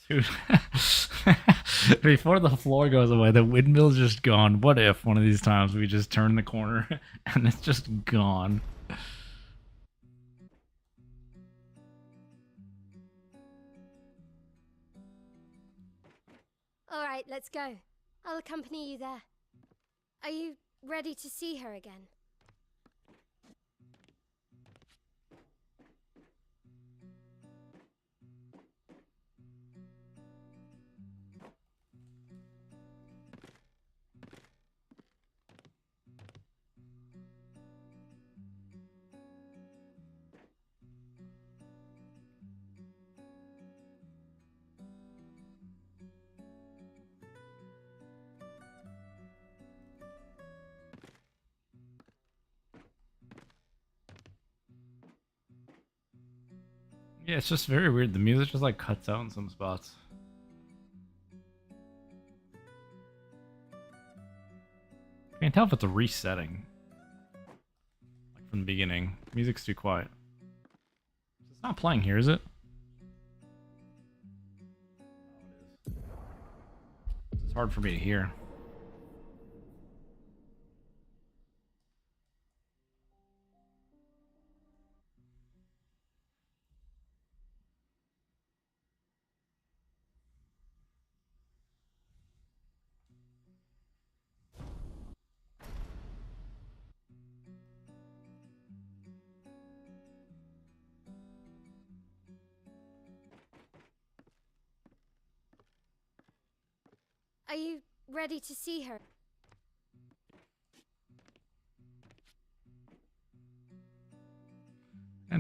Dude. Before the floor goes away, the windmill's just gone. What if one of these times we just turn the corner and it's just gone? All right, let's go. I'll accompany you there. Are you ready to see her again? Yeah, it's just very weird. The music just like cuts out in some spots. Can't tell if it's a resetting. Like from the beginning. Music's too quiet. It's not playing here, is it? It's hard for me to hear. Are you ready to see her?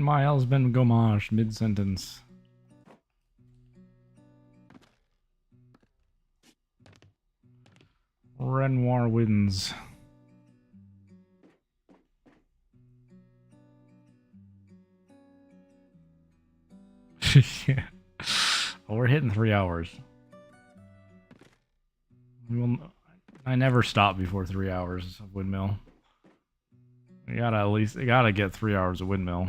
Miles Ben Gomage, mid-sentence. Renoir wins. Yeah. Well, we're hitting 3 hours. I never stop before 3 hours of Windmill. You gotta get 3 hours of Windmill.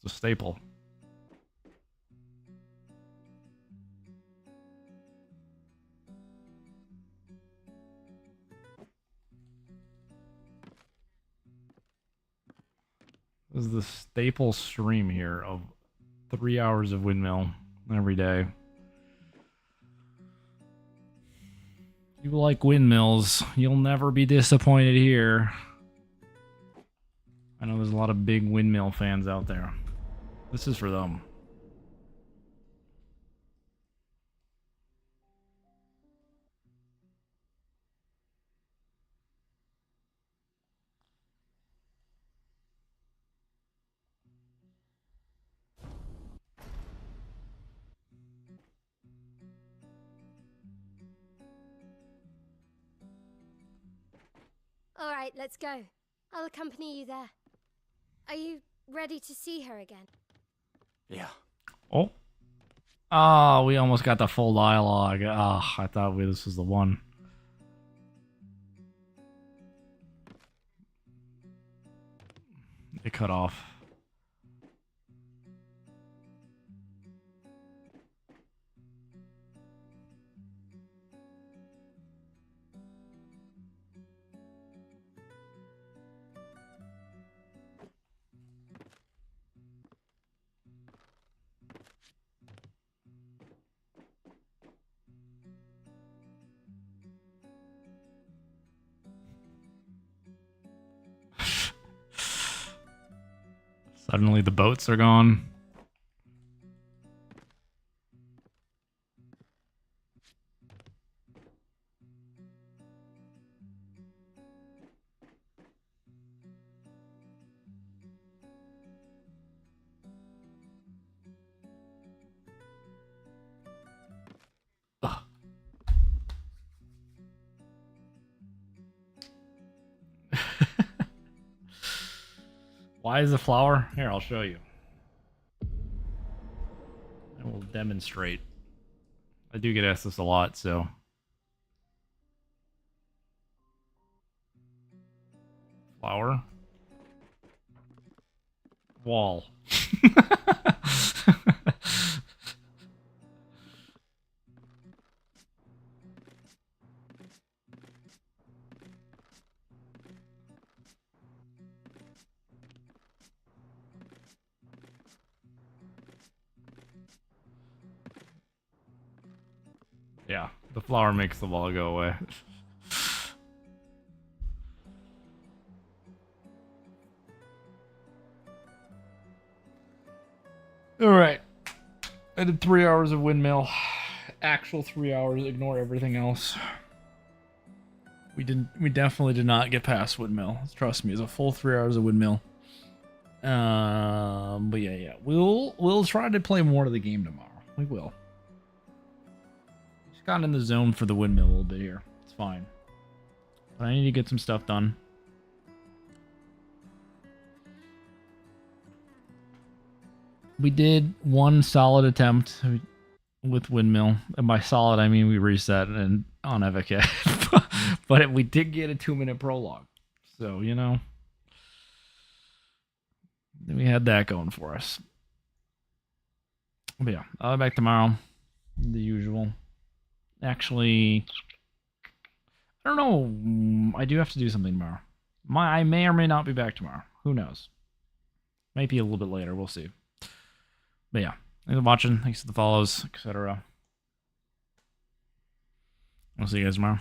It's a staple. This is the staple stream here of 3 hours of Windmill every day. If you like windmills, you'll never be disappointed here. I know there's a lot of big Windmill fans out there. This is for them. All right, let's go. I'll accompany you there. Are you ready to see her again? Yeah. Oh. Oh, we almost got the full dialogue. Ah, I thought this was the one. It cut off. Suddenly the boats are gone. Ugh. Why is the flower? Here, I'll show you. I will demonstrate. I do get asked this a lot, so. Flower. Wall. Yeah, the flower makes the wall go away. Alright. I did 3 hours of Windmill. Actual 3 hours, ignore everything else. We definitely did not get past Windmill. Trust me, it's a full 3 hours of Windmill. But yeah. We'll try to play more of the game tomorrow. We will. Just got in the zone for the Windmill a little bit here. It's fine. But I need to get some stuff done. We did one solid attempt with Windmill. And by solid, I mean we reset and on Evocat. But we did get a 2-minute prologue. So, you know. We had that going for us. But yeah, I'll be back tomorrow. The usual. Actually, I don't know. I do have to do something tomorrow. I may or may not be back tomorrow. Who knows? Might be a little bit later. We'll see. But yeah, thanks for watching. Thanks for the follows, etc. I'll see you guys tomorrow.